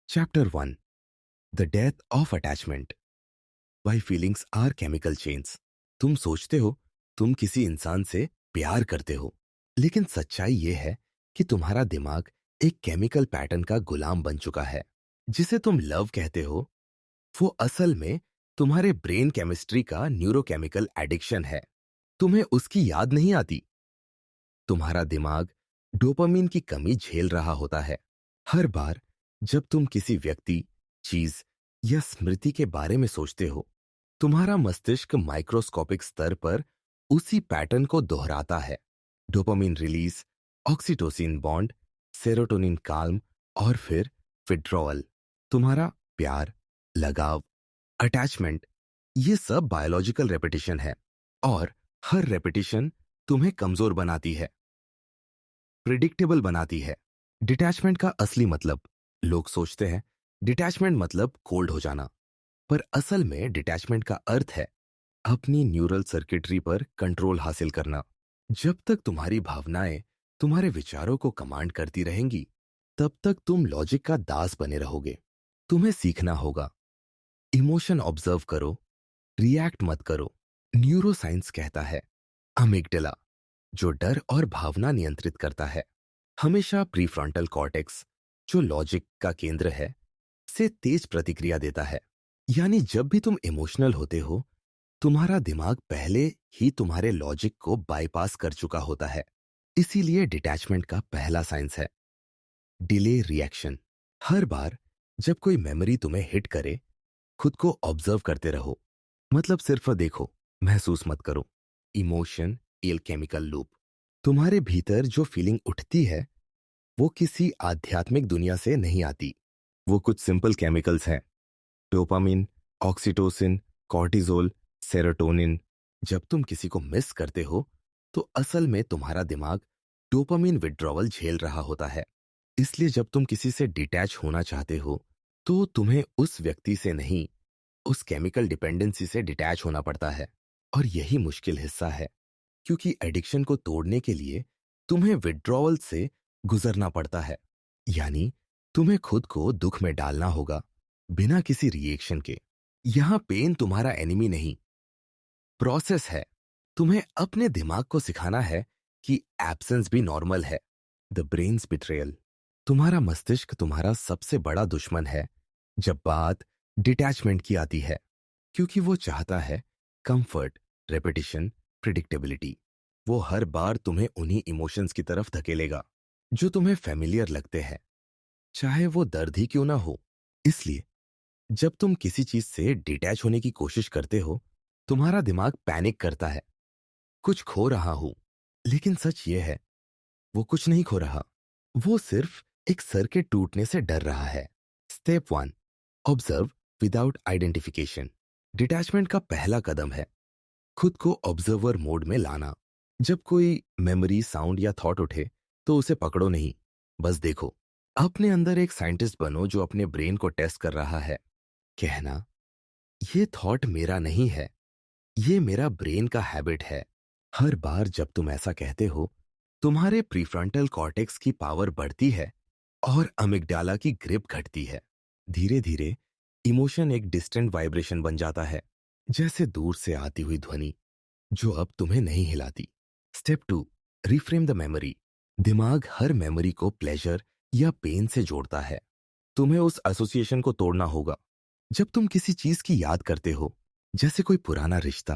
Chapter 1। The death of attachment. Why feelings are chemical chains. तुम सोचते हो तुम किसी इंसान से प्यार करते हो, लेकिन सच्चाई यह है कि तुम्हारा दिमाग एक केमिकल पैटर्न का गुलाम बन चुका है। जिसे तुम लव कहते हो, वो असल में तुम्हारे ब्रेन केमिस्ट्री का न्यूरोकेमिकल एडिक्शन है। तुम्हें उसकी याद नहीं आती। तुम्हारा दिमाग डोपामिन की कमी झेल रहा होता है। हर बार जब तुम किसी व्यक्ति, चीज या स्मृति के बारे में सोचते हो, तुम्हारा मस्तिष्क माइक्रोस्कोपिक स्तर पर उसी पैटर्न को दोहराता है। Dopamine release, oxytocin bond, serotonin calm और फिर विड्रॉवल। तुम्हारा प्यार, लगाव, अटैचमेंट, ये सब बायोलॉजिकल रेपिटेशन है, और हर रेपिटेशन तुम्हें कमजोर बनाती है, प्रिडिक्टेबल बनाती है। डिटैचमेंट का असली मतलब, लोग सोचते हैं डिटैचमेंट मतलब कोल्ड हो जाना, पर असल में डिटैचमेंट का अर्थ है अपनी न्यूरल सर्किटरी पर कंट्रोल हासिल करना। जब तक तुम्हारी भावनाएं तुम्हारे विचारों को कमांड करती रहेंगी, तब तक तुम लॉजिक का दास बने रहोगे। तुम्हें सीखना होगा, इमोशन ऑब्जर्व करो, रिएक्ट मत करो। न्यूरो साइंस कहता है अमिगडाला, जो डर और भावना नियंत्रित करता है, हमेशा प्रीफ्रंटल कॉर्टेक्स, जो लॉजिक का केंद्र है, से तेज प्रतिक्रिया देता है। यानी जब भी तुम इमोशनल होते हो, तुम्हारा दिमाग पहले ही तुम्हारे लॉजिक को बाईपास कर चुका होता है। इसीलिए डिटैचमेंट का पहला साइंस है डिले रिएक्शन। हर बार जब कोई मेमोरी तुम्हें हिट करे, खुद को ऑब्जर्व करते रहो। मतलब सिर्फ देखो, महसूस मत करो। Emotion L chemical loop. तुम्हारे भीतर जो फीलिंग उठती है, वो किसी आध्यात्मिक दुनिया से नहीं आती। वो कुछ सिंपल केमिकल्स हैं, डोपामिन, ऑक्सीटोसिन, कॉर्टिजोल, सेरोटोनिन। जब तुम किसी को मिस करते हो, तो असल में तुम्हारा दिमाग डोपामिन विड्रॉवल झेल रहा होता है। इसलिए जब तुम किसी से डिटैच होना चाहते हो, तो तुम्हें उस व्यक्ति से नहीं, उस केमिकल डिपेंडेंसी से डिटैच होना पड़ता है। और यही मुश्किल हिस्सा है, क्योंकि एडिक्शन को तोड़ने के लिए तुम्हें विड्रॉवल से गुजरना पड़ता है। यानी तुम्हें खुद को दुख में डालना होगा, बिना किसी रिएक्शन के। यहां पेन तुम्हारा एनिमी नहीं, प्रोसेस है। तुम्हें अपने दिमाग को सिखाना है कि एब्सेंस भी नॉर्मल है। The brains betrayal. तुम्हारा मस्तिष्क तुम्हारा सबसे बड़ा दुश्मन है जब बात डिटैचमेंट की आती है, क्योंकि वो चाहता है कंफर्ट, रेपिटेशन, प्रिडिक्टेबिलिटी। वो हर बार तुम्हें उन्हीं इमोशंस की तरफ धकेलेगा जो तुम्हें फेमिलियर लगते हैं, चाहे वो दर्द ही क्यों ना हो। इसलिए जब तुम किसी चीज से डिटैच होने की कोशिश करते हो, तुम्हारा दिमाग पैनिक करता है, कुछ खो रहा हूं। लेकिन सच ये है, वो कुछ नहीं खो रहा। वो सिर्फ एक सर्किट टूटने से डर रहा है। Step 1। Observe without identification. Detachment का पहला कदम है खुद को ऑब्जर्वर मोड में लाना। जब कोई मेमोरी, साउंड या थॉट उठे, तो उसे पकड़ो नहीं, बस देखो। अपने अंदर एक साइंटिस्ट बनो जो अपने ब्रेन को टेस्ट कर रहा है। कहना, ये थॉट मेरा नहीं है, ये मेरा ब्रेन का हैबिट है। हर बार जब तुम ऐसा कहते हो, तुम्हारे प्रीफ्रंटल कॉर्टेक्स की पावर बढ़ती है और अमिगडाला की ग्रिप घटती है। धीरे धीरे इमोशन एक डिस्टेंट वाइब्रेशन बन जाता है, जैसे दूर से आती हुई ध्वनि जो अब तुम्हें नहीं हिलाती। स्टेप 2। Reframe the memory. दिमाग हर मेमोरी को प्लेजर या पेन से जोड़ता है। तुम्हें उस एसोसिएशन को तोड़ना होगा। जब तुम किसी चीज की याद करते हो, जैसे कोई पुराना रिश्ता,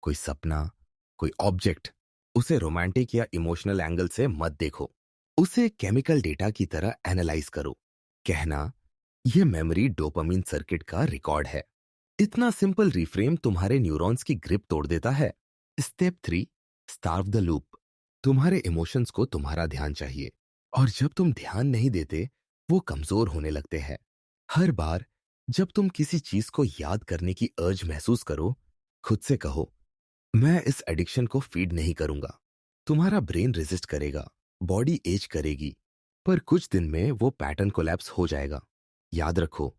कोई सपना, कोई ऑब्जेक्ट, उसे रोमांटिक या इमोशनल एंगल से मत देखो। उसे केमिकल डेटा की तरह एनालाइज करो। कहना, यह मेमोरी डोपामिन सर्किट का रिकॉर्ड है। इतना सिंपल रिफ्रेम तुम्हारे न्यूरॉन्स की ग्रिप तोड़ देता है। स्टेप 3। Starve the loop. तुम्हारे इमोशंस को तुम्हारा ध्यान चाहिए, और जब तुम ध्यान नहीं देते, वो कमजोर होने लगते हैं। हर बार जब तुम किसी चीज को याद करने की अर्ज महसूस करो, खुद से कहो, मैं इस एडिक्शन को फीड नहीं करूंगा। तुम्हारा ब्रेन रेजिस्ट करेगा, बॉडी एज करेगी, पर कुछ दिन में वो पैटर्न कोलैप्स हो जाएगा। याद रखो,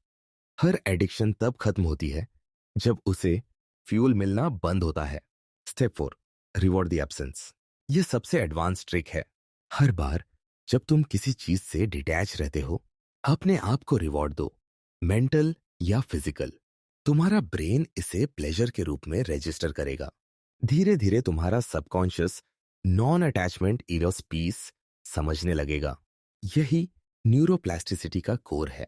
हर एडिक्शन तब खत्म होती है जब उसे फ्यूल मिलना बंद होता है। स्टेप 4। Reward the absence. ये सबसे एडवांस ट्रिक है। हर बार जब तुम किसी चीज से डिटैच रहते हो, अपने आप को रिवॉर्ड दो, मेंटल या फिजिकल। तुम्हारा ब्रेन इसे प्लेजर के रूप में रजिस्टर करेगा। धीरे धीरे तुम्हारा सबकॉन्शियस नॉन अटैचमेंट इरोस पीस समझने लगेगा। यही न्यूरोप्लास्टिसिटी का कोर है।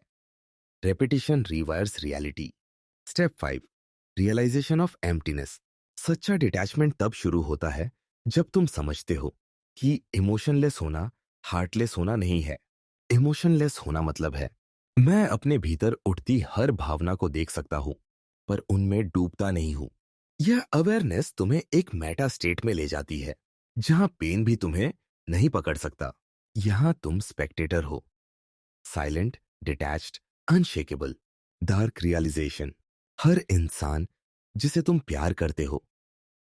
Repetition rewires reality. Step 5, realization of emptiness. सच्चा डिटैचमेंट तब शुरू होता है जब तुम समझते हो कि इमोशनलेस होना हार्टलेस होना नहीं है। इमोशनलेस होना मतलब है मैं अपने भीतर उठती हर भावना को देख सकता हूं, पर उनमें डूबता नहीं हूं। यह अवेयरनेस तुम्हें एक मेटा स्टेट में ले जाती है जहां पेन भी तुम्हें नहीं पकड़ सकता। यहां तुम स्पेक्टेटर हो, silent, detached, unshakable. Dark realization. हर इंसान जिसे तुम प्यार करते हो,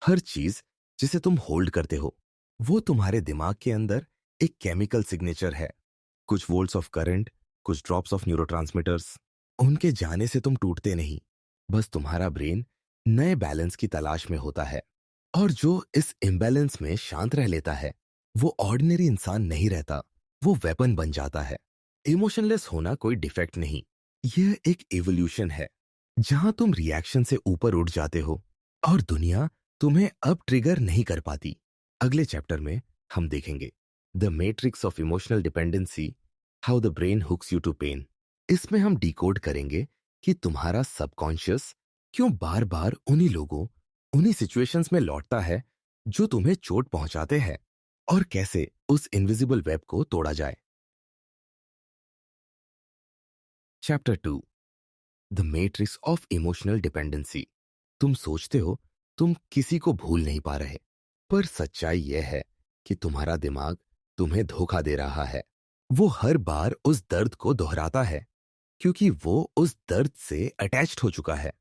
हर चीज जिसे तुम होल्ड करते हो, वो तुम्हारे दिमाग के अंदर एक केमिकल सिग्नेचर है। कुछ वोल्ट्स ऑफ करंट, कुछ ड्रॉप्स ऑफ न्यूरोट्रांसमीटर्स। उनके जाने से तुम टूटते नहीं, बस तुम्हारा ब्रेन नए बैलेंस की तलाश में होता है। और जो इस इम्बैलेंस में शांत रह लेता है, वो ऑर्डिनरी इंसान नहीं रहता, वो वेपन बन जाता है। इमोशनलेस होना कोई डिफेक्ट नहीं, यह एक एवोल्यूशन है जहां तुम रिएक्शन से ऊपर उठ जाते हो और दुनिया तुम्हें अब ट्रिगर नहीं कर पाती। अगले चैप्टर में हम देखेंगे the matrix of emotional dependency, how the brain hooks you to pain. इसमें हम डिकोड करेंगे कि तुम्हारा सबकॉन्शियस क्यों बार बार उन्हीं लोगों, उन्हीं सिचुएशंस में लौटता है जो तुम्हें चोट पहुंचाते हैं, और कैसे उस इनविजिबल वेब को तोड़ा जाए। Chapter 2, the matrix of emotional dependency. तुम सोचते हो तुम किसी को भूल नहीं पा रहे, पर सच्चाई यह है कि तुम्हारा दिमाग तुम्हें धोखा दे रहा है। वो हर बार उस दर्द को दोहराता है क्योंकि वो उस दर्द से अटैच्ड हो चुका है।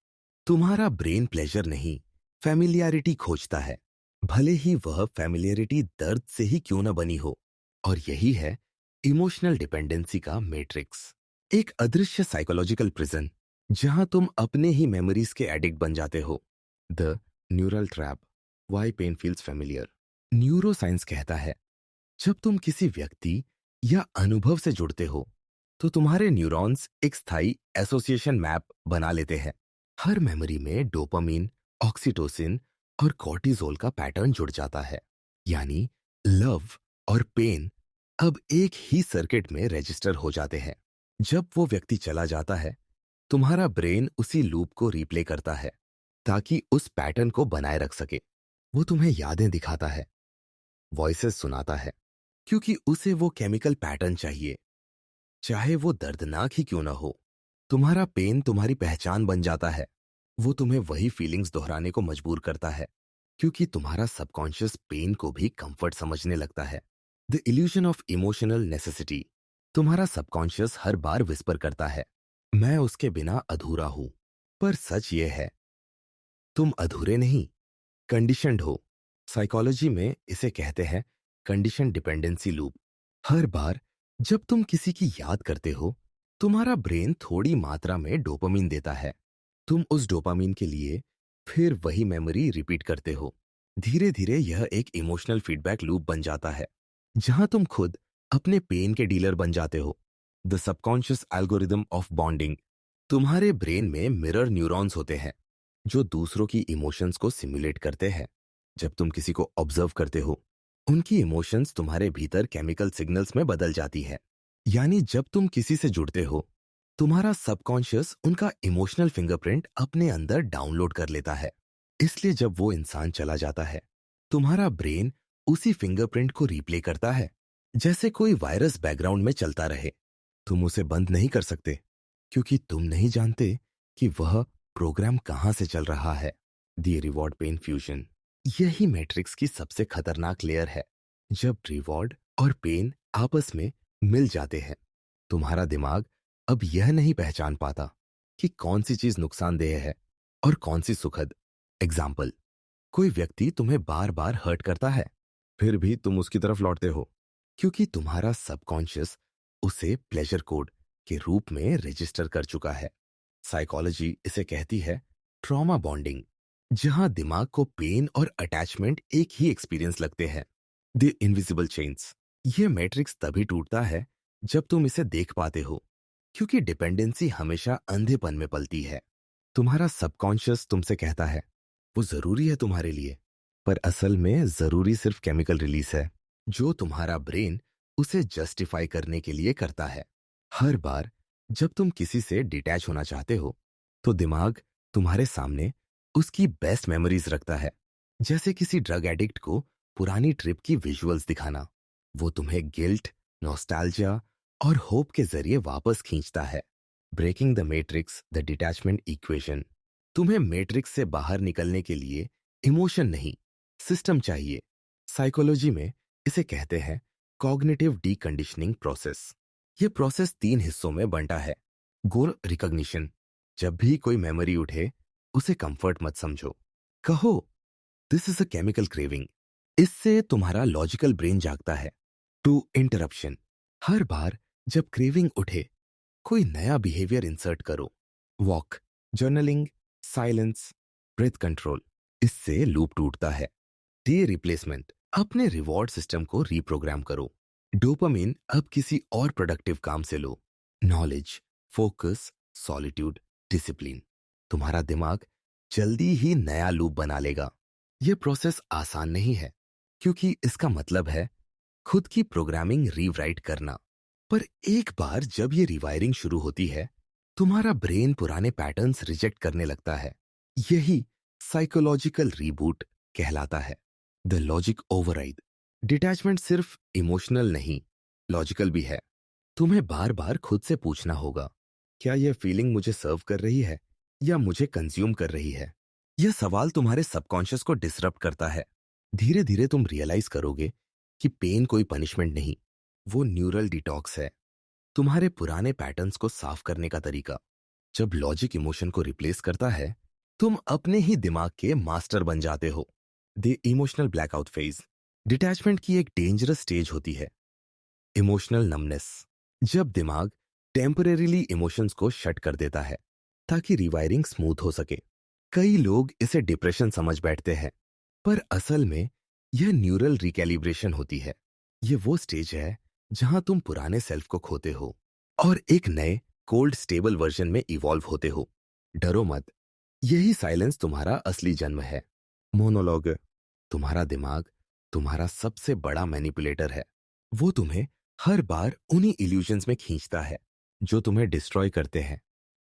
तुम्हारा ब्रेन प्लेजर नहीं, फैमिलियरिटी खोजता है, भले ही वह फैमिलियरिटी दर्द से ही क्यों न बनी हो। और यही है इमोशनल डिपेंडेंसी का मैट्रिक्स, एक अदृश्य साइकोलॉजिकल प्रिजन जहां तुम अपने ही मेमोरीज के एडिक्ट बन जाते हो। The neural trap, why pain feels familiar. Neuroscience कहता है जब तुम किसी व्यक्ति या अनुभव से जुड़ते हो तो तुम्हारे न्यूरॉन्स एक स्थायी एसोसिएशन मैप बना लेते हैं। हर मेमोरी में डोपामिन, ऑक्सीटोसिन और कॉर्टिसोल का पैटर्न जुड़ जाता है। यानी लव और पेन अब एक ही सर्किट में रजिस्टर हो जाते हैं। जब वो व्यक्ति चला जाता है, तुम्हारा ब्रेन उसी लूप को रिप्ले करता है ताकि उस पैटर्न को बनाए रख सके। वो तुम्हें यादें दिखाता है, वॉइसेस सुनाता है, क्योंकि उसे वो केमिकल पैटर्न चाहिए, चाहे वो दर्दनाक ही क्यों ना हो। तुम्हारा पेन तुम्हारी पहचान बन जाता है। वो तुम्हें वही फीलिंग्स दोहराने को मजबूर करता है क्योंकि तुम्हारा सबकॉन्शियस पेन को भी कंफर्ट समझने लगता है। The illusion of emotional necessity. तुम्हारा सबकॉन्शियस हर बार विस्पर करता है मैं उसके बिना अधूरा हूं, पर सच ये है तुम अधूरे नहीं, कंडीशनड हो। साइकोलॉजी में इसे कहते हैं कंडीशन डिपेंडेंसी लूप। हर बार जब तुम किसी की याद करते हो, तुम्हारा ब्रेन थोड़ी मात्रा में डोपामिन देता है। तुम उस डोपामिन के लिए फिर वही मेमोरी रिपीट करते हो। धीरे धीरे यह एक इमोशनल फीडबैक लूप बन जाता है जहां तुम खुद अपने पेन के डीलर बन जाते हो। The subconscious algorithm of bonding. तुम्हारे ब्रेन में मिरर न्यूरॉन्स होते हैं जो दूसरों की इमोशंस को सिमुलेट करते हैं। जब तुम किसी को ऑब्जर्व करते हो, उनकी इमोशंस तुम्हारे भीतर केमिकल सिग्नल्स में बदल जाती है। यानी जब तुम किसी से जुड़ते हो, तुम्हारा सबकॉन्शियस उनका इमोशनल फिंगरप्रिंट अपने अंदर डाउनलोड कर लेता है। इसलिए जब वो इंसान चला जाता है, तुम्हारा ब्रेन उसी फिंगरप्रिंट को रिप्ले करता है, जैसे कोई वायरस बैकग्राउंड में चलता रहे। तुम उसे बंद नहीं कर सकते क्योंकि तुम नहीं जानते कि वह प्रोग्राम कहां से चल रहा है। दी रिवॉर्ड पेन फ्यूजन। यही मैट्रिक्स की सबसे खतरनाक लेयर है। जब रिवॉर्ड और पेन आपस में मिल जाते हैं, तुम्हारा दिमाग अब यह नहीं पहचान पाता कि कौन सी चीज नुकसानदेह है और कौन सी सुखद। एग्जाम्पल, कोई व्यक्ति तुम्हें बार बार हर्ट करता है, फिर भी तुम उसकी तरफ लौटते हो क्योंकि तुम्हारा सबकॉन्शियस उसे प्लेजर कोड के रूप में रजिस्टर कर चुका है। साइकोलॉजी इसे कहती है ट्रॉमा बॉन्डिंग, जहां दिमाग को पेन और अटैचमेंट एक ही एक्सपीरियंस लगते हैं। The invisible chains. यह मैट्रिक्स तभी टूटता है जब तुम इसे देख पाते हो, क्योंकि डिपेंडेंसी हमेशा अंधेपन में पलती है। तुम्हारा सबकॉन्शियस तुमसे कहता है वो जरूरी है तुम्हारे लिए, पर असल में जरूरी सिर्फ केमिकल रिलीज है जो तुम्हारा ब्रेन उसे जस्टिफाई करने के लिए करता है। हर बार जब तुम किसी से डिटैच होना चाहते हो तो दिमाग तुम्हारे सामने उसकी बेस्ट मेमोरीज रखता है, जैसे किसी ड्रग एडिक्ट को पुरानी ट्रिप की विजुअल्स दिखाना। वो तुम्हें गिल्ट, नॉस्टैल्जिया और होप के जरिए वापस खींचता है। Breaking the matrix, the detachment equation. तुम्हें मैट्रिक्स से बाहर निकलने के लिए इमोशन नहीं, सिस्टम चाहिए। साइकोलॉजी में इसे कहते हैं कॉग्निटिव डीकंडीशनिंग प्रोसेस। यह प्रोसेस 3 हिस्सों में बंटा है। गोल रिकॉग्निशन। जब भी कोई मेमोरी उठे उसे कंफर्ट मत समझो, कहो this is a chemical craving. इससे तुम्हारा लॉजिकल ब्रेन जागता है। To interruption. हर बार जब क्रेविंग उठे कोई नया बिहेवियर इंसर्ट करो। Walk, journaling, silence, breath control. इससे लूप टूटता है। D replacement. अपने रिवॉर्ड सिस्टम को रीप्रोग्राम करो। डोपामिन अब किसी और प्रोडक्टिव काम से लो। Knowledge, focus, solitude, discipline. तुम्हारा दिमाग जल्दी ही नया लूप बना लेगा। यह प्रोसेस आसान नहीं है, क्योंकि इसका मतलब है खुद की प्रोग्रामिंग रीराइट करना। पर एक बार जब ये रिवायरिंग शुरू होती है, तुम्हारा ब्रेन पुराने पैटर्न्स रिजेक्ट करने लगता है। यही साइकोलॉजिकल रीबूट कहलाता है। The logic override. डिटैचमेंट सिर्फ इमोशनल नहीं, लॉजिकल भी है। तुम्हें बार बार खुद से पूछना होगा, क्या यह फीलिंग मुझे सर्व कर रही है या मुझे कंज्यूम कर रही है? यह सवाल तुम्हारे सबकॉन्शियस को डिसरप्ट करता है। धीरे धीरे तुम रियलाइज करोगे कि पेन कोई पनिशमेंट नहीं, वो न्यूरल डिटॉक्स है, तुम्हारे पुराने पैटर्न्स को साफ करने का तरीका। जब लॉजिक इमोशन को रिप्लेस करता है, तुम अपने ही दिमाग के मास्टर बन जाते हो। The emotional blackout phase. Detachment की एक डेंजरस स्टेज होती है, इमोशनल नमनेस। जब दिमाग टेम्परेरीली इमोशंस को शट कर देता है ताकि रिवायरिंग स्मूथ हो सके। कई लोग इसे डिप्रेशन समझ बैठते हैं, पर असल में यह न्यूरल रिकैलिब्रेशन होती है। यह वो स्टेज है जहां तुम पुराने सेल्फ को खोते हो और एक नए कोल्ड स्टेबल वर्जन में इवॉल्व होते हो। डरो मत, यही साइलेंस तुम्हारा असली जन्म है। मोनोलॉग। तुम्हारा दिमाग तुम्हारा सबसे बड़ा मैनिपुलेटर है। वो तुम्हें हर बार उन्हीं इल्यूजन्स में खींचता है जो तुम्हें डिस्ट्रॉय करते हैं,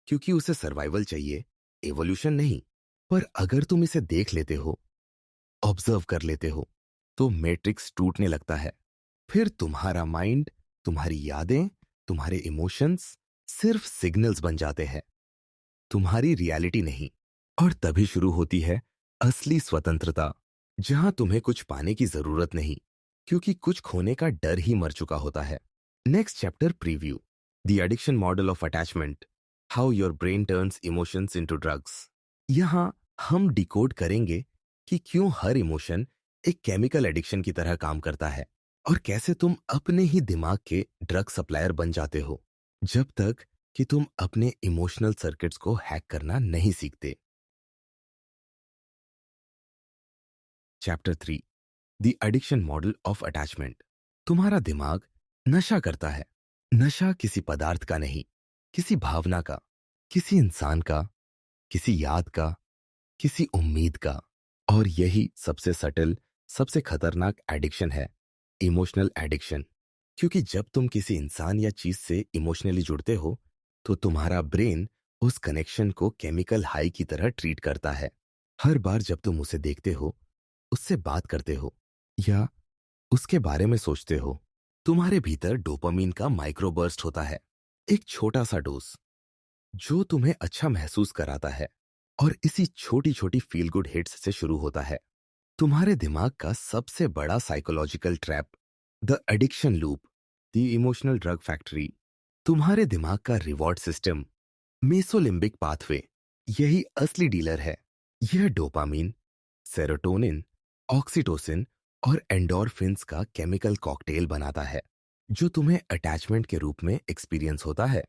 क्योंकि उसे सर्वाइवल चाहिए, एवोल्यूशन नहीं। पर अगर तुम इसे देख लेते हो, ऑब्जर्व कर लेते हो, तो मैट्रिक्स टूटने लगता है। फिर तुम्हारा माइंड, तुम्हारी यादें, तुम्हारे इमोशंस सिर्फ सिग्नल्स बन जाते हैं, तुम्हारी रियलिटी नहीं। और तभी शुरू होती है असली स्वतंत्रता, जहां तुम्हें कुछ पाने की जरूरत नहीं, क्योंकि कुछ खोने का डर ही मर चुका होता है। Next chapter preview. The addiction model of attachment, how your brain turns emotions into drugs. यहां हम डिकोड करेंगे कि क्यों हर इमोशन एक केमिकल एडिक्शन की तरह काम करता है और कैसे तुम अपने ही दिमाग के ड्रग सप्लायर बन जाते हो, जब तक कि तुम अपने इमोशनल सर्किट्स को हैक करना नहीं सीखते। Chapter 3, the addiction model of attachment. तुम्हारा दिमाग नशा करता है। नशा किसी पदार्थ का नहीं, किसी भावना का, किसी इंसान का, किसी याद का, किसी उम्मीद का। और यही सबसे सटल, सबसे खतरनाक एडिक्शन है, इमोशनल एडिक्शन। क्योंकि जब तुम किसी इंसान या चीज से इमोशनली जुड़ते हो, तो तुम्हारा ब्रेन उस कनेक्शन को केमिकल हाई की तरह ट्रीट करता है। हर बार जब तुम उसे देखते हो, उससे बात करते हो या उसके बारे में सोचते हो, तुम्हारे भीतर डोपामीन का माइक्रोबर्स्ट होता है। एक छोटा सा डोज जो तुम्हें अच्छा महसूस कराता है, और इसी छोटी छोटी फील गुड हिट्स से शुरू होता है तुम्हारे दिमाग का सबसे बड़ा psychological trap, the addiction loop, the emotional drug factory. तुम्हारे दिमाग का रिवॉर्ड सिस्टम, मेसोलिम्बिक पाथवे, यही असली डीलर है। यह डोपामीन, सेरोटोनिन, ऑक्सीटोसिन और एंडोर्फिन्स का केमिकल कॉकटेल बनाता है, जो तुम्हें अटैचमेंट के रूप में एक्सपीरियंस होता है।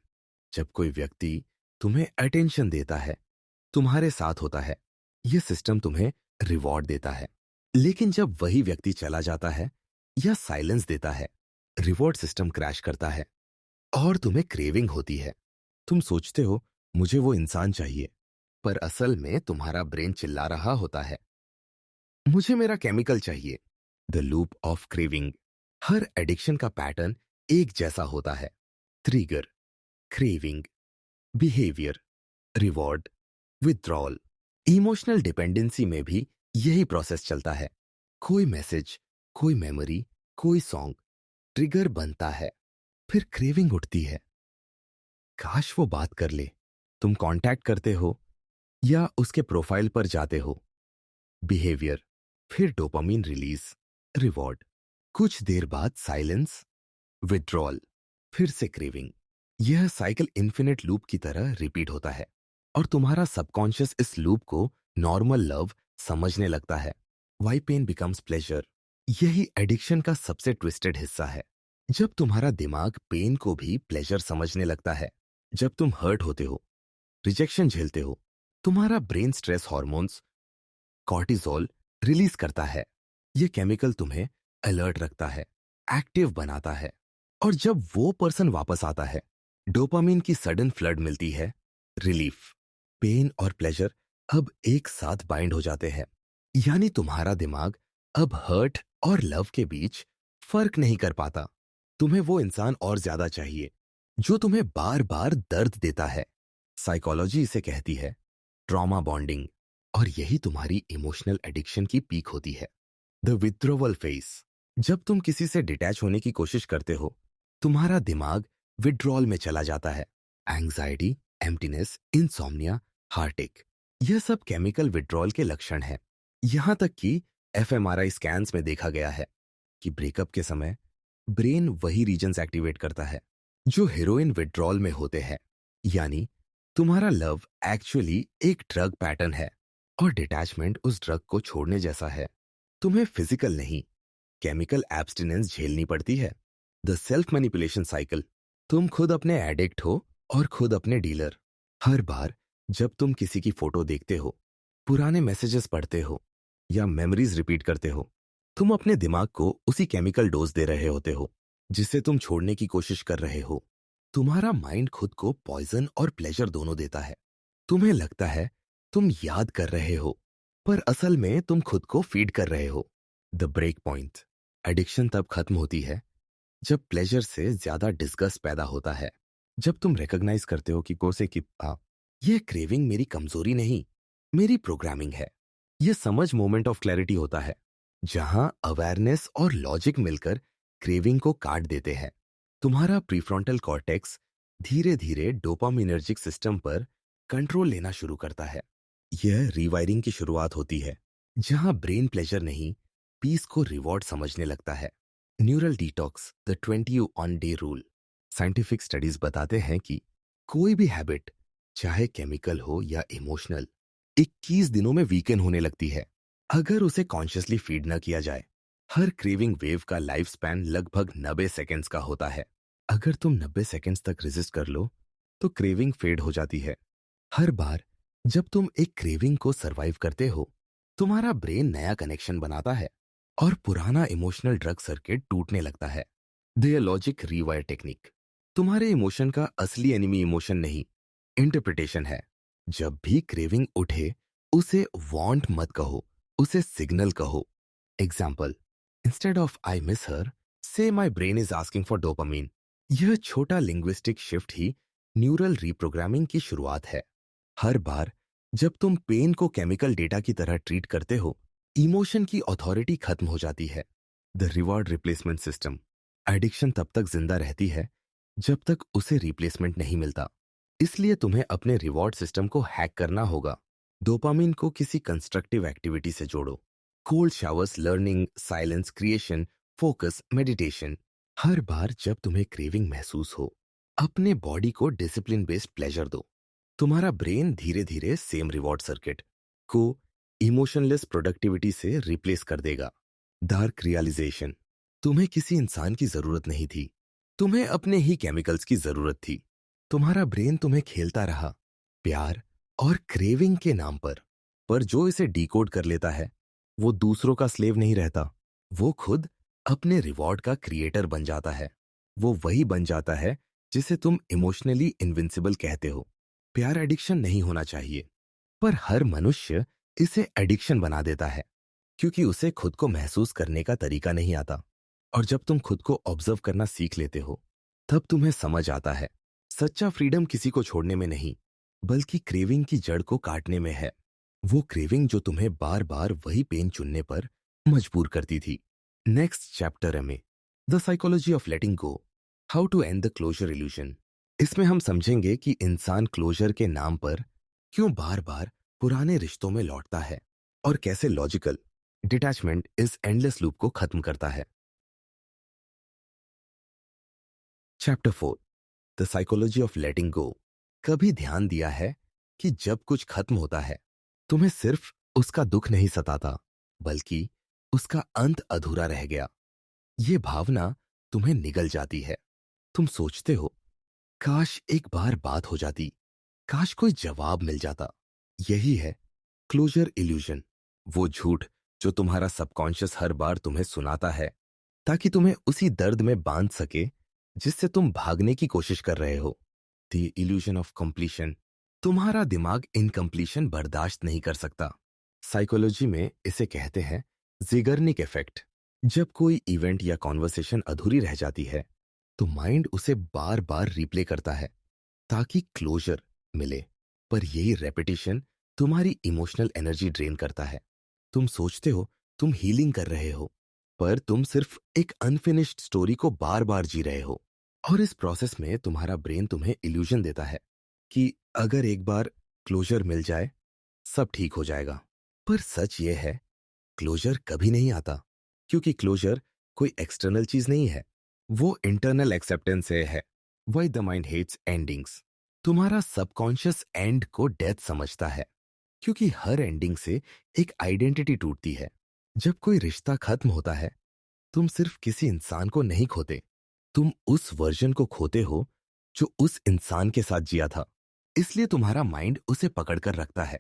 जब कोई व्यक्ति तुम्हें अटेंशन देता है, तुम्हारे साथ होता है, यह सिस्टम तुम्हें रिवॉर्ड देता है। लेकिन जब वही व्यक्ति चला जाता है या साइलेंस देता है, रिवॉर्ड सिस्टम क्रैश करता है और तुम्हें क्रेविंग होती है। तुम सोचते हो मुझे वो इंसान चाहिए, पर असल में तुम्हारा ब्रेन चिल्ला रहा होता है, मुझे मेरा केमिकल चाहिए। The loop of craving. Her addiction का पैटर्न एक जैसा होता है। Trigger, craving, behaviour, reward, withdrawal. Emotional dependency में भी यही प्रोसेस चलता है। कोई मैसेज, कोई मेमोरी, कोई सॉन्ग, ट्रिगर बनता है, फिर क्रेविंग उठती है। काश वो बात कर ले। तुम कांटेक्ट करते हो या उसके प्रोफाइल पर जाते हो। बिहेवियर, फिर डोपामिन रिलीज, रिवॉर्ड, कुछ देर बाद साइलेंस, विथड्रॉल, फिर से क्रेविंग। यह साइकिल इन्फिनिट लूप की तरह रिपीट होता है और तुम्हारा सबकॉन्शियस इस लूप को नॉर्मल लव समझने लगता है। Why pain becomes pleasure. यही एडिक्शन का सबसे ट्विस्टेड हिस्सा है। जब तुम्हारा दिमाग पेन को भी प्लेजर समझने लगता है। जब तुम हर्ट होते हो, रिजेक्शन झेलते हो, तुम्हारा brain stress hormones cortisol release करता है। यह केमिकल तुम्हें अलर्ट रखता है, एक्टिव बनाता है। और जब वो पर्सन वापस आता है, डोपामिन की सडन फ्लड मिलती है, रिलीफ। पेन और प्लेजर अब एक साथ बाइंड हो जाते हैं। यानी तुम्हारा दिमाग अब हर्ट और लव के बीच फर्क नहीं कर पाता। तुम्हें वो इंसान और ज्यादा चाहिए जो तुम्हें बार बार दर्द देता है। साइकोलॉजी इसे कहती है ट्रॉमा बॉन्डिंग। और यही तुम्हारी इमोशनल एडिक्शन की पीक होती है। The withdrawal phase. जब तुम किसी से डिटैच होने की कोशिश करते हो, तुम्हारा दिमाग विड्रॉल में चला जाता है। एंग्जाइटी, एम्प्टीनेस, इंसोम्निया, हार्टेक, यह सब केमिकल विड्रॉल के लक्षण हैं। यहां तक कि एफएमआरआई स्कैन्स में देखा गया है कि ब्रेकअप के समय ब्रेन वही रीजन्स एक्टिवेट करता है जो हेरोइन विड्रॉल में होते हैं। यानी तुम्हारा लव एक्चुअली एक ड्रग पैटर्न है और डिटैचमेंट उस ड्रग को छोड़ने जैसा है। तुम्हें फिजिकल नहीं, केमिकल एब्स्टिनेंस झेलनी पड़ती है। The self manipulation cycle. तुम खुद अपने एडिक्ट हो और खुद अपने डीलर। हर बार जब तुम किसी की फोटो देखते हो, पुराने मैसेजेस पढ़ते हो या मेमोरीज रिपीट करते हो, तुम अपने दिमाग को उसी केमिकल डोज दे रहे होते हो जिसे तुम छोड़ने की कोशिश कर रहे हो। तुम्हारा माइंड खुद को पॉइजन और प्लेजर दोनों देता है। तुम्हें लगता है तुम याद कर रहे हो, पर असल में तुम खुद को फीड कर रहे हो। The break point. एडिक्शन तब खत्म होती है जब प्लेजर से ज्यादा डिस्गस्ट पैदा होता है। जब तुम रिकॉग्नाइज करते हो कि कोसे कि यह क्रेविंग मेरी कमजोरी नहीं, मेरी प्रोग्रामिंग है। यह समझ मोमेंट ऑफ क्लैरिटी होता है जहां अवेयरनेस और लॉजिक मिलकर क्रेविंग को काट देते हैं। तुम्हारा प्रीफ्रंटल कॉर्टेक्स धीरे धीरे डोपामिनर्जिक सिस्टम पर कंट्रोल लेना शुरू करता है। यह रीवायरिंग की शुरुआत होती है जहां ब्रेन प्लेजर नहीं, पीस को रिवॉर्ड समझने लगता है। Neural detox, the 20 on day rule. Scientific studies बताते हैं कि कोई भी हैबिट, चाहे केमिकल हो या इमोशनल, 21 दिनों में वीकन होने लगती है अगर उसे कॉन्शियसली फीड न किया जाए। हर क्रेविंग वेव का लाइफ स्पैन लगभग 90 सेकेंड्स का होता है। अगर तुम 90 सेकेंड्स तक रेजिस्ट कर लो तो क्रेविंग फेड हो जाती है। हर बार जब तुम एक क्रेविंग को सरवाइव करते हो, तुम्हारा ब्रेन नया कनेक्शन बनाता है और पुराना इमोशनल ड्रग सर्किट टूटने लगता है। The logic रीवायर technique. तुम्हारे इमोशन का असली एनिमी इमोशन नहीं, इंटरप्रिटेशन है। जब भी क्रेविंग उठे, उसे वांट मत कहो, उसे सिग्नल कहो। Example, instead of I miss her, say my brain is asking for dopamine. यह छोटा लिंग्विस्टिक शिफ्ट ही न्यूरल रिप्रोग्रामिंग की शुरुआत है। हर बार जब तुम पेन को केमिकल डेटा की तरह ट्रीट करते हो, इमोशन की अथॉरिटी खत्म हो जाती है। The reward replacement system. Addiction तब तक जिंदा रहती है जब तक उसे रिप्लेसमेंट नहीं मिलता। इसलिए तुम्हें अपने रिवॉर्ड सिस्टम को हैक करना होगा। डोपामिन को किसी कंस्ट्रक्टिव एक्टिविटी से जोड़ो। Cold showers, learning, silence, creation, focus, meditation. हर बार जब तुम्हें क्रेविंग महसूस हो, अपने बॉडी को डिसिप्लिन बेस्ड प्लेजर दो। तुम्हारा ब्रेन धीरे धीरे सेम रिवॉर्ड सर्किट को इमोशनलेस प्रोडक्टिविटी से रिप्लेस कर देगा। Dark realisation. तुम्हें किसी इंसान की जरूरत नहीं थी, तुम्हें अपने ही केमिकल्स की जरूरत थी। तुम्हारा ब्रेन तुम्हें खेलता रहा, प्यार और क्रेविंग के नाम पर जो इसे डिकोड कर लेता है, वो दूसरों का स्लेव नहीं रहता। वो खुद अपने रिवॉर्ड का क्रिएटर बन जाता है। वो वही बन जाता है जिसे तुम इमोशनली इनविंसिबल कहते हो। प्यार एडिक्शन नहीं होना चाहिए, पर हर मनुष्य इसे एडिक्शन बना देता है क्योंकि उसे खुद को महसूस करने का तरीका नहीं आता। और जब तुम खुद को ऑब्जर्व करना सीख लेते हो, तब तुम्हें समझ आता है सच्चा फ्रीडम किसी को छोड़ने में नहीं, बल्कि क्रेविंग की जड़ को काटने में है। वो क्रेविंग जो तुम्हें बार बार वही पेन चुनने पर मजबूर करती थी। नेक्स्ट चैप्टर है में the psychology of letting go, how to end the closure illusion. इसमें हम समझेंगे कि इंसान क्लोजर के नाम पर क्यों बार बार पुराने रिश्तों में लौटता है और कैसे लॉजिकल डिटैचमेंट इस एंडलेस लूप को खत्म करता है। Chapter 4, the psychology of letting go. कभी ध्यान दिया है कि जब कुछ खत्म होता है, तुम्हें सिर्फ उसका दुख नहीं सताता, बल्कि उसका अंत अधूरा रह गया। ये भावना तुम्हें निगल जाती है। तुम सोचते हो, काश एक बार बात हो जाती, काश कोई जवाब मिल जाता। यही है क्लोजर इल्यूजन, वो झूठ जो तुम्हारा सबकॉन्शियस हर बार तुम्हें सुनाता है ताकि तुम्हें उसी दर्द में बांध सके जिससे तुम भागने की कोशिश कर रहे हो। The illusion of completion. तुम्हारा दिमाग इनकम्प्लीशन बर्दाश्त नहीं कर सकता। साइकोलॉजी में इसे कहते हैं ज़िगर्निक इफेक्ट। जब कोई इवेंट या कॉन्वर्सेशन अधूरी रह जाती है, तो माइंड उसे बार बार रिप्ले करता है ताकि क्लोजर मिले। पर यही रेपिटेशन तुम्हारी इमोशनल एनर्जी ड्रेन करता है। तुम सोचते हो तुम हीलिंग कर रहे हो, पर तुम सिर्फ एक अनफिनिश्ड स्टोरी को बार बार जी रहे हो। और इस प्रोसेस में तुम्हारा ब्रेन तुम्हें इल्यूजन देता है कि अगर एक बार क्लोजर मिल जाए, सब ठीक हो जाएगा। पर सच ये है, क्लोजर कभी नहीं आता, क्योंकि क्लोजर कोई एक्सटर्नल चीज नहीं है, वो इंटरनल एक्सेप्टेंस है। Why the mind hates endings. तुम्हारा सबकॉन्शियस एंड को डेथ समझता है, क्योंकि हर एंडिंग से एक आइडेंटिटी टूटती है। जब कोई रिश्ता खत्म होता है, तुम सिर्फ किसी इंसान को नहीं खोते, तुम उस वर्जन को खोते हो जो उस इंसान के साथ जिया था। इसलिए तुम्हारा माइंड उसे पकड़कर रखता है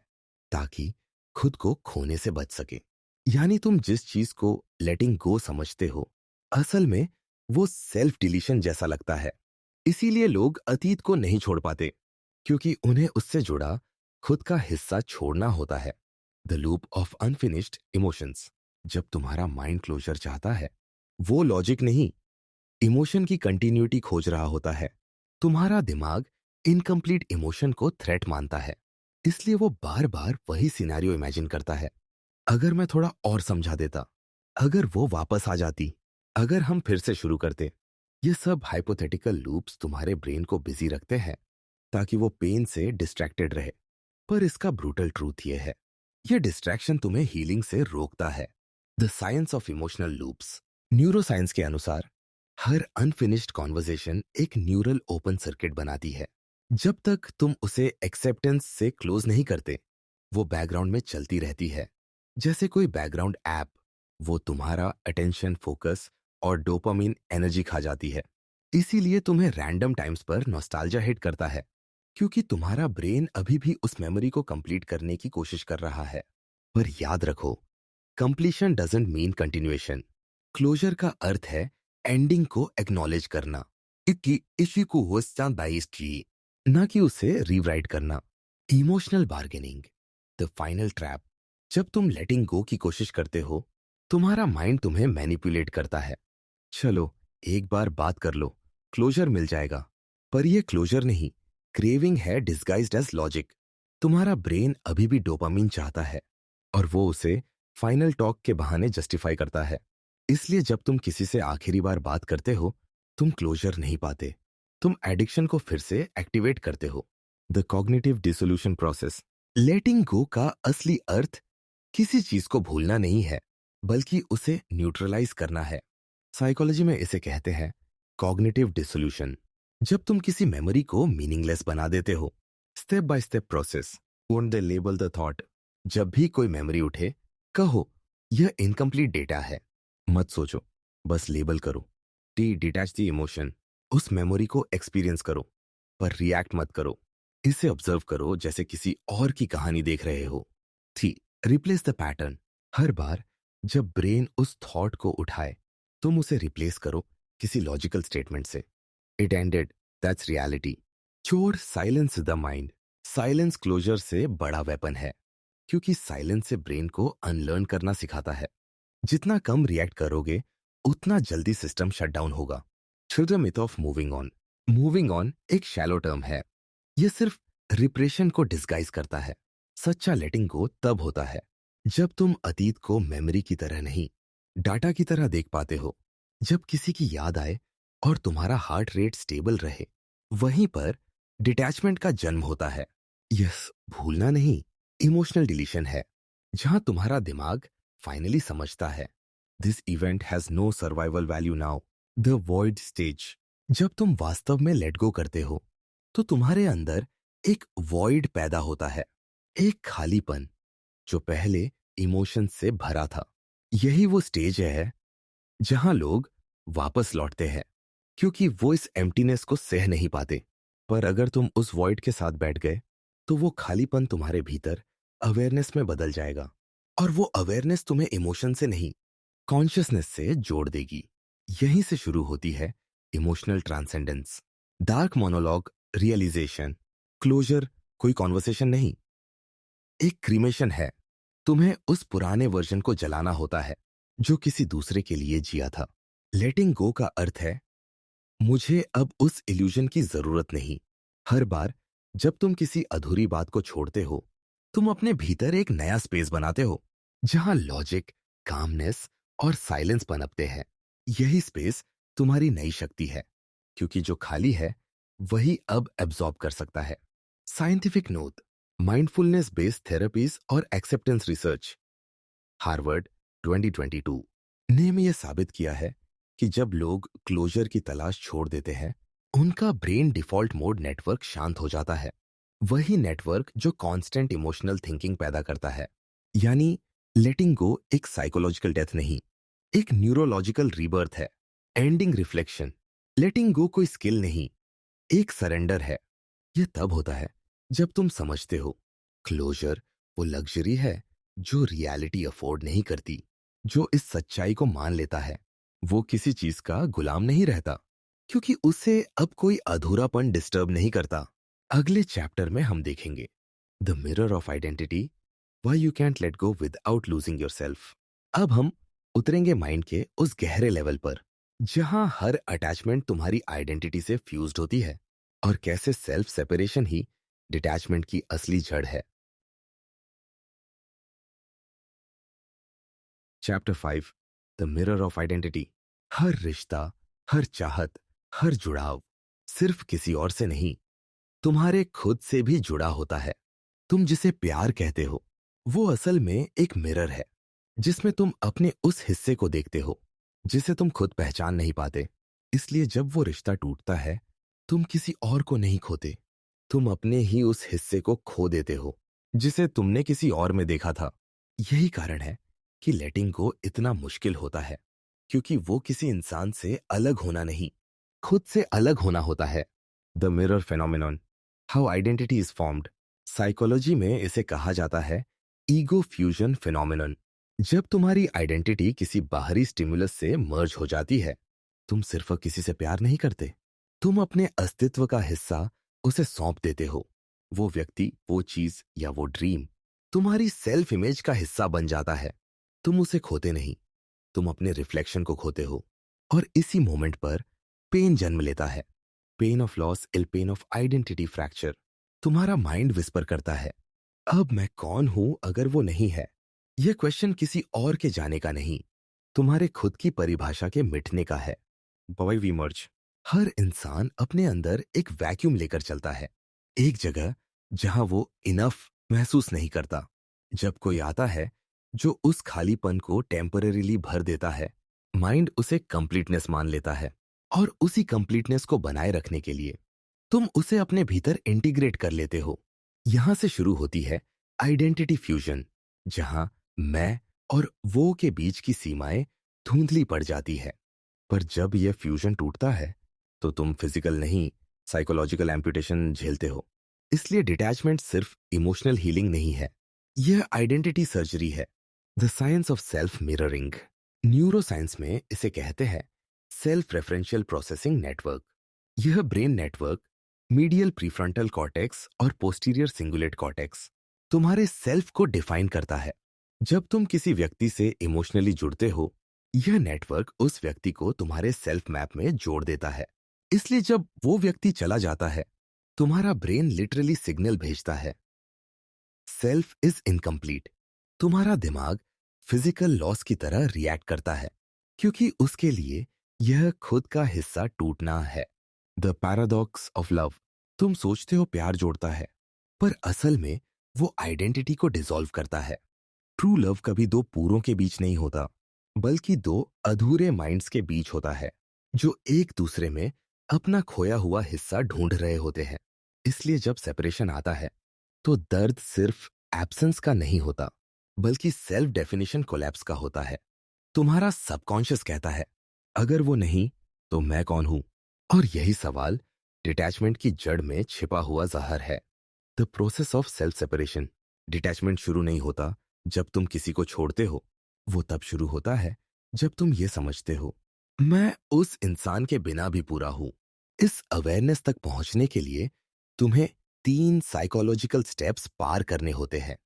ताकि खुद को खोने से बच सके। यानी तुम जिस चीज को लेटिंग गो समझते हो, असल में वो सेल्फ डिलीशन जैसा लगता है। इसीलिए लोग अतीत को नहीं छोड़ पाते, क्योंकि उन्हें उससे जुड़ा खुद का हिस्सा छोड़ना होता है। The loop of unfinished emotions. जब तुम्हारा माइंड क्लोजर चाहता है, वो लॉजिक नहीं, इमोशन की कंटिन्यूटी खोज रहा होता है। तुम्हारा दिमाग इनकम्प्लीट इमोशन को थ्रेट मानता है, इसलिए वो बार बार वही सिनेरियो इमेजिन करता है। अगर मैं थोड़ा और समझा देता, अगर वो वापस आ जाती, अगर हम फिर से शुरू करते। ये सब हाइपोथेटिकल लूप्स तुम्हारे ब्रेन को बिजी रखते हैं ताकि वो पेन से डिस्ट्रैक्टेड रहे। पर इसका ब्रूटल ट्रूथ ये है, ये डिस्ट्रैक्शन तुम्हें हीलिंग से रोकता है। The science of emotional loops. Neuroscience के अनुसार हर अनफिनिश्ड कॉन्वर्जेशन एक न्यूरल ओपन सर्किट बनाती है। जब तक तुम उसे एक्सेप्टेंस से क्लोज नहीं करते, वो बैकग्राउंड में चलती रहती है, जैसे कोई बैकग्राउंड ऐप। वो तुम्हारा अटेंशन, फोकस और डोपामिन एनर्जी खा जाती है। इसीलिए तुम्हें रैंडम टाइम्स पर नॉस्टैल्जिया हिट करता है, क्योंकि तुम्हारा ब्रेन अभी भी उस मेमोरी को कंप्लीट करने की कोशिश कर रहा है। पर याद रखो, completion doesn't mean continuation. Closure का अर्थ है एंडिंग को एक्नॉलेज करना, कि इसी को होस्टा दाइस्ट्री, ना कि उसे रीराइट करना। Emotional bargaining, the final trap. जब तुम लेटिंग गो की कोशिश करते हो, तुम्हारा माइंड तुम्हें मैनिपुलेट करता है। चलो एक बार बात कर लो, क्लोजर मिल जाएगा। पर यह क्लोजर नहीं, क्रेविंग है डिस्गाइज्ड एज लॉजिक। तुम्हारा ब्रेन अभी भी डोपामिन चाहता है, और वो उसे फाइनल टॉक के बहाने जस्टिफाई करता है। इसलिए जब तुम किसी से आखिरी बार बात करते हो, तुम क्लोजर नहीं पाते, तुम एडिक्शन को फिर से एक्टिवेट करते हो। The cognitive dissolution process. Letting go का असली अर्थ किसी चीज को भूलना नहीं है, बल्कि उसे न्यूट्रलाइज करना है। साइकोलॉजी में इसे कहते हैं कॉग्निटिव डिसोल्यूशन। जब तुम किसी मेमोरी को मीनिंगलेस बना देते हो, step by step process. Won't they label the thought. जब भी कोई मेमोरी उठे, कहो यह इनकम्प्लीट डेटा है। मत सोचो, बस लेबल करो। Detach the emotion. उस मेमोरी को एक्सपीरियंस करो, पर रिएक्ट मत करो। इसे ऑब्जर्व करो जैसे किसी और की कहानी देख रहे हो। थी रिप्लेस द पैटर्न। हर बार जब ब्रेन उस थॉट को उठाए, तुम उसे रिप्लेस करो किसी लॉजिकल स्टेटमेंट से। It ended, that's reality. चोर silence the mind. Silence closure से बड़ा वेपन है, क्योंकि साइलेंस से ब्रेन को अनलर्न करना सिखाता है। जितना कम रिएक्ट करोगे, उतना जल्दी सिस्टम शट डाउन होगा। To the myth of moving on. Moving on एक शैलो टर्म है। यह सिर्फ रिप्रेशन को डिस्गाइज करता है। सच्चा लेटिंग गो तब होता है जब तुम अतीत को मेमोरी की तरह नहीं, डाटा की तरह देख पाते हो। जब किसी की याद आए और तुम्हारा हार्ट रेट स्टेबल रहे, वहीं पर डिटैचमेंट का जन्म होता है। यस, भूलना नहीं, इमोशनल डिलीशन है, जहां तुम्हारा दिमाग फाइनली समझता है this event has no survival value now. The void stage. जब तुम वास्तव में लेट गो करते हो, तो तुम्हारे अंदर एक वॉइड पैदा होता है, एक खालीपन जो पहले इमोशन से भरा था। यही वो स्टेज है जहां लोग वापस लौटते हैं, क्योंकि वो इस एम्प्टीनेस को सह नहीं पाते। पर अगर तुम उस वॉइड के साथ बैठ गए, तो वो खालीपन तुम्हारे भीतर अवेयरनेस में बदल जाएगा, और वो अवेयरनेस तुम्हें इमोशन से नहीं, कॉन्शियसनेस से जोड़ देगी। यहीं से शुरू होती है emotional transcendence. Dark monologue, realisation, closure कोई कॉन्वर्सेशन नहीं, एक क्रीमेशन है। तुम्हें उस पुराने वर्जन को जलाना होता है जो किसी दूसरे के लिए जिया था। लेटिंग गो का अर्थ है मुझे अब उस इल्यूजन की जरूरत नहीं। हर बार जब तुम किसी अधूरी बात को छोड़ते हो, तुम अपने भीतर एक नया स्पेस बनाते हो, जहां लॉजिक, कामनेस और साइलेंस पनपते हैं। यही स्पेस तुम्हारी नई शक्ति है, क्योंकि जो खाली है वही अब एब्जॉर्ब कर सकता है। Scientific note. Mindfulness based therapies और एक्सेप्टेंस रिसर्च, हार्वर्ड 2022 ने यह साबित किया है कि जब लोग क्लोजर की तलाश छोड़ देते हैं, उनका ब्रेन डिफॉल्ट मोड नेटवर्क शांत हो जाता है। वही नेटवर्क जो कांस्टेंट इमोशनल थिंकिंग पैदा करता है। यानी लेटिंग गो एक साइकोलॉजिकल डेथ नहीं, एक न्यूरोलॉजिकल रीबर्थ है। Ending reflection. लेटिंग गो कोई स्किल नहीं, एक सरेंडर है। यह तब होता है जब तुम समझते हो क्लोजर वो लग्जरी है जो रियलिटी अफोर्ड नहीं करती, जो इस सच्चाई को मान लेता है वो किसी चीज का गुलाम नहीं रहता, क्योंकि उसे अब कोई अधूरापन डिस्टर्ब नहीं करता। अगले चैप्टर में हम देखेंगे the mirror of identity, why you can't let go without losing yourself. अब हम उतरेंगे माइंड के उस गहरे लेवल पर, जहां हर अटैचमेंट तुम्हारी आइडेंटिटी से फ्यूज्ड होती है, और कैसे सेल्फ सेपरेशन ही डिटैचमेंट की असली जड़ है। Chapter 5, the mirror of identity. हर रिश्ता, हर चाहत, हर जुड़ाव सिर्फ किसी और से नहीं, तुम्हारे खुद से भी जुड़ा होता है। तुम जिसे प्यार कहते हो, वो असल में एक मिरर है, जिसमें तुम अपने उस हिस्से को देखते हो जिसे तुम खुद पहचान नहीं पाते। इसलिए जब वो रिश्ता टूटता है, तुम किसी और को नहीं खोते, तुम अपने ही उस हिस्से को खो देते हो जिसे तुमने किसी और में देखा था। यही कारण है कि लेटिंग गो इतना मुश्किल होता है, क्योंकि वो किसी इंसान से अलग होना नहीं, खुद से अलग होना होता है। The mirror phenomenon, how identity is formed. Psychology में इसे कहा जाता है ईगो फ्यूजन फिनोमेनन। जब तुम्हारी आइडेंटिटी किसी बाहरी स्टिमुलस से मर्ज हो जाती है, तुम सिर्फ किसी से प्यार नहीं करते, तुम अपने अस्तित्व का हिस्सा उसे सौंप देते हो। वो व्यक्ति, वो चीज या वो ड्रीम तुम्हारी सेल्फ इमेज का हिस्सा बन जाता है। तुम उसे खोते नहीं, तुम अपने रिफ्लेक्शन को खोते हो। और इसी मोमेंट पर पेन जन्म लेता है। Pain of loss ill pain of identity fracture. तुम्हारा माइंड विस्पर करता है, अब मैं कौन हूं अगर वो नहीं है। यह क्वेश्चन किसी और के जाने का नहीं, तुम्हारे खुद की परिभाषा के मिटने का है। बॉय वी मर्ज। हर इंसान अपने अंदर एक वैक्यूम लेकर चलता है, एक जगह जहां वो इनफ महसूस नहीं करता। जब कोई आता है जो उस खालीपन को टेम्परेरीली भर देता है, माइंड उसे कंप्लीटनेस मान लेता है, और उसी कंप्लीटनेस को बनाए रखने के लिए तुम उसे अपने भीतर इंटीग्रेट कर लेते हो। यहां से शुरू होती है आइडेंटिटी फ्यूजन, जहां मैं और वो के बीच की सीमाएं धुंधली पड़ जाती है। पर जब यह फ्यूजन टूटता है, तो तुम फिजिकल नहीं, साइकोलॉजिकल एम्पुटेशन झेलते हो। इसलिए डिटैचमेंट सिर्फ इमोशनल हीलिंग नहीं है, यह आइडेंटिटी सर्जरी है। The science of self mirroring, neuro science में इसे कहते हैं सेल्फ रेफरेंशियल प्रोसेसिंग नेटवर्क। यह brain network medial prefrontal cortex और पोस्टीरियर सिंगुलेट कॉर्टेक्स तुम्हारे सेल्फ को डिफाइन करता है। जब तुम किसी व्यक्ति से इमोशनली जुड़ते हो, यह नेटवर्क उस व्यक्ति को तुम्हारे सेल्फ मैप में जोड़ देता है। इसलिए जब वो व्यक्ति चला जाता है, तुम्हारा ब्रेन लिटरली सिग्नल भेजता है, सेल्फ इज इनकम्प्लीट। तुम्हारा दिमाग फिजिकल लॉस की तरह रिएक्ट करता है, क्योंकि उसके लिए यह खुद का हिस्सा टूटना है। The paradox of love. तुम सोचते हो प्यार जोड़ता है, पर असल में वो आइडेंटिटी को डिसॉल्व करता है। ट्रू लव कभी दो पूरों के बीच नहीं होता, बल्कि दो अधूरे माइंड्स के बीच होता है, जो एक दूसरे में अपना खोया हुआ हिस्सा ढूंढ रहे होते हैं। इसलिए जब सेपरेशन आता है, तो दर्द सिर्फ एब्सेंस का नहीं होता, बल्कि सेल्फ डेफिनेशन कोलैप्स का होता है। तुम्हारा सबकॉन्शियस कहता है, अगर वो नहीं तो मैं कौन हूं? और यही सवाल डिटैचमेंट की जड़ में छिपा हुआ जहर है। The process of self separation. Detachment शुरू नहीं होता जब तुम किसी को छोड़ते हो, वो तब शुरू होता है जब तुम ये समझते हो, मैं उस इंसान के बिना भी पूरा हूं। इस अवेयरनेस तक पहुंचने के लिए तुम्हें 3 साइकोलॉजिकल स्टेप्स पार करने होते हैं।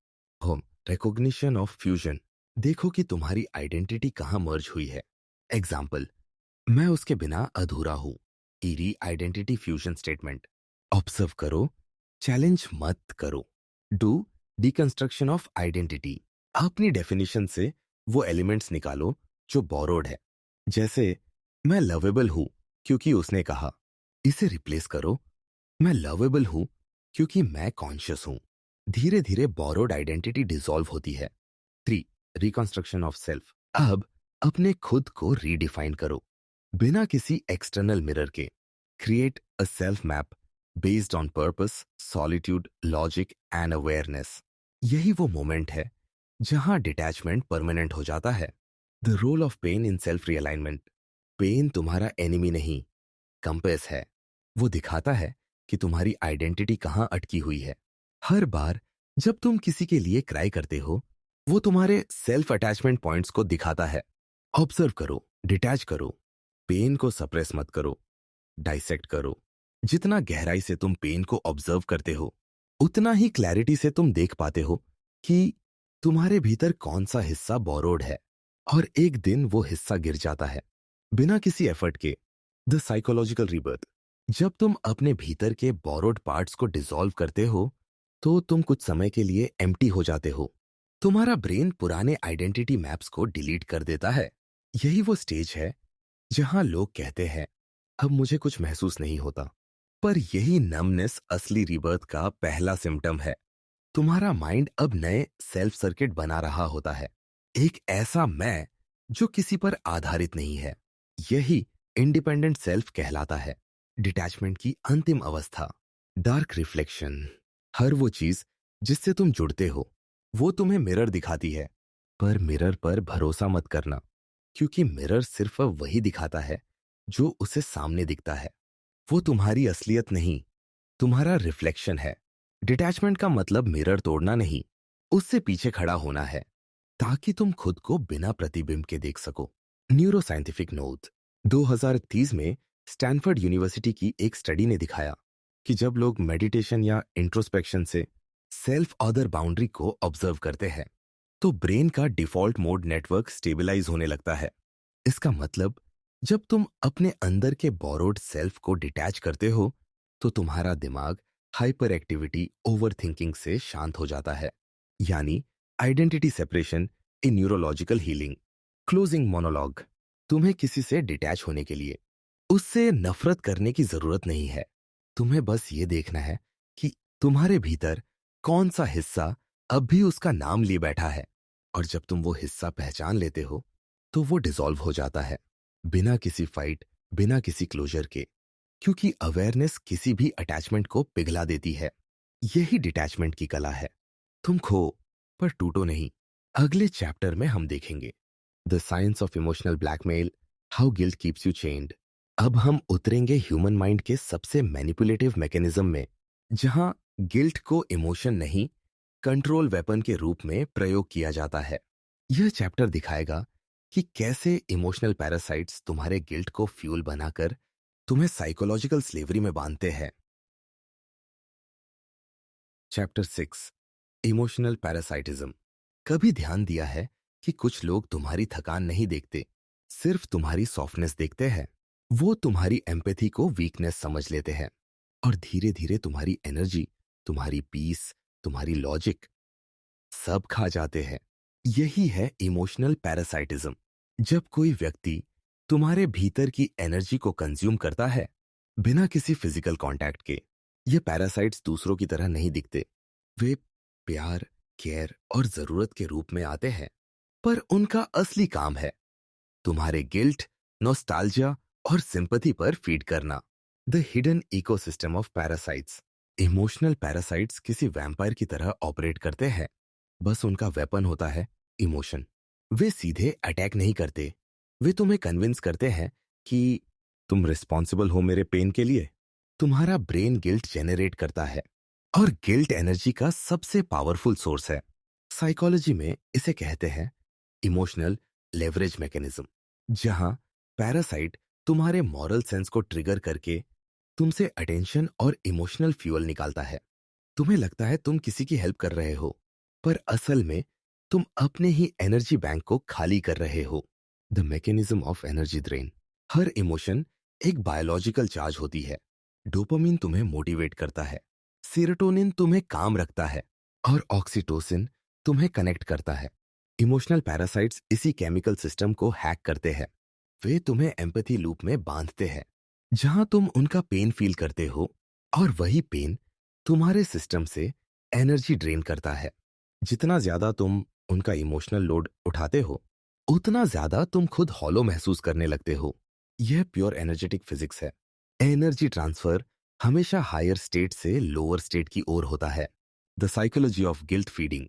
Home recognition of fusion. देखो कि तुम्हारी आइडेंटिटी कहां मर्ज हुई है। एग्जाम्पल, मैं उसके बिना अधूरा हूं। Eerie identity fusion statement. Observe करो, चैलेंज मत करो। Do deconstruction of identity. अपनी डेफिनेशन से वो एलिमेंट्स निकालो जो बोरोड है। जैसे, मैं लवेबल हूं क्योंकि उसने कहा। इसे रिप्लेस करो, मैं लवेबल हूं क्योंकि मैं कॉन्शियस हूं। धीरे धीरे बोरोड आइडेंटिटी डिसॉल्व होती है। 3 रिकंस्ट्रक्शन ऑफ सेल्फ। अब अपने खुद को रीडिफाइन करो, बिना किसी एक्सटर्नल मिरर के। Create a self map based on purpose, solitude, logic and awareness. यही वो मोमेंट है जहां डिटैचमेंट परमानेंट हो जाता है। The role of pain in self realignment. Pain तुम्हारा एनिमी नहीं, कंपेस है। वो दिखाता है कि तुम्हारी आइडेंटिटी कहां अटकी हुई है। हर बार जब तुम किसी के लिए क्राई करते हो, वो तुम्हारे सेल्फ अटैचमेंट पॉइंट्स को दिखाता है। ऑब्जर्व करो, डिटैच करो, पेन को सप्रेस मत करो, डाइसेक्ट करो। जितना गहराई से तुम पेन को ऑब्जर्व करते हो, उतना ही क्लैरिटी से तुम देख पाते हो कि तुम्हारे भीतर कौन सा हिस्सा बोरोड है। और एक दिन वो हिस्सा गिर जाता है, बिना किसी एफर्ट के। The psychological rebirth. जब तुम अपने भीतर के बोरोड पार्ट्स को डिसॉल्व करते हो, तो तुम कुछ समय के लिए एम्प्टी हो जाते हो। तुम्हारा ब्रेन पुराने आइडेंटिटी मैप्स को डिलीट कर देता है। यही वो स्टेज है जहां लोग कहते हैं, अब मुझे कुछ महसूस नहीं होता। पर यही नमनेस असली रिबर्थ का पहला सिम्टम है। तुम्हारा माइंड अब नए सेल्फ सर्किट बना रहा होता है, एक ऐसा मैं जो किसी पर आधारित नहीं है। यही इंडिपेंडेंट सेल्फ कहलाता है। डिटैचमेंट की अंतिम अवस्था, डार्क रिफ्लेक्शन। हर वो चीज जिससे तुम जुड़ते हो, वो तुम्हें मिरर दिखाती है। पर मिरर पर भरोसा मत करना, क्योंकि मिरर सिर्फ वही दिखाता है जो उसे सामने दिखता है। वो तुम्हारी असलियत नहीं, तुम्हारा रिफ्लेक्शन है। डिटैचमेंट का मतलब मिरर तोड़ना नहीं, उससे पीछे खड़ा होना है, ताकि तुम खुद को बिना प्रतिबिंब के देख सको। Neuroscientific note. 2030 में स्टैनफोर्ड यूनिवर्सिटी की एक स्टडी ने दिखाया कि जब लोग मेडिटेशन या इंट्रोस्पेक्शन से सेल्फ ऑदर बाउंड्री को ऑब्जर्व करते हैं, तो ब्रेन का डिफॉल्ट मोड नेटवर्क स्टेबलाइज होने लगता है। इसका मतलब, जब तुम अपने अंदर के बोरोड सेल्फ को डिटैच करते हो, तो तुम्हारा दिमाग हाइपर एक्टिविटी ओवर थिंकिंग से शांत हो जाता है। यानी आइडेंटिटी सेपरेशन इन न्यूरोलॉजिकल हीलिंग। Closing monologue. तुम्हें किसी से डिटैच होने के लिए उससे नफरत करने की जरूरत नहीं है। तुम्हें बस ये देखना है कि तुम्हारे भीतर कौन सा हिस्सा अब भी उसका नाम लिए बैठा है। और जब तुम वो हिस्सा पहचान लेते हो, तो वो डिसॉल्व हो जाता है, बिना किसी फाइट, बिना किसी क्लोजर के। क्योंकि अवेयरनेस किसी भी अटैचमेंट को पिघला देती है। यही डिटैचमेंट की कला है। तुम खो, पर टूटो नहीं। अगले चैप्टर में हम देखेंगे the science of emotional blackmail, how guilt keeps you chained. अब हम उतरेंगे ह्यूमन माइंड के सबसे मैनिपुलेटिव मैकेनिज्म में, जहां गिल्ट को इमोशन नहीं, कंट्रोल वेपन के रूप में प्रयोग किया जाता है। यह चैप्टर दिखाएगा कि कैसे इमोशनल पैरासाइट्स तुम्हारे गिल्ट को फ्यूल बनाकर तुम्हें साइकोलॉजिकल स्लेवरी में बांधते हैं। Chapter 6, emotional parasitism. कभी ध्यान दिया है कि कुछ लोग तुम्हारी थकान नहीं देखते, सिर्फ तुम्हारी सॉफ्टनेस देखते हैं। वो तुम्हारी एम्पैथी को वीकनेस समझ लेते हैं और धीरे धीरे तुम्हारी एनर्जी, तुम्हारी पीस, तुम्हारी लॉजिक सब खा जाते हैं। यही है इमोशनल पैरासाइटिज्म। जब कोई व्यक्ति तुम्हारे भीतर की एनर्जी को कंज्यूम करता है बिना किसी फिजिकल कांटेक्ट के, ये पैरासाइट्स दूसरों की तरह नहीं दिखते। वे प्यार, केयर और जरूरत के रूप में आते हैं, पर उनका असली काम है तुम्हारे गिल्ट, नॉस्टैल्जिया और सिंपैथी पर फीड करना। The hidden ecosystem of parasites. Emotional parasites किसी वैम्पायर की तरह ऑपरेट करते हैं। बस उनका वेपन होता है इमोशन। वे सीधे अटैक नहीं करते। वे तुम्हें कन्विंस करते हैं कि तुम रिस्पॉन्सिबल हो मेरे पेन के लिए। तुम्हारा ब्रेन गिल्ट जेनरेट करता है और गिल्ट एनर्जी का सबसे पावरफुल सोर्स है। साइकोलॉजी में इसे कहते हैं इमोशनल लेवरेज मैकेनिज्म, जहां पैरासाइट तुम्हारे मॉरल सेंस को ट्रिगर करके तुमसे अटेंशन और इमोशनल फ्यूल निकालता है। तुम्हें लगता है तुम किसी की हेल्प कर रहे हो, पर असल में तुम अपने ही एनर्जी बैंक को खाली कर रहे हो। The mechanism of energy drain. Her emotion एक बायोलॉजिकल चार्ज होती है। डोपामिन तुम्हें मोटिवेट करता है, सेरोटोनिन तुम्हें काम रखता है और ऑक्सीटोसिन तुम्हें कनेक्ट करता है। इमोशनल पैरासाइट्स इसी केमिकल सिस्टम को हैक करते हैं। वे तुम्हें एम्पैथी लूप में बांधते हैं, जहां तुम उनका पेन फील करते हो और वही पेन तुम्हारे सिस्टम से एनर्जी ड्रेन करता है। जितना ज्यादा तुम उनका इमोशनल लोड उठाते हो, उतना ज्यादा तुम खुद हॉलो महसूस करने लगते हो। यह प्योर एनर्जेटिक फिजिक्स है। एनर्जी ट्रांसफर हमेशा हायर स्टेट से लोअर स्टेट की ओर होता है। The psychology of guilt feeding.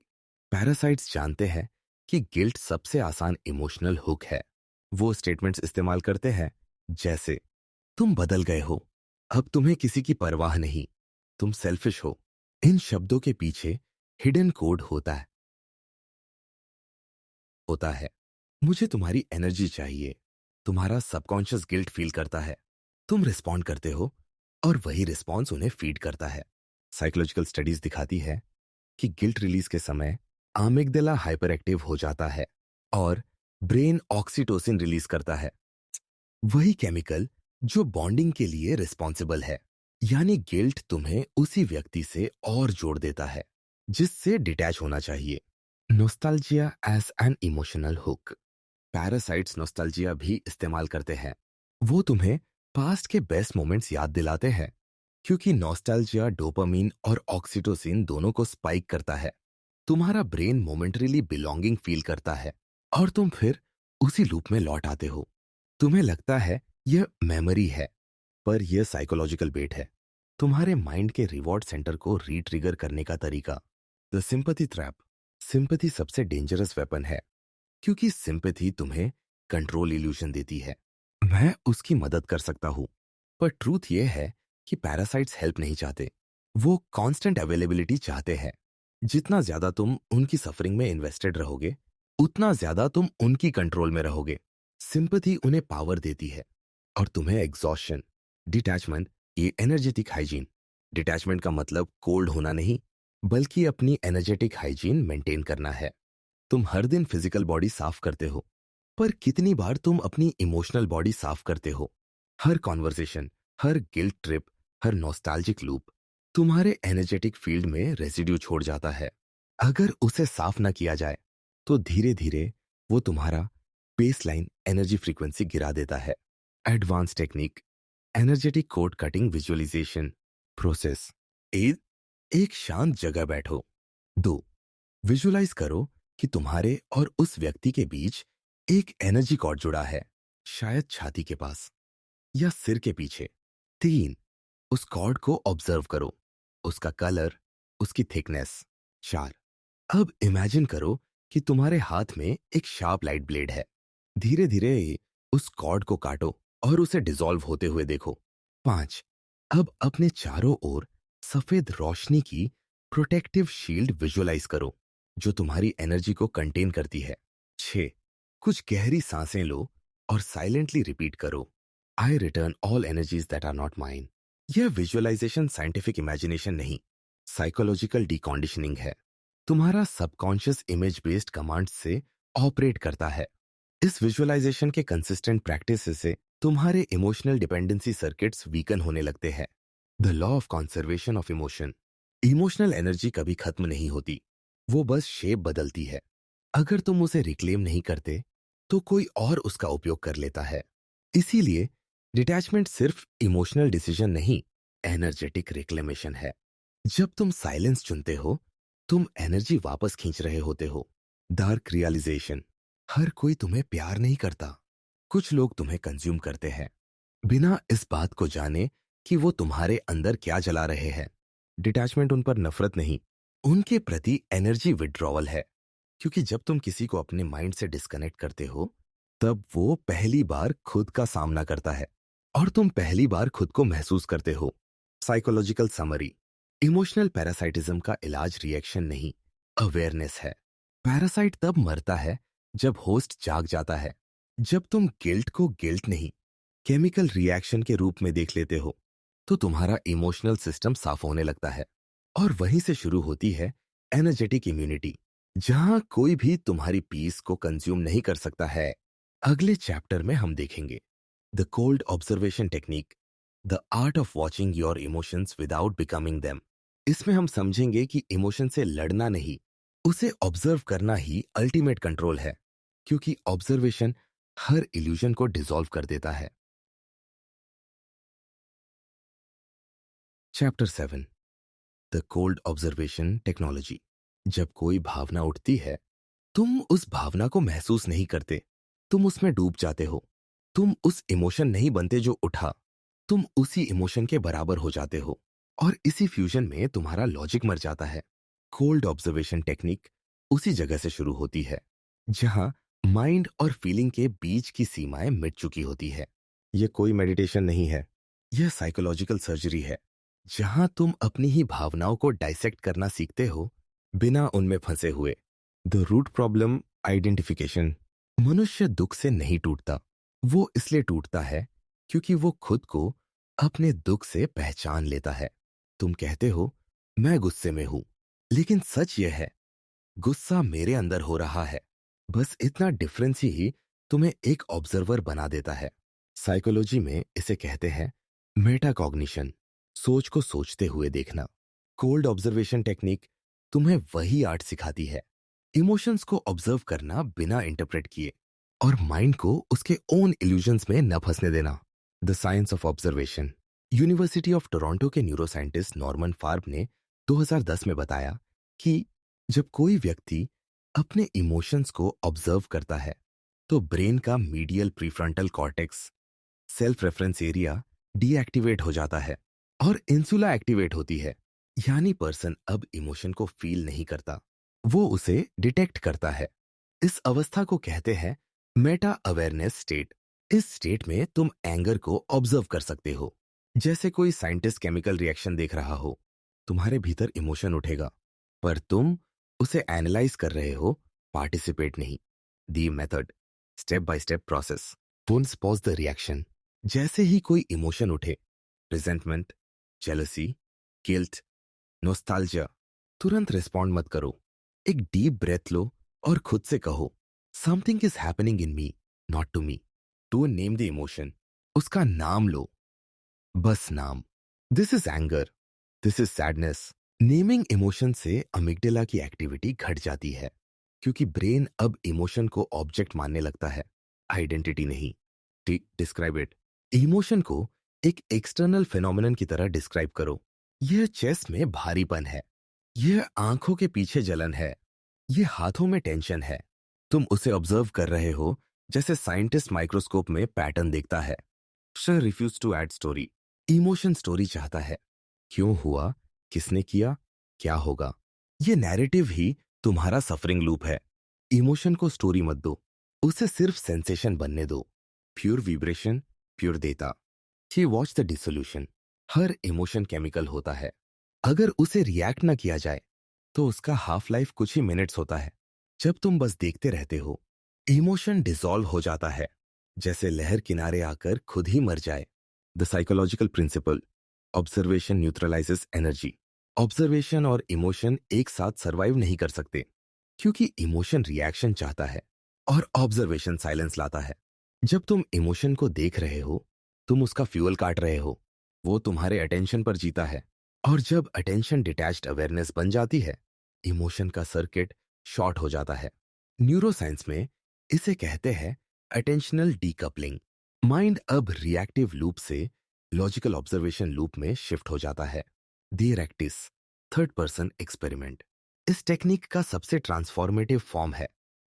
Parasites जानते हैं कि गिल्ट सबसे आसान इमोशनल हुक है। वो स्टेटमेंट्स इस्तेमाल करते हैं जैसे तुम बदल गए हो, अब तुम्हें किसी की परवाह नहीं, तुम सेल्फिश हो। इन शब्दों के पीछे हिडन कोड होता है मुझे तुम्हारी एनर्जी चाहिए। तुम्हारा सबकॉन्शियस गिल्ट फील करता है, तुम रिस्पॉन्ड करते हो और वही रिस्पॉन्स उन्हें फीड करता है। साइकोलॉजिकल स्टडीज दिखाती है कि गिल्ट रिलीज के समय आमिगडाला हाइपर एक्टिव हो जाता है और ब्रेन ऑक्सीटोसिन रिलीज करता है, वही केमिकल जो बॉन्डिंग के लिए रिस्पॉन्सिबल है। यानी गिल्ट तुम्हें उसी व्यक्ति से और जोड़ देता है जिससे डिटैच होना चाहिए। Nostalgia as an emotional hook. Parasites nostalgia भी इस्तेमाल करते हैं। वो तुम्हें पास्ट के बेस्ट मोमेंट्स याद दिलाते हैं, क्योंकि नॉस्टैल्जिया डोपामीन और ऑक्सीटोसिन दोनों को स्पाइक करता है। तुम्हारा ब्रेन मोमेंटरीली बिलोंगिंग फील करता है और तुम फिर उसी लूप में लौट आते हो। तुम्हें लगता है यह मेमोरी है, पर यह साइकोलॉजिकल बेट है, तुम्हारे माइंड के रिवॉर्ड सेंटर को रीट्रिगर करने का तरीका। The sympathy trap. सिंपैथी सबसे डेंजरस वेपन है, क्योंकि सिंपैथी तुम्हें कंट्रोल इल्यूजन देती है। मैं उसकी मदद कर सकता हूं, पर ट्रूथ यह है कि पैरासाइट्स हेल्प नहीं चाहते। वो कांस्टेंट अवेलेबिलिटी चाहते हैं। जितना ज्यादा तुम उनकी सफरिंग में इन्वेस्टेड रहोगे, उतना ज्यादा तुम उनकी कंट्रोल में रहोगे। सिंपैथी उन्हें पावर देती है और तुम्हें एग्जॉशन। डिटैचमेंट, ये एनर्जेटिक हाइजीन। डिटैचमेंट का मतलब कोल्ड होना नहीं, बल्कि अपनी एनर्जेटिक हाइजीन मेंटेन करना है। तुम हर दिन फिजिकल बॉडी साफ करते हो, पर कितनी बार तुम अपनी इमोशनल बॉडी साफ करते हो? हर कॉन्वर्सेशन, हर गिल्ट ट्रिप, हर नॉस्टैल्जिक लूप तुम्हारे एनर्जेटिक फील्ड में रेसिड्यू छोड़ जाता है। अगर उसे साफ ना किया जाए, तो धीरे धीरे वो तुम्हारा बेसलाइन एनर्जी फ्रीक्वेंसी गिरा देता है। Advance technique, energetic cord cutting visualisation process. एक शांत जगह बैठो। 2. विजुलाइज करो कि तुम्हारे और उस व्यक्ति के बीच एक एनर्जी कॉर्ड जुड़ा है, शायद छाती के पास या सिर के पीछे। 3. उस कॉर्ड को ऑब्जर्व करो, उसका कलर, उसकी थिकनेस। 4. अब इमेजिन करो कि तुम्हारे हाथ में एक शार्प लाइट ब्लेड है। धीरे धीरे उस कॉर्ड को काटो और उसे डिसॉल्व होते हुए देखो। 5. अब अपने चारों ओर सफेद रोशनी की प्रोटेक्टिव शील्ड विजुअलाइज करो, जो तुम्हारी एनर्जी को कंटेन करती है। 6. कुछ गहरी सांसें लो और साइलेंटली रिपीट करो, I return all energies that are not mine. यह विजुअलाइजेशन साइंटिफिक इमेजिनेशन नहीं, साइकोलॉजिकल डिकंडीशनिंग है। तुम्हारा सबकॉन्शियस इमेज बेस्ड कमांड से ऑपरेट करता है। इस विजुअलाइजेशन के कंसिस्टेंट प्रैक्टिस से तुम्हारे इमोशनल डिपेंडेंसी सर्किट्स वीकन होने लगते हैं। The law of conservation of emotion. Emotional energy कभी खत्म नहीं होती, वो बस शेप बदलती है। अगर तुम उसे रिक्लेम नहीं करते तो कोई और उसका उपयोग कर लेता है। इसीलिए डिटैचमेंट सिर्फ इमोशनल डिसीजन नहीं, एनर्जेटिक रिक्लेमेशन है। जब तुम साइलेंस चुनते हो, तुम एनर्जी वापस खींच रहे होते हो। Dark realization. हर कोई तुम्हें प्यार नहीं करता, कुछ लोग तुम्हें कंज्यूम करते हैं बिना इस बात को जाने कि वो तुम्हारे अंदर क्या जला रहे हैं। डिटैचमेंट उन पर नफरत नहीं, उनके प्रति एनर्जी विड्रॉवल है। क्योंकि जब तुम किसी को अपने माइंड से डिस्कनेक्ट करते हो, तब वो पहली बार खुद का सामना करता है और तुम पहली बार खुद को महसूस करते हो। Psychological summary. इमोशनल पैरासाइटिज्म का इलाज रिएक्शन नहीं, अवेयरनेस है। पैरासाइट तब मरता है जब होस्ट जाग जाता है। जब तुम गिल्ट को गिल्ट नहीं, केमिकल रिएक्शन के रूप में देख लेते हो, तो तुम्हारा इमोशनल सिस्टम साफ होने लगता है। और वहीं से शुरू होती है एनर्जेटिक इम्यूनिटी, जहां कोई भी तुम्हारी पीस को कंज्यूम नहीं कर सकता है। अगले चैप्टर में हम देखेंगे the cold observation technique, the art of watching your emotions without becoming them. इसमें हम समझेंगे कि इमोशन से लड़ना नहीं, उसे ऑब्जर्व करना ही अल्टीमेट कंट्रोल है, क्योंकि ऑब्जर्वेशन हर इल्यूजन को डिसॉल्व कर देता है। Chapter 7, the cold observation technology. जब कोई भावना उठती है, तुम उस भावना को महसूस नहीं करते, तुम उसमें डूब जाते हो। तुम उस इमोशन नहीं बनते जो उठा, तुम उसी इमोशन के बराबर हो जाते हो। और इसी फ्यूजन में तुम्हारा लॉजिक मर जाता है। कोल्ड ऑब्जर्वेशन टेक्निक उसी जगह से शुरू होती है जहां माइंड और फीलिंग के बीच की सीमाएं मिट चुकी होती है। यह कोई मेडिटेशन नहीं है, यह साइकोलॉजिकल सर्जरी है, जहां तुम अपनी ही भावनाओं को डाइसेक्ट करना सीखते हो बिना उनमें फंसे हुए। The root problem identification. मनुष्य दुख से नहीं टूटता, वो इसलिए टूटता है क्योंकि वो खुद को अपने दुख से पहचान लेता है। तुम कहते हो मैं गुस्से में हूं, लेकिन सच यह है गुस्सा मेरे अंदर हो रहा है। बस इतना डिफरेंस ही तुम्हें एक ऑब्जर्वर बना देता है। साइकोलॉजी में इसे कहते हैं मेटाकॉग्निशन, सोच को सोचते हुए देखना। कोल्ड ऑब्जर्वेशन टेक्निक तुम्हें वही आर्ट सिखाती है, इमोशंस को ऑब्जर्व करना बिना इंटरप्रेट किए और माइंड को उसके ओन इल्यूजन्स में न फंसने देना। The science of observation. University of Toronto के न्यूरोसाइंटिस्ट नॉर्मन फार्ब ने 2010 में बताया कि जब कोई व्यक्ति अपने इमोशंस को ऑब्जर्व करता है, तो ब्रेन का medial prefrontal cortex, self reference area deactivate हो जाता है और इंसुला एक्टिवेट होती है। यानी पर्सन अब इमोशन को फील नहीं करता, वो उसे डिटेक्ट करता है। इस अवस्था को कहते हैं मेटा अवेयरनेस स्टेट। इस स्टेट में तुम एंगर को ऑब्जर्व कर सकते हो, जैसे कोई साइंटिस्ट केमिकल रिएक्शन देख रहा हो। तुम्हारे भीतर इमोशन उठेगा, पर तुम उसे एनालाइज कर रहे हो, पार्टिसिपेट नहीं। The method, step by step process. Once pause the reaction. जैसे ही कोई इमोशन उठे, रिजेंटमेंट, जेलसी, गिल्ट, नोस्टाल्जिया, तुरंत रिस्पॉन्ड मत करो। एक डीप ब्रेथ लो और खुद से कहो something is happening in me, not to me. To name the emotion. उसका नाम लो, बस नाम। This is anger, this is sadness. Naming emotion से अमिगडाला की एक्टिविटी घट जाती है, क्योंकि ब्रेन अब इमोशन को ऑब्जेक्ट मानने लगता है, आइडेंटिटी नहीं। Describe it. इमोशन को एक एक्सटर्नल फिनोमिनन की तरह डिस्क्राइब करो। यह चेस्ट में भारीपन है, यह आंखों के पीछे जलन है, यह हाथों में टेंशन है। तुम उसे ऑब्जर्व कर रहे हो जैसे साइंटिस्ट माइक्रोस्कोप में पैटर्न देखता है। Sir refuse to add story. Emotion story चाहता है, क्यों हुआ, किसने किया, क्या होगा। यह नैरेटिव ही तुम्हारा सफरिंग लूप है। इमोशन को स्टोरी मत दो, उसे सिर्फ सेंसेशन बनने दो। प्योर विब्रेशन, प्योर देता। ये watch the dissolution. Her emotion chemical होता है, अगर उसे रिएक्ट ना किया जाए तो उसका हाफ लाइफ कुछ ही मिनट्स होता है। जब तुम बस देखते रहते हो, इमोशन डिसॉल्व हो जाता है। जैसे लहर किनारे आकर खुद ही मर जाए। The psychological principle, observation neutralises energy. Observation और इमोशन एक साथ सरवाइव नहीं कर सकते, क्योंकि इमोशन रिएक्शन चाहता है और ऑब्जर्वेशन साइलेंस लाता है। जब तुम इमोशन को देख रहे हो, तुम उसका फ्यूल काट रहे हो। वो तुम्हारे अटेंशन पर जीता है। और जब अटेंशन डिटैच्ड अवेयरनेस बन जाती है, इमोशन का सर्किट शॉर्ट हो जाता है। न्यूरोसाइंस में इसे कहते हैं अटेंशनल डीकपलिंग। माइंड अब रिएक्टिव लूप से लॉजिकल ऑब्जर्वेशन लूप में शिफ्ट हो जाता है। दी थर्ड पर्सन एक्सपेरिमेंट इस टेक्निक का सबसे ट्रांसफॉर्मेटिव फॉर्म है।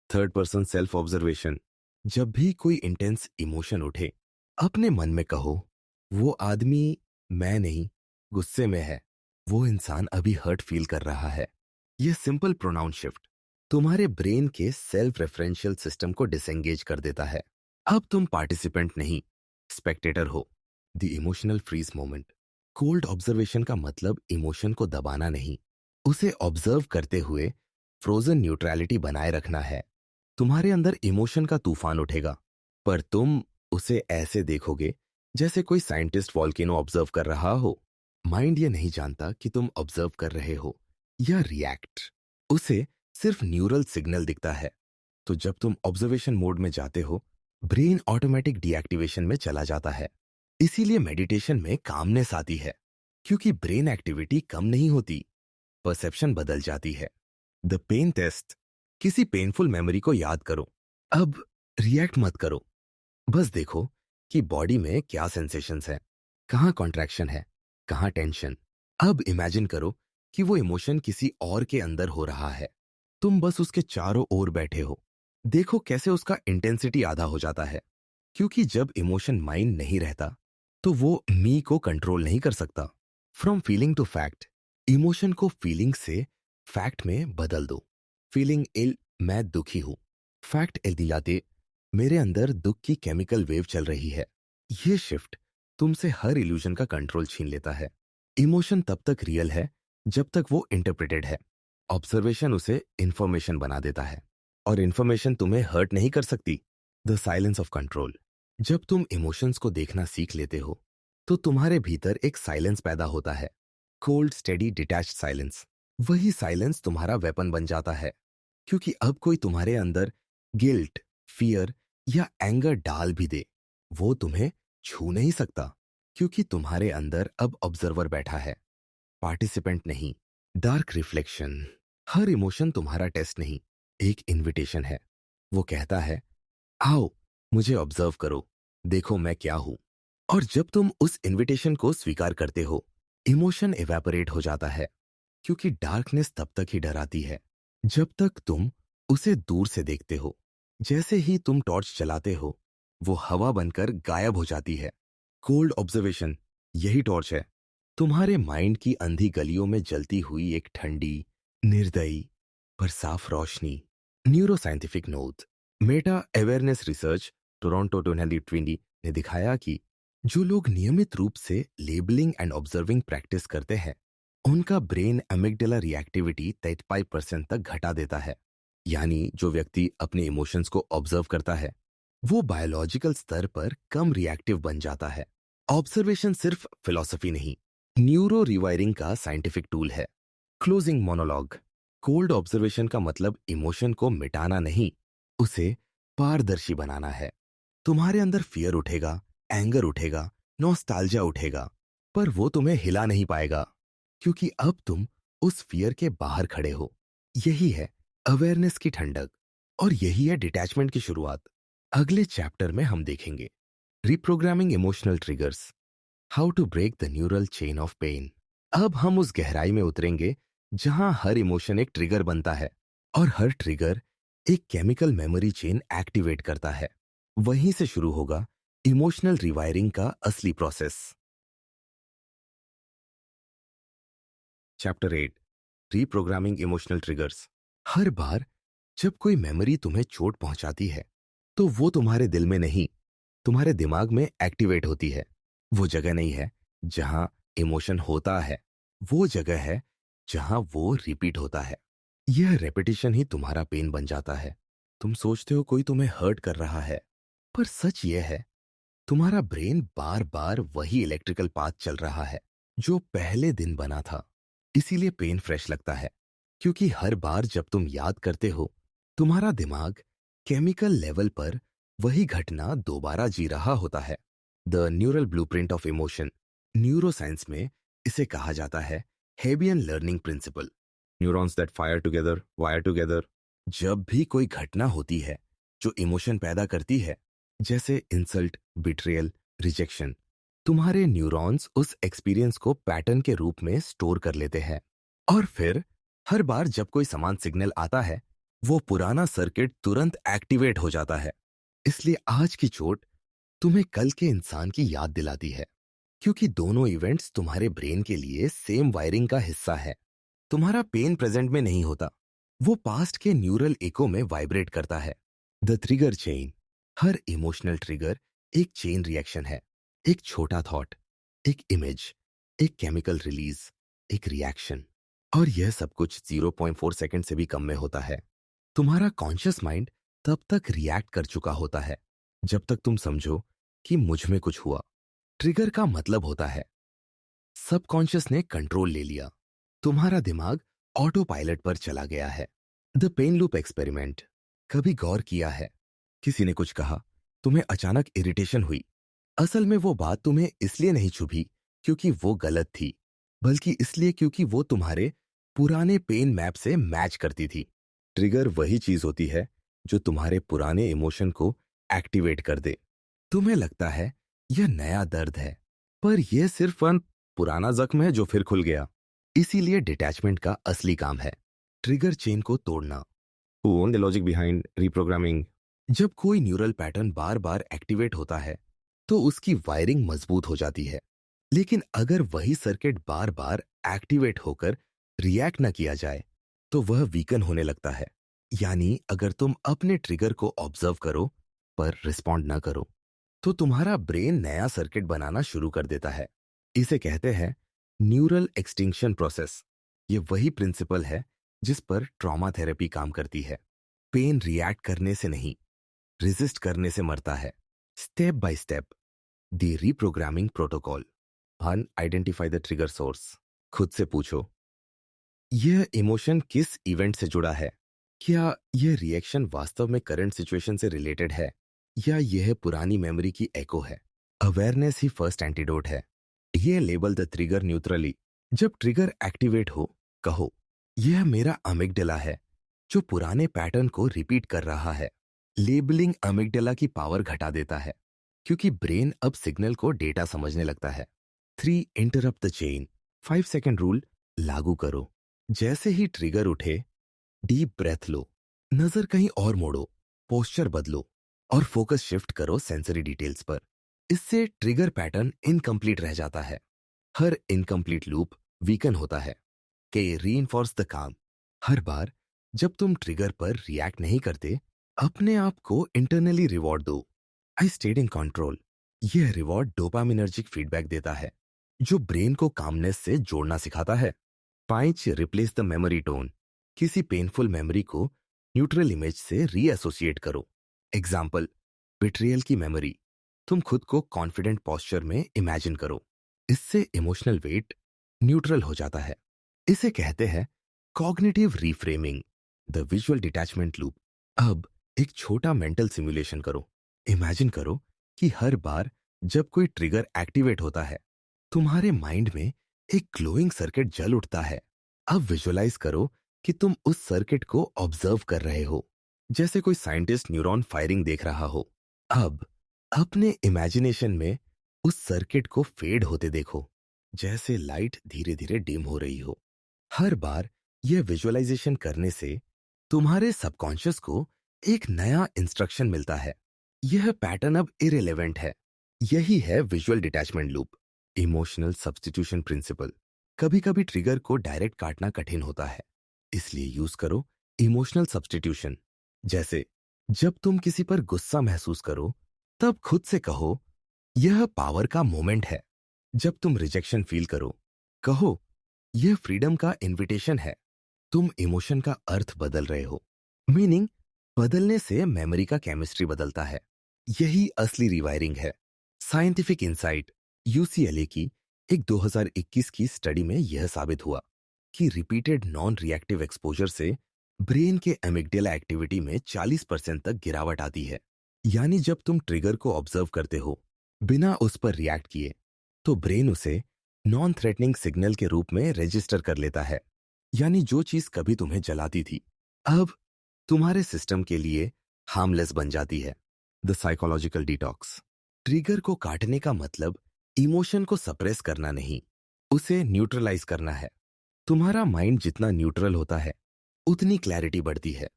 Third person self observation. जब भी कोई इंटेंस इमोशन उठे, अपने मन में कहो, वो आदमी मैं नहीं, गुस्से में है। वो इंसान अभी हर्ट फील कर रहा है। यह सिंपल प्रोनाउन शिफ्ट तुम्हारे ब्रेन के सेल्फ रेफरेंशियल सिस्टम को डिसएंगेज कर देता है। अब तुम पार्टिसिपेंट नहीं, स्पेक्टेटर हो। The emotional freeze moment. Cold observation का मतलब इमोशन को दबाना नहीं, उसे ऑब्जर्व करते हुए फ्रोजन न्यूट्रलिटी बनाए रखना है। तुम्हारे अंदर इमोशन का तूफान उठेगा, पर तुम उसे ऐसे देखोगे जैसे कोई साइंटिस्ट वॉल्केनो ऑब्जर्व कर रहा हो। माइंड ये नहीं जानता कि तुम ऑब्जर्व कर रहे हो या रिएक्ट। उसे सिर्फ न्यूरल सिग्नल दिखता है। तो जब तुम ऑब्जर्वेशन मोड में जाते हो, ब्रेन ऑटोमेटिक डीएक्टिवेशन में चला जाता है। इसीलिए मेडिटेशन में कामनेस आती है, क्योंकि ब्रेन एक्टिविटी कम नहीं होती, परसेप्शन बदल जाती है। The pain test. किसी पेनफुल मेमोरी को याद करो। अब रिएक्ट मत करो, बस देखो कि बॉडी में क्या सेंसेशंस हैं, कहाँ कॉन्ट्रैक्शन है, कहाँ टेंशन। अब इमेजिन करो कि वो इमोशन किसी और के अंदर हो रहा है। तुम बस उसके चारों ओर बैठे हो। देखो कैसे उसका इंटेंसिटी आधा हो जाता है, क्योंकि जब इमोशन माइंड नहीं रहता, तो वो मी को कंट्रोल नहीं कर सकता। From feeling to fact. Emotion को फीलिंग से फैक्ट में बदल दो। फीलिंग इल, मैं दुखी हूं। फैक्ट इल दिलाते, मेरे अंदर दुख की केमिकल वेव चल रही है। ये शिफ्ट तुमसे हर इल्यूजन का कंट्रोल छीन लेता है। इमोशन तब तक रियल है जब तक वो इंटरप्रेटेड है। ऑब्जर्वेशन उसे इंफॉर्मेशन बना देता है, और इंफॉर्मेशन तुम्हें हर्ट नहीं कर सकती। The silence of control. जब तुम इमोशंस को देखना सीख लेते हो, तो तुम्हारे भीतर एक साइलेंस पैदा होता है। Cold steady detached silence. वही साइलेंस तुम्हारा वेपन बन जाता है, क्योंकि अब कोई तुम्हारे अंदर गिल्ट, फियर या एंगर डाल भी दे, वो तुम्हें छू नहीं सकता, क्योंकि तुम्हारे अंदर अब ऑब्जर्वर बैठा है, पार्टिसिपेंट नहीं। Dark reflection. हर इमोशन तुम्हारा टेस्ट नहीं, एक इनविटेशन है। वो कहता है, आओ मुझे ऑब्जर्व करो, देखो मैं क्या हूं। और जब तुम उस इनविटेशन को स्वीकार करते हो, इमोशन इवेपोरेट हो जाता है, क्योंकि डार्कनेस तब तक ही डराती है जब तक तुम उसे दूर से देखते हो। जैसे ही तुम टॉर्च चलाते हो, वो हवा बनकर गायब हो जाती है। कोल्ड ऑब्जर्वेशन यही टॉर्च है, तुम्हारे माइंड की अंधी गलियों में जलती हुई एक ठंडी, निर्दयी पर साफ रोशनी। Neuroscientific note. Meta awareness research Toronto 2020 ने दिखाया कि जो लोग नियमित रूप से लेबलिंग एंड ऑब्जर्विंग प्रैक्टिस करते हैं, उनका ब्रेन एमिगडाला रिएक्टिविटी 35% तक घटा देता है। यानी जो व्यक्ति अपने इमोशंस को ऑब्जर्व करता है, वो बायोलॉजिकल स्तर पर कम रिएक्टिव बन जाता है। ऑब्जर्वेशन सिर्फ फिलॉसफी नहीं, न्यूरो रिवायरिंग का साइंटिफिक टूल है। Closing monologue. कोल्ड ऑब्जर्वेशन का मतलब इमोशन को मिटाना नहीं, उसे पारदर्शी बनाना है। तुम्हारे अंदर फियर उठेगा, एंगर उठेगा, नॉस्टैल्जिया उठेगा, पर वो तुम्हें हिला नहीं पाएगा, क्योंकि अब तुम उस फियर के बाहर खड़े हो। यही है अवेयरनेस की ठंडक, और यही है डिटैचमेंट की शुरुआत। अगले चैप्टर में हम देखेंगे reprogramming emotional triggers, how to break the neural chain of pain. अब हम उस गहराई में उतरेंगे जहां हर इमोशन एक ट्रिगर बनता है, और हर ट्रिगर एक केमिकल मेमोरी चेन एक्टिवेट करता है। वहीं से शुरू होगा इमोशनल रिवायरिंग का असली process. Chapter 8, reprogramming emotional triggers. हर बार जब कोई मेमोरी तुम्हें चोट पहुंचाती है, तो वो तुम्हारे दिल में नहीं, तुम्हारे दिमाग में एक्टिवेट होती है। वो जगह नहीं है जहां इमोशन होता है, वो जगह है जहां वो रिपीट होता है। यह रेपिटेशन ही तुम्हारा पेन बन जाता है। तुम सोचते हो कोई तुम्हें हर्ट कर रहा है, पर सच यह है, तुम्हारा ब्रेन बार बार वही इलेक्ट्रिकल पाथ चल रहा है जो पहले दिन बना था। इसीलिए पेन फ्रेश लगता है, क्योंकि हर बार जब तुम याद करते हो, तुम्हारा दिमाग केमिकल लेवल पर वही घटना दोबारा जी रहा होता है। The neural blueprint of emotion, neuroscience में इसे कहा जाता है Hebbian learning principle. Neurons that fire together wire together. जब भी कोई घटना होती है जो इमोशन पैदा करती है, जैसे इंसल्ट, बिट्रियल, रिजेक्शन, तुम्हारे न्यूरॉन्स उस एक्सपीरियंस को पैटर्न के रूप में स्टोर कर लेते हैं। और फिर हर बार जब कोई समान सिग्नल आता है, वो पुराना सर्किट तुरंत एक्टिवेट हो जाता है। इसलिए आज की चोट तुम्हें कल के इंसान की याद दिलाती है, क्योंकि दोनों इवेंट्स तुम्हारे ब्रेन के लिए सेम वायरिंग का हिस्सा है। तुम्हारा पेन प्रेजेंट में नहीं होता, वो पास्ट के न्यूरल इको में वाइब्रेट करता है। The trigger chain. Her emotional trigger एक चेन रिएक्शन है। एक छोटा थॉट, एक इमेज, एक केमिकल रिलीज, एक रिएक्शन। और यह सब कुछ 0.4 सेकंड से भी कम में होता है। तुम्हारा कॉन्शियस माइंड तब तक रिएक्ट कर चुका होता है जब तक तुम समझो कि मुझ में कुछ हुआ। ट्रिगर का मतलब होता है सबकॉन्शियस ने कंट्रोल ले लिया, तुम्हारा दिमाग ऑटो पायलट पर चला गया है। The pain loop experiment. कभी गौर किया है, किसी ने कुछ कहा, तुम्हें अचानक इरिटेशन हुई। असल में वो बात तुम्हें इसलिए नहीं चुभी क्योंकि वो गलत थी, बल्कि इसलिए क्योंकि वो तुम्हारे पुराने पेन मैप से मैच करती थी। ट्रिगर वही चीज होती है जो तुम्हारे पुराने इमोशन को एक्टिवेट कर दे। तुम्हें लगता है यह नया दर्द है, पर यह सिर्फ पुराना जख्म है जो फिर खुल गया। इसीलिए डिटैचमेंट का असली काम है ट्रिगर चेन को तोड़ना। Who owned the logic behind reprogramming? जब कोई न्यूरल पैटर्न बार बार एक्टिवेट होता है, तो उसकी वायरिंग मजबूत हो जाती है। लेकिन अगर वही सर्किट बार बार एक्टिवेट होकर रिएक्ट न किया जाए, तो वह वीकन होने लगता है। यानी अगर तुम अपने ट्रिगर को ऑब्जर्व करो पर रिस्पॉन्ड न करो, तो तुम्हारा ब्रेन नया सर्किट बनाना शुरू कर देता है। इसे कहते हैं न्यूरल एक्सटिंक्शन प्रोसेस। ये वही प्रिंसिपल है जिस पर ट्रॉमा थेरेपी काम करती है। पेन रिएक्ट करने से नहीं, रेजिस्ट करने से मरता है। Step by step the reprogramming protocol. 1. Identify the trigger source. खुद से पूछो, यह इमोशन किस इवेंट से जुड़ा है? क्या यह रिएक्शन वास्तव में करंट सिचुएशन से रिलेटेड है, या यह पुरानी मेमोरी की एको है? अवेयरनेस ही फर्स्ट एंटीडोट है। यह लेबल द ट्रिगर न्यूट्रली। जब ट्रिगर एक्टिवेट हो, कहो, यह मेरा अमिगडाला है जो पुराने पैटर्न को रिपीट कर रहा है। लेबलिंग अमिगडाला की पावर घटा देता है, क्योंकि ब्रेन अब सिग्नल को डेटा समझने लगता है। 3. Interrupt the chain. 5 second rule लागू करो। जैसे ही ट्रिगर उठे, डीप ब्रेथ लो, नजर कहीं और मोड़ो, पोस्चर बदलो और फोकस शिफ्ट करो सेंसरी डिटेल्स पर। इससे ट्रिगर पैटर्न इनकम्प्लीट रह जाता है। हर इनकम्प्लीट लूप वीकन होता है। के रीइंफोर्स द काम। हर बार जब तुम ट्रिगर पर रिएक्ट नहीं करते, अपने आप को इंटरनली रिवॉर्ड दो। I stayed in control. यह रिवॉर्ड डोपामिनर्जिक फीडबैक देता है, जो ब्रेन को कामनेस से जोड़ना सिखाता है। 5. Replace the memory tone. किसी पेनफुल मेमोरी को न्यूट्रल इमेज से रीएसोसिएट करो। एग्जाम्पल, बिट्रियल की मेमोरी। तुम खुद को कॉन्फिडेंट पोस्चर में इमेजिन करो। इससे इमोशनल वेट न्यूट्रल हो जाता है। इसे कहते हैं cognitive reframing, the visual detachment loop. अब एक छोटा मेंटल सिमुलेशन करो। इमेजिन करो कि हर बार जब कोई ट्रिगर एक्टिवेट होता है, तुम्हारे माइंड में एक ग्लोइंग सर्किट जल उठता है। अब विजुअलाइज करो कि तुम उस सर्किट को ऑब्जर्व कर रहे हो, जैसे कोई साइंटिस्ट न्यूरॉन फायरिंग देख रहा हो। अब अपने इमेजिनेशन में उस सर्किट को फेड होते देखो, जैसे लाइट धीरे धीरे डिम हो रही हो। हर बार यह विजुअलाइजेशन करने से तुम्हारे सबकॉन्शियस को एक नया इंस्ट्रक्शन मिलता है। यह पैटर्न अब इरेलेवेंट है। यही है visual detachment loop. Emotional substitution principle. कभी कभी ट्रिगर को डायरेक्ट काटना कठिन होता है, इसलिए यूज करो इमोशनल सब्स्टिट्यूशन। जैसे जब तुम किसी पर गुस्सा महसूस करो, तब खुद से कहो, यह पावर का मोमेंट है। जब तुम रिजेक्शन फील करो, कहो, यह फ्रीडम का इनविटेशन है। तुम इमोशन का अर्थ बदल रहे हो। मीनिंग बदलने से मेमोरी का केमिस्ट्री बदलता है। यही असली रिवायरिंग है। साइंटिफिक इंसाइट यूसीएलए की एक 2021 की स्टडी में यह साबित हुआ कि रिपीटेड नॉन रिएक्टिव एक्सपोजर से ब्रेन के एमिगडाला एक्टिविटी में 40% तक गिरावट आती है। यानी जब तुम ट्रिगर को ऑब्जर्व करते हो बिना उस पर रिएक्ट किए, तो ब्रेन उसे नॉन थ्रेटनिंग सिग्नल के रूप में रजिस्टर कर लेता है। यानी जो चीज कभी तुम्हें जलाती थी, अब तुम्हारे सिस्टम के लिए हार्मलेस बन जाती है। द साइकोलॉजिकल डिटॉक्स ट्रिगर को काटने का मतलब इमोशन को सप्रेस करना नहीं, उसे न्यूट्रलाइज करना है। तुम्हारा माइंड जितना न्यूट्रल होता है, उतनी क्लैरिटी बढ़ती है।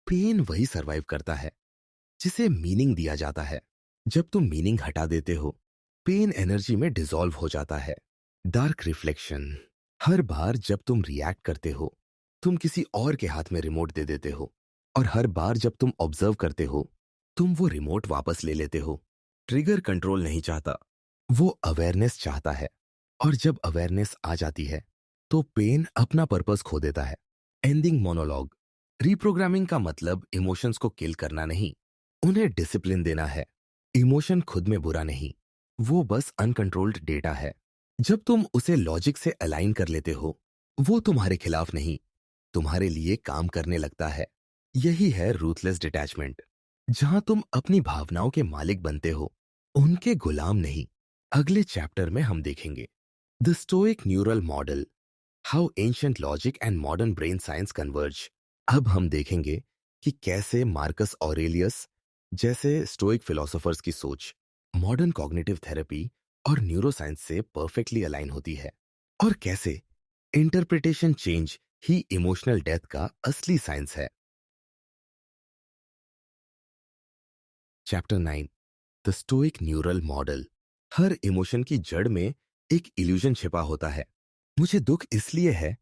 पेन वही सरवाइव करता है जिसे मीनिंग दिया जाता है। जब तुम मीनिंग हटा देते हो, पेन एनर्जी में डिसॉल्व हो जाता है। डार्क रिफ्लेक्शन हर बार जब तुम रिएक्ट करते हो, तुम किसी और के हाथ में रिमोट दे देते हो, और हर बार जब तुम ऑब्जर्व करते हो, तुम वो रिमोट वापस ले लेते हो। ट्रिगर कंट्रोल नहीं चाहता, वो अवेयरनेस चाहता है। और जब अवेयरनेस आ जाती है, तो पेन अपना पर्पस खो देता है। एंडिंग मोनोलॉग रीप्रोग्रामिंग का मतलब इमोशंस को किल करना नहीं, उन्हें डिसिप्लिन देना है। इमोशन खुद में बुरा नहीं, वो बस अनकंट्रोल्ड डेटा है। जब तुम उसे लॉजिक से अलाइन कर लेते हो, वो तुम्हारे खिलाफ नहीं, तुम्हारे लिए काम करने लगता है। यही है रूथलेस डिटैचमेंट, जहां तुम अपनी भावनाओं के मालिक बनते हो, उनके गुलाम नहीं। अगले चैप्टर में हम देखेंगे the stoic neural model, how ancient logic and modern brain science converge. अब हम देखेंगे कि कैसे मार्कस ऑरेलियस जैसे स्टोइक फिलोसोफर्स की सोच मॉडर्न कॉग्निटिव थेरेपी और न्यूरोसाइंस से परफेक्टली अलाइन होती है, और कैसे इंटरप्रिटेशन चेंज ही इमोशनल डेथ का असली साइंस है। Chapter 9 the stoic neural model. Her emotion की जड़ में एक इल्यूजन छिपा होता है। मुझे दुख इसलिए है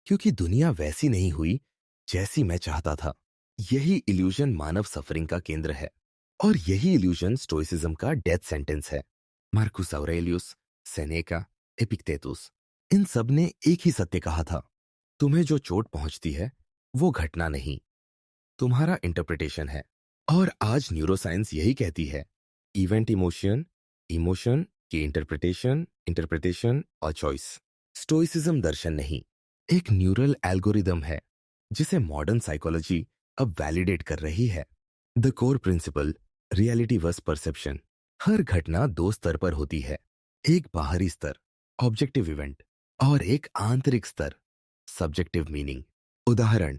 क्योंकि दुनिया वैसी नहीं हुई जैसी मैं चाहता था। यही इल्यूजन मानव सफरिंग का केंद्र है, और यही इल्यूजन स्टोइसिज्म का डेथ सेंटेंस है। मार्कुस ऑरेलियस, सेनेका, एपिक्टेतुस, इन सब ने एक ही सत्य कहा था, तुम्हें जो चोट पहुंचती है वो घटना नहीं, तुम्हारा इंटरप्रिटेशन है। और आज न्यूरोसाइंस यही कहती है, इवेंट इमोशन, इमोशन की इंटरप्रिटेशन, इंटरप्रिटेशन और चॉइस। स्टोइसिज्म दर्शन नहीं, एक न्यूरल एल्गोरिदम है जिसे मॉडर्न साइकोलॉजी अब वैलिडेट कर रही है। The core principle reality versus perception. हर घटना दो स्तर पर होती है, एक बाहरी स्तर ऑब्जेक्टिव इवेंट, और एक आंतरिक स्तर सब्जेक्टिव मीनिंग। उदाहरण,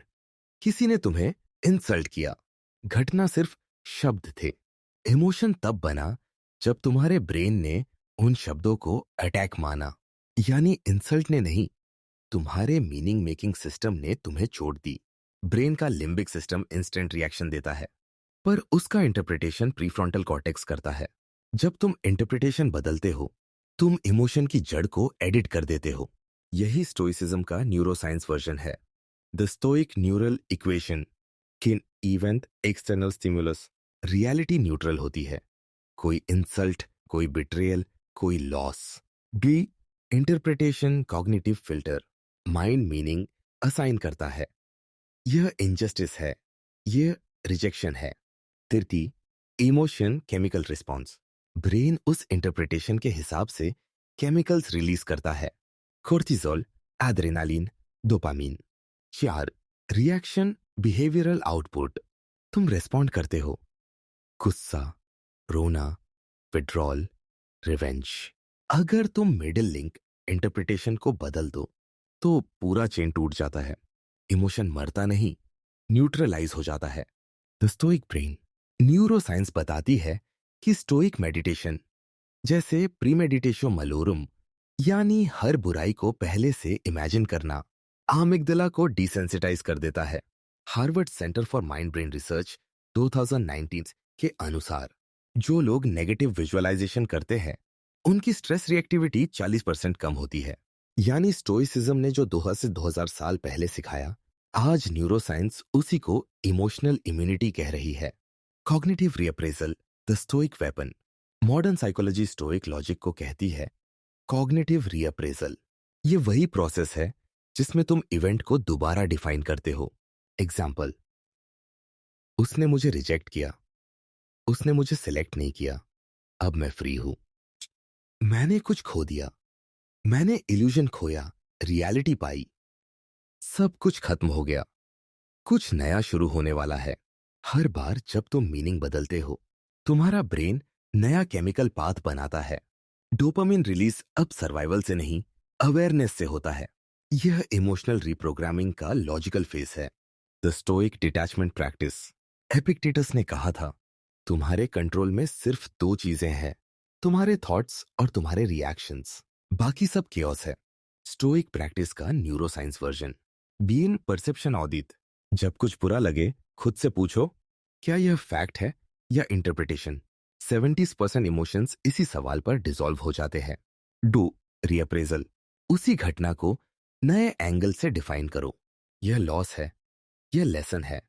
किसी ने तुम्हें इंसल्ट किया, घटना सिर्फ शब्द थे। इमोशन तब बना जब तुम्हारे ब्रेन ने उन शब्दों को अटैक माना। यानी इंसल्ट ने नहीं, तुम्हारे मीनिंग मेकिंग सिस्टम ने तुम्हें चोट दी। ब्रेन का लिम्बिक सिस्टम इंस्टेंट रिएक्शन देता है, पर उसका इंटरप्रिटेशन प्रीफ्रंटल कॉर्टेक्स करता है। जब तुम इंटरप्रिटेशन बदलते हो, तुम इमोशन की जड़ को एडिट कर देते हो। यही स्टोइसिज्म का न्यूरोसाइंस वर्जन है। द स्टोइक न्यूरल इक्वेशन कि event external stimulus, reality neutral होती है। कोई इंसल्ट, कोई बिट्रेयल, कोई loss. B interpretation cognitive filter, mind meaning assign करता है, यह इनजस्टिस है, यह रिजेक्शन है। तृतीय, इमोशन केमिकल रिस्पॉन्स, ब्रेन उस इंटरप्रिटेशन के हिसाब से केमिकल्स रिलीज करता है, cortisol, adrenaline, dopamine. 4, reaction behavioural output, तुम रेस्पॉन्ड करते हो, गुस्सा, रोना, विड्रॉल, रिवेंज। अगर तुम मिडिल लिंक इंटरप्रिटेशन को बदल दो, तो पूरा चेन टूट जाता है। इमोशन मरता नहीं, न्यूट्रलाइज हो जाता है। The stoic brain. न्यूरोसाइंस बताती है कि स्टोइक मेडिटेशन जैसे प्रीमेडिटेशो मलोरुम, यानी हर बुराई को पहले से इमेजिन करना, आमिगदला को डिसेंसिटाइज कर देता है। Harvard centre for mind brain research 2019 के अनुसार जो लोग नेगेटिव विजुअलाइजेशन करते हैं, उनकी स्ट्रेस रिएक्टिविटी 40% कम होती है। यानी स्टोइसिज्म ने जो 2000 से 2000 साल पहले सिखाया, आज न्यूरोसाइंस उसी को इमोशनल इम्यूनिटी कह रही है। Cognitive reappraisal, the stoic weapon. Modern psychology stoic logic को कहती है कॉग्निटिव रीअप्रेजल। ये वही प्रोसेस है जिसमें तुम इवेंट को दोबारा डिफाइन करते हो। एग्जाम्पल, उसने मुझे रिजेक्ट किया, उसने मुझे सिलेक्ट नहीं किया, अब मैं फ्री हूं। मैंने कुछ खो दिया, मैंने इल्यूजन खोया, रियलिटी पाई, सब कुछ खत्म हो गया, कुछ नया शुरू होने वाला है। हर बार जब तुम मीनिंग बदलते हो, तुम्हारा ब्रेन नया केमिकल पाथ बनाता है। डोपामिन रिलीज अब सर्वाइवल से नहीं, अवेयरनेस से होता है। यह इमोशनल रिप्रोग्रामिंग का लॉजिकल फेस है। The stoic detachment practice. Epictetus ने कहा था, तुम्हारे कंट्रोल में सिर्फ दो चीजें हैं, तुम्हारे थॉट्स और तुम्हारे रिएक्शंस, बाकी सब केओस है। स्टोइक प्रैक्टिस का neuroscience version. Being perception audit. जब कुछ बुरा लगे, खुद से पूछो, क्या यह फैक्ट है या इंटरप्रिटेशन? 70% इमोशंस इसी सवाल पर डिसॉल्व हो जाते हैं। डू रीअप्रेजल। उसी घटना को नए एंगल से डिफाइन करो। यह लॉस है, यह लेसन है।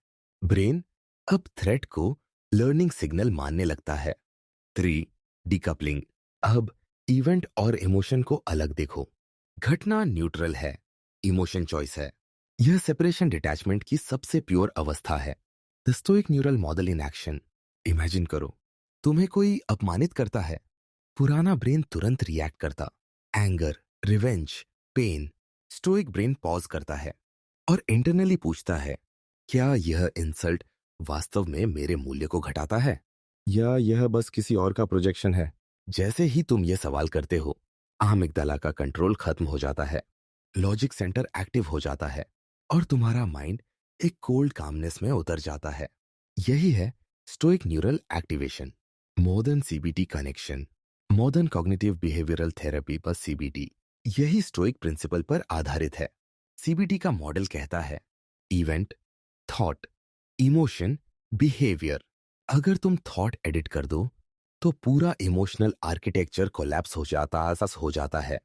ब्रेन अब थ्रेट को लर्निंग सिग्नल मानने लगता है। 3. डीकपलिंग। अब इवेंट और इमोशन को अलग देखो। घटना न्यूट्रल है, इमोशन चॉइस है। यह सेपरेशन डिटैचमेंट की सबसे प्योर अवस्था है। The stoic neural model in action. Imagine करो, तुम्हें कोई अपमानित करता है, पुराना ब्रेन तुरंत रिएक्ट करता। Anger, revenge, pain. Stoic brain pause करता है और इंटरनली पूछता है, क्या यह इंसल्ट वास्तव में मेरे मूल्य को घटाता है या यह बस किसी और का प्रोजेक्शन है? जैसे ही तुम यह सवाल करते हो, अमिग्डाला का कंट्रोल खत्म हो जाता है, लॉजिक सेंटर एक्टिव हो जाता है और तुम्हारा माइंड एक कोल्ड कामनेस में उतर जाता है। यही है stoic neural activation. Modern CBT connection. Modern cognitive behavioural therapy पर सीबीटी यही स्टोइक प्रिंसिपल पर आधारित है। सीबीटी का मॉडल कहता है, इवेंट, थॉट, इमोशन, बिहेवियर। अगर तुम थॉट एडिट कर दो तो पूरा इमोशनल आर्किटेक्चर कोलैप्स हो जाता है।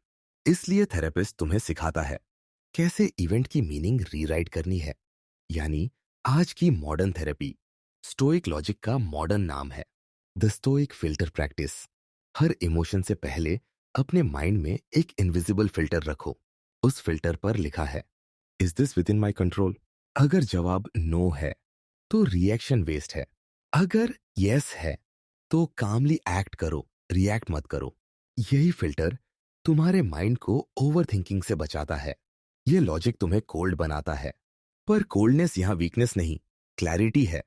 इसलिए थेरेपिस्ट तुम्हें सिखाता है कैसे इवेंट की मीनिंग रीराइट करनी है। यानी आज की मॉडर्न थेरेपी स्टोइक लॉजिक का मॉडर्न नाम है, the stoic filter practice. Her emotion से पहले अपने माइंड में एक इनविजिबल फिल्टर रखो। उस फिल्टर पर लिखा है, is this with in my control? अगर जवाब नो है तो रिएक्शन वेस्ट है। अगर यस है तो कामली एक्ट करो, रिएक्ट मत करो। यही फिल्टर तुम्हारे माइंड को ओवर थिंकिंग से बचाता है। यह लॉजिक तुम्हें कोल्ड बनाता है, पर कोल्डनेस यहां वीकनेस नहीं, क्लैरिटी है।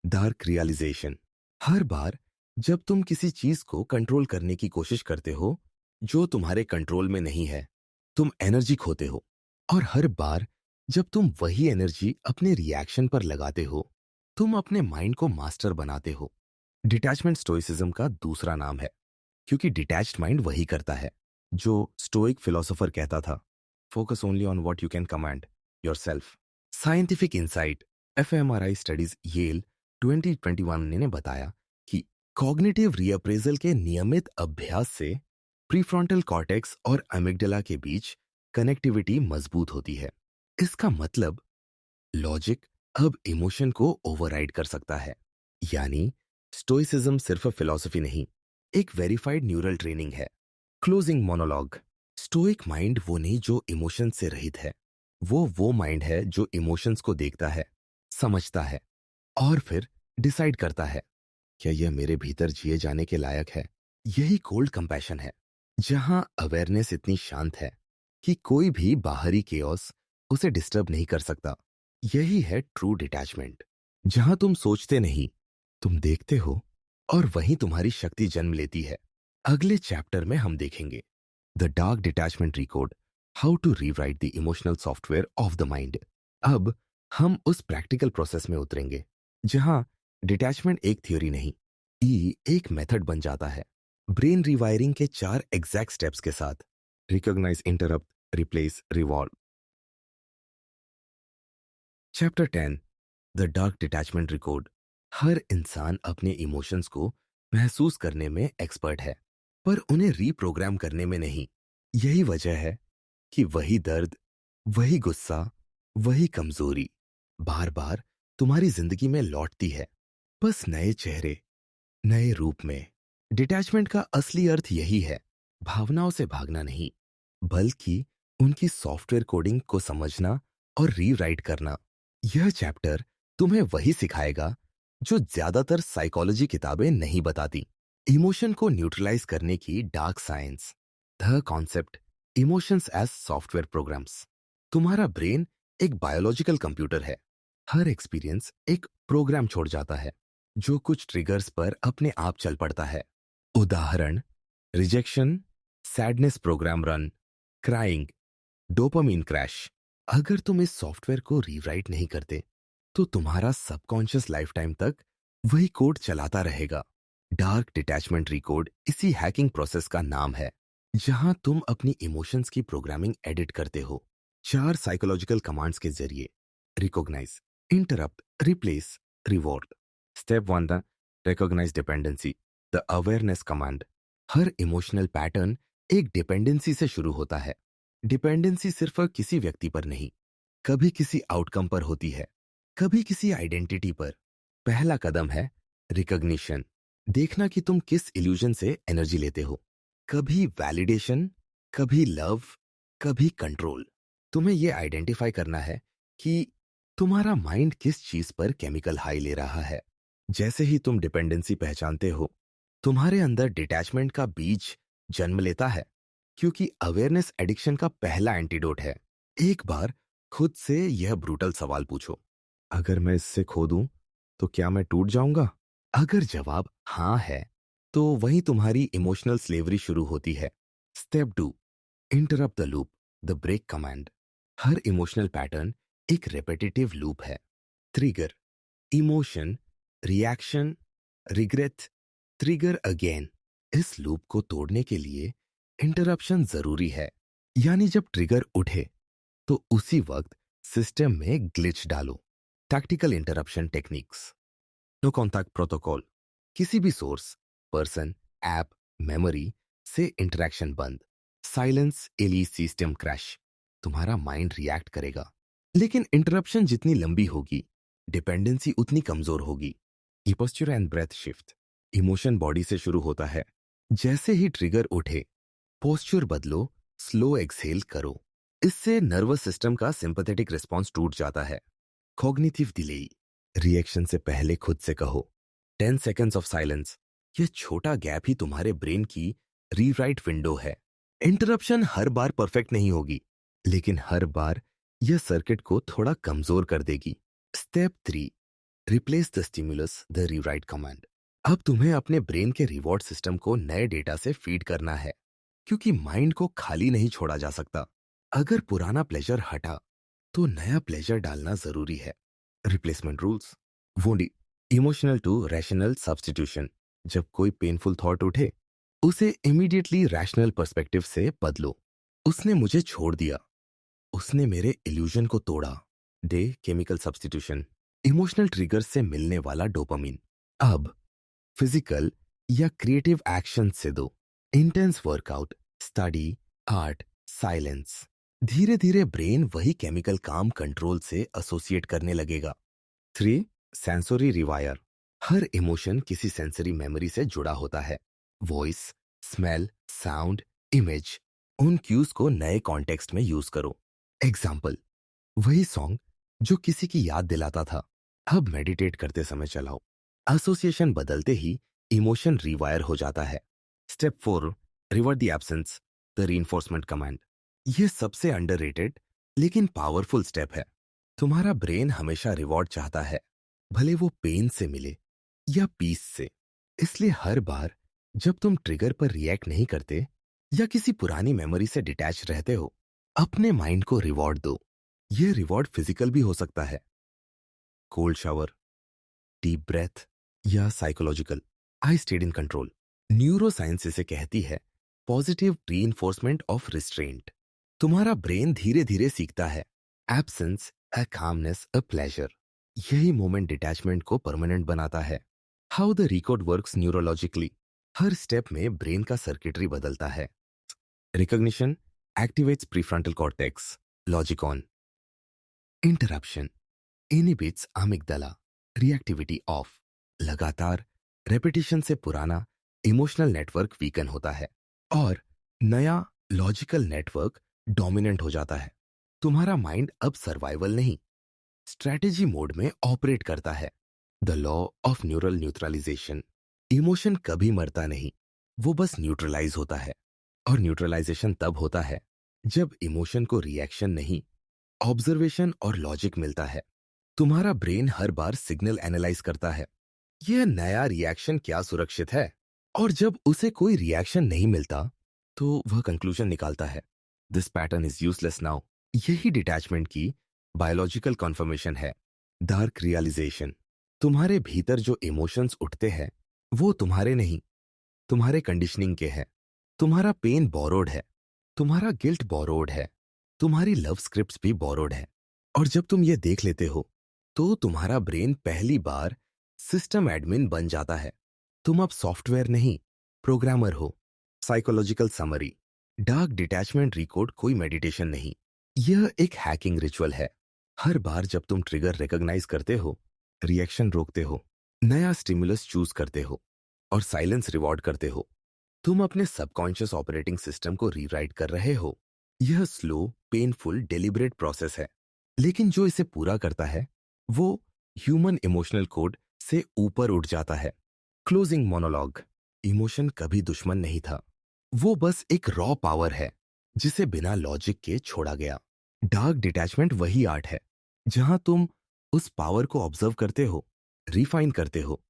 Dark realization. हर बार जब तुम किसी चीज को कंट्रोल करने की कोशिश करते हो जो तुम्हारे कंट्रोल में नहीं है, तुम एनर्जी खोते हो। और हर बार जब तुम वही एनर्जी अपने रिएक्शन पर लगाते हो, तुम अपने माइंड को मास्टर बनाते हो। डिटैचमेंट स्टोइसिज्म का दूसरा नाम है, क्योंकि डिटैच्ड माइंड वही करता है जो स्टोइक फिलोसोफर कहता था, focus only on what you can command yourself. Scientific insight. FMRI studies Yale 2021 ने बताया कि कॉग्निटिव रीअप्रेजल के नियमित अभ्यास से प्रीफ्रंटल कॉर्टेक्स और अमिग्डाला के बीच कनेक्टिविटी मजबूत होती है। इसका मतलब लॉजिक अब इमोशन को ओवरराइड कर सकता है। यानी स्टोइसिज्म सिर्फ फिलॉसफी नहीं, एक वेरीफाइड न्यूरल ट्रेनिंग है। Closing monologue. स्टोइक माइंड वो नहीं जो इमोशन से रहित है, वो माइंड है जो इमोशंस को देखता है, समझता है और फिर डिसाइड करता है, क्या यह मेरे भीतर जिए जाने के लायक है? यही कोल्ड कंपैशन है, जहां अवेयरनेस इतनी शांत है कि कोई भी बाहरी केओस उसे डिस्टर्ब नहीं कर सकता। यही है ट्रू डिटैचमेंट, जहां तुम सोचते नहीं, तुम देखते हो और वहीं तुम्हारी शक्ति जन्म लेती है। अगले चैप्टर में हम देखेंगे the dark detachment recode, how to rewrite the emotional software of the mind. अब हम उस प्रैक्टिकल प्रोसेस में उतरेंगे जहां डिटैचमेंट एक थ्योरी नहीं, एक मेथड बन जाता है। ब्रेन रिवायरिंग के 4 एग्जैक्ट स्टेप्स के साथ। Recognize, interrupt, replace, revolve. Chapter 10, the dark detachment record. हर इंसान अपने इमोशंस को महसूस करने में एक्सपर्ट है, पर उन्हें रीप्रोग्राम करने में नहीं। यही वजह है कि वही दर्द, वही गुस्सा, वही कमजोरी बार बार तुम्हारी जिंदगी में लौटती है, बस नए चेहरे, नए रूप में। डिटैचमेंट का असली अर्थ यही है, भावनाओं से भागना नहीं, बल्कि उनकी सॉफ्टवेयर कोडिंग को समझना और रीराइट करना। यह चैप्टर तुम्हें वही सिखाएगा जो ज्यादातर साइकोलॉजी किताबें नहीं बताती। इमोशन को न्यूट्रलाइज करने की dark science. The concept emotions as software programs. तुम्हारा ब्रेन एक बायोलॉजिकल कंप्यूटर है। हर एक्सपीरियंस एक प्रोग्राम छोड़ जाता है जो कुछ ट्रिगर्स पर अपने आप चल पड़ता है। उदाहरण, rejection, sadness program run, crying, dopamine crash. अगर तुम इस सॉफ्टवेयर को रीराइट नहीं करते तो तुम्हारा सबकॉन्शियस लाइफ टाइम तक वही कोड चलाता रहेगा। डार्क डिटैचमेंट रिकोड इसी हैकिंग प्रोसेस का नाम है, जहां तुम अपनी इमोशंस की प्रोग्रामिंग एडिट करते हो 4 साइकोलॉजिकल कमांड्स के जरिए। Recognise, interrupt, replace, reward. Step 1 था recognise dependency, the awareness command. हर इमोशनल पैटर्न एक डिपेंडेंसी से शुरू होता है। डिपेंडेंसी सिर्फ किसी व्यक्ति पर नहीं, कभी किसी आउटकम पर होती है, कभी किसी आइडेंटिटी पर। पहला कदम है रिकॉग्निशन, देखना कि तुम किस इल्यूजन से एनर्जी लेते हो। कभी वैलिडेशन, कभी लव, कभी कंट्रोल। तुम्हें यह आइडेंटिफाई करना है कि तुम्हारा माइंड किस चीज पर केमिकल हाई ले रहा है। जैसे ही तुम डिपेंडेंसी पहचानते हो, तुम्हारे अंदर डिटैचमेंट का बीज जन्म लेता है, क्योंकि अवेयरनेस एडिक्शन का पहला एंटीडोट है। एक बार खुद से यह ब्रूटल सवाल पूछो, अगर मैं इससे खो दूं तो क्या मैं टूट जाऊंगा? अगर जवाब हाँ है तो वहीं तुम्हारी इमोशनल स्लेवरी शुरू होती है। Step 2, interrupt the loop, the break command. हर इमोशनल पैटर्न एक रेपिटेटिव लूप है। Trigger, emotion, reaction, regret, trigger again. इस लूप को तोड़ने के लिए इंटरप्शन जरूरी है। यानी जब ट्रिगर उठे तो उसी वक्त सिस्टम में ग्लिच डालो। Tactical interruption techniques. No contact protocol, किसी भी सोर्स, पर्सन, ऐप, मेमोरी से इंटरेक्शन बंद। साइलेंस एली सिस्टम क्रैश। तुम्हारा माइंड रिएक्ट करेगा, लेकिन इंटरप्शन जितनी लंबी होगी डिपेंडेंसी उतनी कमजोर होगी। E posture and breath shift. Emotion body से शुरू होता है। जैसे ही ट्रिगर उठे पोस्चर बदलो, स्लो एक्सहेल करो। इससे नर्वस सिस्टम का सिंपैथेटिक रिस्पांस टूट जाता है। कॉग्निटिव डिले, रिएक्शन से पहले खुद से कहो 10 सेकेंड्स ऑफ साइलेंस। यह छोटा गैप ही तुम्हारे ब्रेन की रीराइट विंडो है। इंटरप्शन हर बार परफेक्ट नहीं होगी, लेकिन हर बार यह सर्किट को थोड़ा कमजोर कर देगी। Step 3, replace the stimulus, the rewrite command. अब तुम्हें अपने ब्रेन के रिवॉर्ड सिस्टम को नए डेटा से फीड करना है, क्योंकि माइंड को खाली नहीं छोड़ा जा सकता। अगर पुराना प्लेजर हटा तो नया प्लेजर डालना जरूरी है। Replacement rules. वोंडी, इमोशनल टू रैशनल सब्स्टिट्यूशन। जब कोई पेनफुल थॉट उठे उसे इमीडिएटली रैशनल पर्सपेक्टिव से बदलो। उसने मुझे छोड़ दिया, उसने मेरे इल्यूजन को तोड़ा। Day chemical substitution, emotional trigger से मिलने वाला डोपामीन अब फिजिकल या क्रिएटिव एक्शन से दो। Intense workout, study, art, silence. धीरे धीरे ब्रेन वही केमिकल काम कंट्रोल से एसोसिएट करने लगेगा। 3, सेंसरी रिवायर। हर इमोशन किसी सेंसरी मेमोरी से जुड़ा होता है। Voice, smell, sound, image. उन क्यूज को नए कॉन्टेक्स्ट में यूज करो। एग्जाम्पल, वही सॉन्ग जो किसी की याद दिलाता था, अब मेडिटेट करते समय चलाओ। एसोसिएशन बदलते ही इमोशन रिवायर हो जाता है। Step 4, revert the absence, the reinforcement command. यह सबसे अंडररेटेड लेकिन पावरफुल स्टेप है। तुम्हारा ब्रेन हमेशा रिवॉर्ड चाहता है, भले वो पेन से मिले या पीस से। इसलिए हर बार जब तुम ट्रिगर पर रिएक्ट नहीं करते या किसी पुरानी मेमोरी से डिटैच रहते हो, अपने माइंड को रिवॉर्ड दो। यह रिवॉर्ड फिजिकल भी हो सकता है, कोल्ड शावर, डीप ब्रेथ, या psychological, I stayed in control. Neuro science इसे कहती है पॉजिटिव रीइंफोर्समेंट ऑफ रिस्ट्रेंट। तुम्हारा ब्रेन धीरे धीरे सीखता है absence, a calmness, a pleasure. यही मोमेंट डिटैचमेंट को परमानेंट बनाता है। How the record works neurologically. Her step में ब्रेन का सर्किटरी बदलता है। Recognition activates prefrontal cortex, logic on. Interruption inhibits amygdala, reactivity of. लगातार रेपिटेशन से पुराना इमोशनल नेटवर्क वीकन होता है और नया लॉजिकल नेटवर्क डोमिनेंट हो जाता है। तुम्हारा माइंड अब सर्वाइवल नहीं, स्ट्रेटेजी मोड में ऑपरेट करता है। The law of neural neutralisation. Emotion कभी मरता नहीं, वो बस न्यूट्रलाइज होता है। और न्यूट्रलाइजेशन तब होता है जब इमोशन को रिएक्शन नहीं, ऑब्जर्वेशन और लॉजिक मिलता है। तुम्हारा ब्रेन हर बार सिग्नल एनालाइज करता है, यह नया रिएक्शन क्या सुरक्षित है, और जब उसे कोई रिएक्शन नहीं मिलता तो वह कंक्लूजन निकालता है, this pattern is useless now. यही डिटैचमेंट की बायोलॉजिकल कन्फर्मेशन है। Dark realisation. तुम्हारे भीतर जो इमोशंस उठते हैं वो तुम्हारे नहीं, तुम्हारे कंडीशनिंग के हैं। तुम्हारा पेन बोरोड है, तुम्हारा गिल्ट बोरोड है, तुम्हारी लव स्क्रिप्ट्स भी बोरोड है। और जब तुम ये देख लेते हो तो तुम्हारा ब्रेन पहली बार सिस्टम एडमिन बन जाता है। तुम अब सॉफ्टवेयर नहीं, प्रोग्रामर हो। Psychological summary. Dark detachment record कोई मेडिटेशन नहीं, यह एक हैकिंग रिचुअल है। हर बार जब तुम ट्रिगर रिकॉग्नाइज करते हो, रिएक्शन रोकते हो, नया स्टिमुलस चूज करते हो और साइलेंस रिवॉर्ड करते हो, तुम अपने सबकॉन्शियस ऑपरेटिंग सिस्टम को रीराइट कर रहे हो। यह स्लो, पेनफुल, डेलिबरेट प्रोसेस है, लेकिन जो इसे पूरा करता है वो ह्यूमन इमोशनल कोड से ऊपर उठ जाता है। Closing monologue. इमोशन कभी दुश्मन नहीं था, वो बस एक रॉ पावर है जिसे बिना लॉजिक के छोड़ा गया। डार्क डिटैचमेंट वही आर्ट है जहां तुम उस पावर को ऑब्जर्व करते हो, रिफाइन करते हो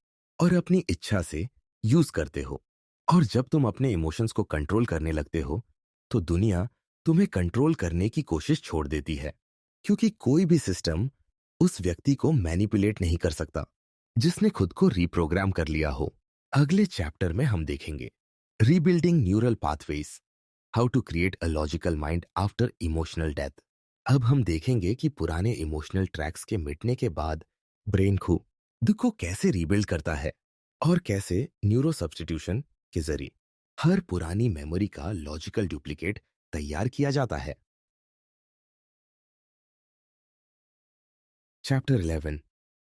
और अपनी इच्छा से यूज करते हो। और जब तुम अपने इमोशंस को कंट्रोल करने लगते हो तो दुनिया तुम्हें कंट्रोल करने की कोशिश छोड़ देती है, क्योंकि कोई भी सिस्टम उस व्यक्ति को मैनिपुलेट नहीं कर सकता जिसने खुद को रिप्रोग्राम कर लिया हो। अगले चैप्टर में हम देखेंगे rebuilding neural pathways, how to create a logical mind after emotional death. अब हम देखेंगे कि पुराने इमोशनल ट्रैक्स के मिटने के बाद ब्रेन खुद को कैसे रीबिल्ड करता है और कैसे न्यूरो सब्स्टिट्यूशन के जरिए हर पुरानी मेमोरी का लॉजिकल डुप्लीकेट तैयार किया जाता है। Chapter 11,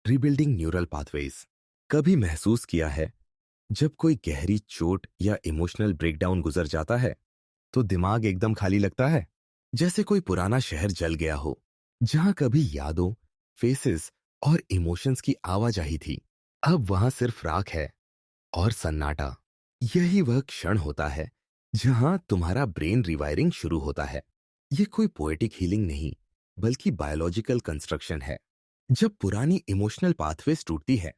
rebuilding neural pathways. कभी महसूस किया है जब कोई गहरी चोट या इमोशनल ब्रेकडाउन गुजर जाता है तो दिमाग एकदम खाली लगता है, जैसे कोई पुराना शहर जल गया हो जहां कभी यादों, फेसेस और इमोशंस की आवाजाही थी। अब वहां सिर्फ राख है और सन्नाटा। यही वह क्षण होता है जहां तुम्हारा ब्रेन रिवायरिंग शुरू होता है। ये कोई पोएटिक हीलिंग नहीं, बल्कि बायोलॉजिकल कंस्ट्रक्शन है। जब पुरानी इमोशनल पाथवेज टूटती है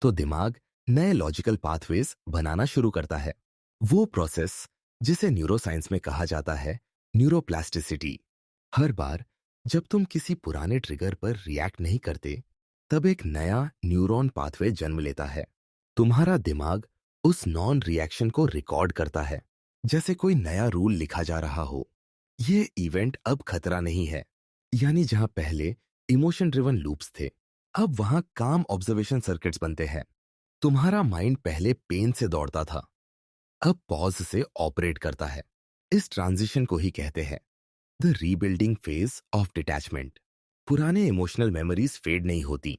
तो दिमाग नए लॉजिकल पाथवेज बनाना शुरू करता है। वो प्रोसेस जिसे न्यूरोसाइंस में कहा जाता है न्यूरोप्लास्टिसिटी। हर बार जब तुम किसी पुराने ट्रिगर पर रिएक्ट नहीं करते, तब एक नया न्यूरॉन पाथवे जन्म लेता है। तुम्हारा दिमाग उस नॉन रिएक्शन को रिकॉर्ड करता है, जैसे कोई नया रूल लिखा जा रहा हो। ये इवेंट अब खतरा नहीं है, यानी जहां पहले इमोशन ड्रिवन लूप्स थे, अब वहां काम ऑब्जर्वेशन सर्किट्स बनते हैं। तुम्हारा माइंड पहले पेन से दौड़ता था, अब पॉज से ऑपरेट करता है। इस ट्रांजिशन को ही कहते हैं the rebuilding phase of detachment. पुराने इमोशनल मेमोरीज फेड नहीं होती,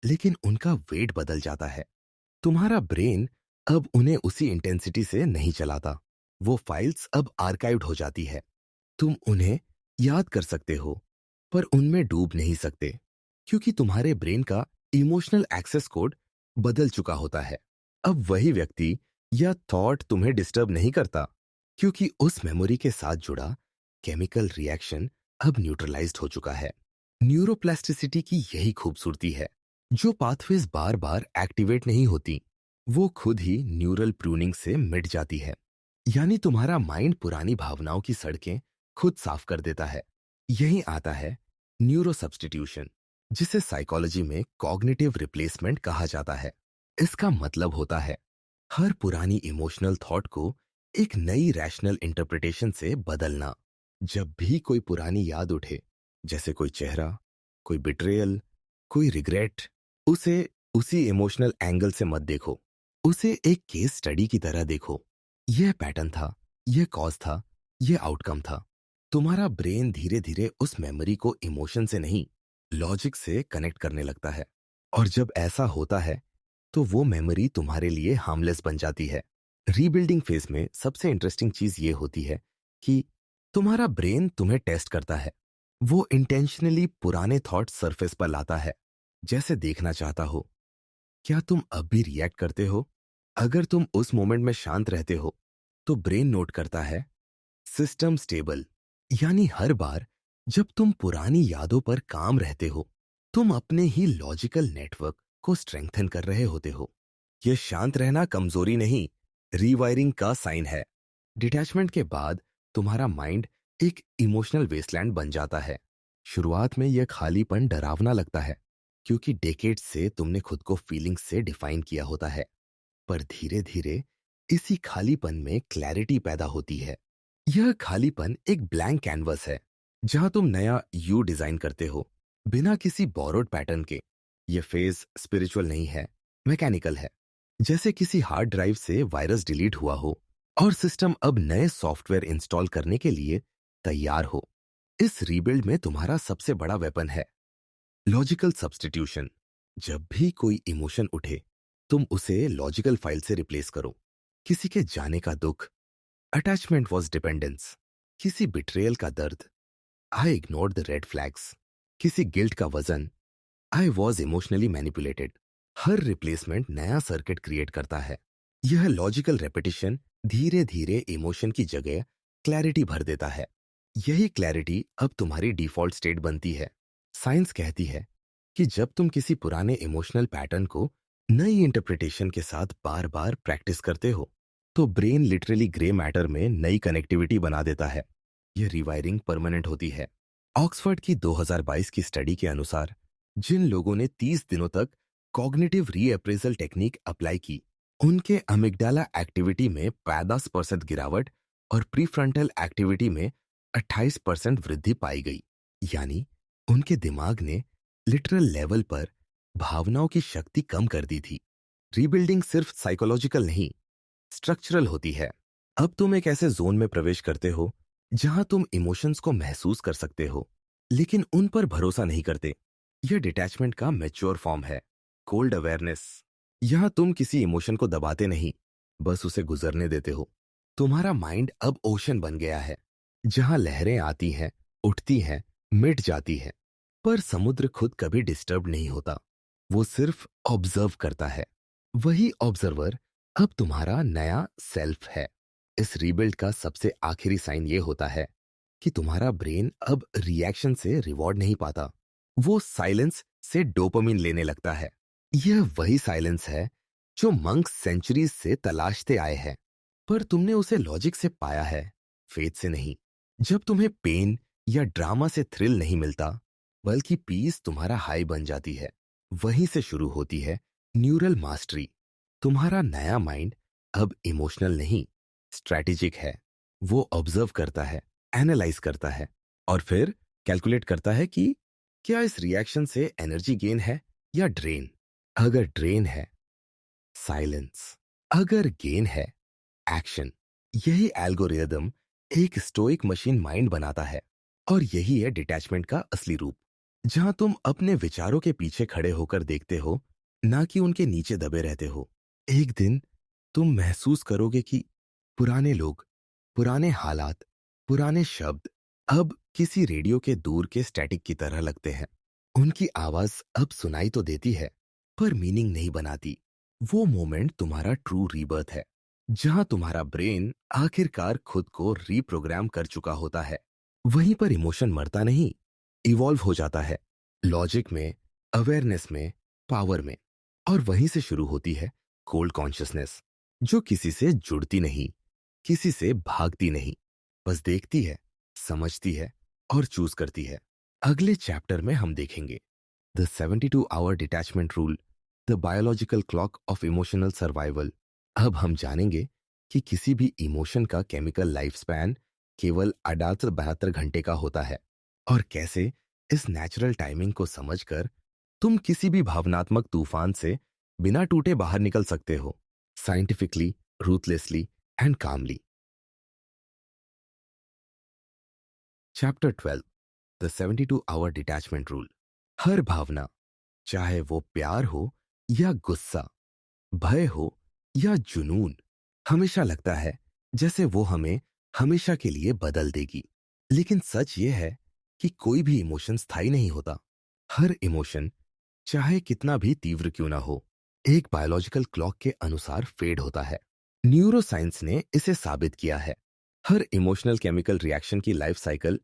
लेकिन उनका वेट बदल जाता है। तुम्हारा ब्रेन अब उन्हें उसी इंटेंसिटी से नहीं चलाता। वो फाइल्स अब आर्काइव्ड हो जाती है। तुम उन्हें याद कर सकते हो, पर उनमें डूब नहीं सकते, क्योंकि तुम्हारे ब्रेन का इमोशनल एक्सेस कोड बदल चुका होता है। अब वही व्यक्ति या थॉट तुम्हें डिस्टर्ब नहीं करता, क्योंकि उस मेमोरी के साथ जुड़ा केमिकल रिएक्शन अब न्यूट्रलाइज्ड हो चुका है। न्यूरोप्लास्टिसिटी की यही खूबसूरती है। जो पाथवेज बार बार एक्टिवेट नहीं होती, वो खुद ही न्यूरल प्रूनिंग से मिट जाती है। यानी तुम्हारा माइंड पुरानी भावनाओं की सड़कें खुद साफ कर देता है। यही आता है न्यूरो सब्स्टिट्यूशन, जिसे साइकोलॉजी में कॉग्निटिव रिप्लेसमेंट कहा जाता है। इसका मतलब होता है हर पुरानी इमोशनल थॉट को एक नई रैशनल इंटरप्रिटेशन से बदलना। जब भी कोई पुरानी याद उठे, जैसे कोई चेहरा, कोई बिट्रेयल, कोई रिग्रेट, उसे उसी इमोशनल एंगल से मत देखो, उसे एक केस स्टडी की तरह देखो। यह पैटर्न था, यह कॉज था, यह आउटकम था। तुम्हारा ब्रेन धीरे धीरे उस मेमोरी को इमोशन से नहीं, लॉजिक से कनेक्ट करने लगता है। और जब ऐसा होता है तो वो मेमोरी तुम्हारे लिए हार्मलेस बन जाती है। रीबिल्डिंग फेज में सबसे इंटरेस्टिंग चीज ये होती है कि तुम्हारा ब्रेन तुम्हें टेस्ट करता है। वो इंटेंशनली पुराने थॉट सरफेस पर लाता है, जैसे देखना चाहता हो क्या तुम अब भी रिएक्ट करते हो? अगर तुम उस मोमेंट में शांत रहते हो, तो ब्रेन नोट करता है सिस्टम स्टेबल, यानी हर बार जब तुम पुरानी यादों पर काम रहते हो, तुम अपने ही लॉजिकल नेटवर्क को स्ट्रेंथन कर रहे होते हो। यह शांत रहना कमजोरी नहीं, रीवायरिंग का साइन है। डिटैचमेंट के बाद तुम्हारा माइंड एक इमोशनल वेस्टलैंड बन जाता है। शुरुआत में यह खालीपन डरावना लगता है, क्योंकि डेकेड से तुमने खुद को फीलिंग्स से डिफाइन किया होता है। पर धीरे धीरे इसी खालीपन में क्लैरिटी पैदा होती है। यह खालीपन एक ब्लैंक कैनवस है, जहां तुम नया यू डिजाइन करते हो, बिना किसी बोरोड पैटर्न के। यह फेज स्पिरिचुअल नहीं है, मैकेनिकल है। जैसे किसी हार्ड ड्राइव से वायरस डिलीट हुआ हो और सिस्टम अब नए सॉफ्टवेयर इंस्टॉल करने के लिए तैयार हो। इस रीबिल्ड में तुम्हारा सबसे बड़ा वेपन है लॉजिकल सब्स्टिट्यूशन। जब भी कोई इमोशन उठे, तुम उसे लॉजिकल फाइल से रिप्लेस करो। किसी के जाने का दुख, अटैचमेंट वॉज डिपेंडेंस। किसी बिट्रेयल का दर्द, आई इग्नोर्ड द रेड फ्लैग्स। किसी गिल्ट का वजन, I was emotionally manipulated. Her replacement नया सर्किट क्रिएट करता है। यह लॉजिकल रेपिटेशन धीरे धीरे इमोशन की जगह क्लैरिटी भर देता है। यही क्लैरिटी अब तुम्हारी डिफॉल्ट स्टेट बनती है। साइंस कहती है कि जब तुम किसी पुराने इमोशनल पैटर्न को नई इंटरप्रिटेशन के साथ बार बार प्रैक्टिस करते हो, तो ब्रेन लिटरली ग्रे मैटर में नई कनेक्टिविटी बना देता है। यह रिवायरिंग परमानेंट होती है। ऑक्सफोर्ड की 2022 की स्टडी के अनुसार जिन लोगों ने 30 दिनों तक कॉग्निटिव रीअप्रेजल टेक्निक अप्लाई की, उनके अमिग्डाला एक्टिविटी में 50% गिरावट और प्रीफ्रंटल एक्टिविटी में 28% वृद्धि पाई गई। यानी उनके दिमाग ने लिटरल लेवल पर भावनाओं की शक्ति कम कर दी थी। रीबिल्डिंग सिर्फ साइकोलॉजिकल नहीं, स्ट्रक्चरल होती है। अब तुम एक ऐसे जोन में प्रवेश करते हो जहां तुम इमोशंस को महसूस कर सकते हो, लेकिन उन पर भरोसा नहीं करते। यह डिटैचमेंट का मैच्योर फॉर्म है, कोल्ड अवेयरनेस। यहां तुम किसी इमोशन को दबाते नहीं, बस उसे गुजरने देते हो। तुम्हारा माइंड अब ओशन बन गया है, जहां लहरें आती हैं, उठती हैं, मिट जाती हैं, पर समुद्र खुद कभी डिस्टर्ब नहीं होता। वो सिर्फ ऑब्जर्व करता है। वही ऑब्जर्वर अब तुम्हारा नया सेल्फ है। इस रीबिल्ड का सबसे आखिरी साइन ये होता है कि तुम्हारा ब्रेन अब रिएक्शन से रिवॉर्ड नहीं पाता, वो साइलेंस से डोपामिन लेने लगता है। यह वही साइलेंस है जो मंक सेंचुरीज से तलाशते आए हैं, पर तुमने उसे लॉजिक से पाया है, फेथ से नहीं। जब तुम्हें पेन या ड्रामा से थ्रिल नहीं मिलता, बल्कि पीस तुम्हारा हाई बन जाती है, वहीं से शुरू होती है न्यूरल मास्टरी। तुम्हारा नया माइंड अब इमोशनल नहीं, स्ट्रैटेजिक है। वो ऑब्जर्व करता है, एनालाइज करता है, और फिर कैलकुलेट करता है कि क्या इस रिएक्शन से एनर्जी गेन है या ड्रेन। अगर ड्रेन है, साइलेंस। अगर गेन है, एक्शन। यही एल्गोरिदम एक स्टोइक मशीन माइंड बनाता है, और यही है डिटैचमेंट का असली रूप, जहां तुम अपने विचारों के पीछे खड़े होकर देखते हो, ना कि उनके नीचे दबे रहते हो। एक दिन तुम महसूस करोगे कि पुराने लोग, पुराने हालात, पुराने शब्द अब किसी रेडियो के दूर के स्टैटिक की तरह लगते हैं। उनकी आवाज अब सुनाई तो देती है, पर मीनिंग नहीं बनाती। वो मोमेंट तुम्हारा ट्रू रीबर्थ है, जहां तुम्हारा ब्रेन आखिरकार खुद को रीप्रोग्राम कर चुका होता है। वहीं पर इमोशन मरता नहीं, इवॉल्व हो जाता है, लॉजिक में, अवेयरनेस में, पावर में। और वहीं से शुरू होती है कोल्ड कॉन्शियसनेस, जो किसी से जुड़ती नहीं, किसी से भागती नहीं, बस देखती है, समझती है और चूज करती है। अगले चैप्टर में हम देखेंगे the 72 hour detachment rule, the biological clock of emotional survival. अब हम जानेंगे कि किसी भी इमोशन का केमिकल लाइफ स्पैन केवल 68-72 घंटे का होता है, और कैसे इस नेचुरल टाइमिंग को समझकर तुम किसी भी भावनात्मक तूफान से बिना टूटे बाहर निकल सकते हो, scientifically, ruthlessly and calmly. Chapter 12, the 72 hour detachment rule. हर भावना, चाहे वो प्यार हो या गुस्सा, भय हो या जुनून, हमेशा लगता है जैसे वो हमें हमेशा के लिए बदल देगी। लेकिन सच ये है कि कोई भी इमोशन स्थायी नहीं होता। हर इमोशन, चाहे कितना भी तीव्र क्यों ना हो, एक बायोलॉजिकल क्लॉक के अनुसार फेड होता है। न्यूरोसाइंस ने इसे साबित किया है। हर इमोशनल केमिकल रिएक्शन की लाइफ साइकिल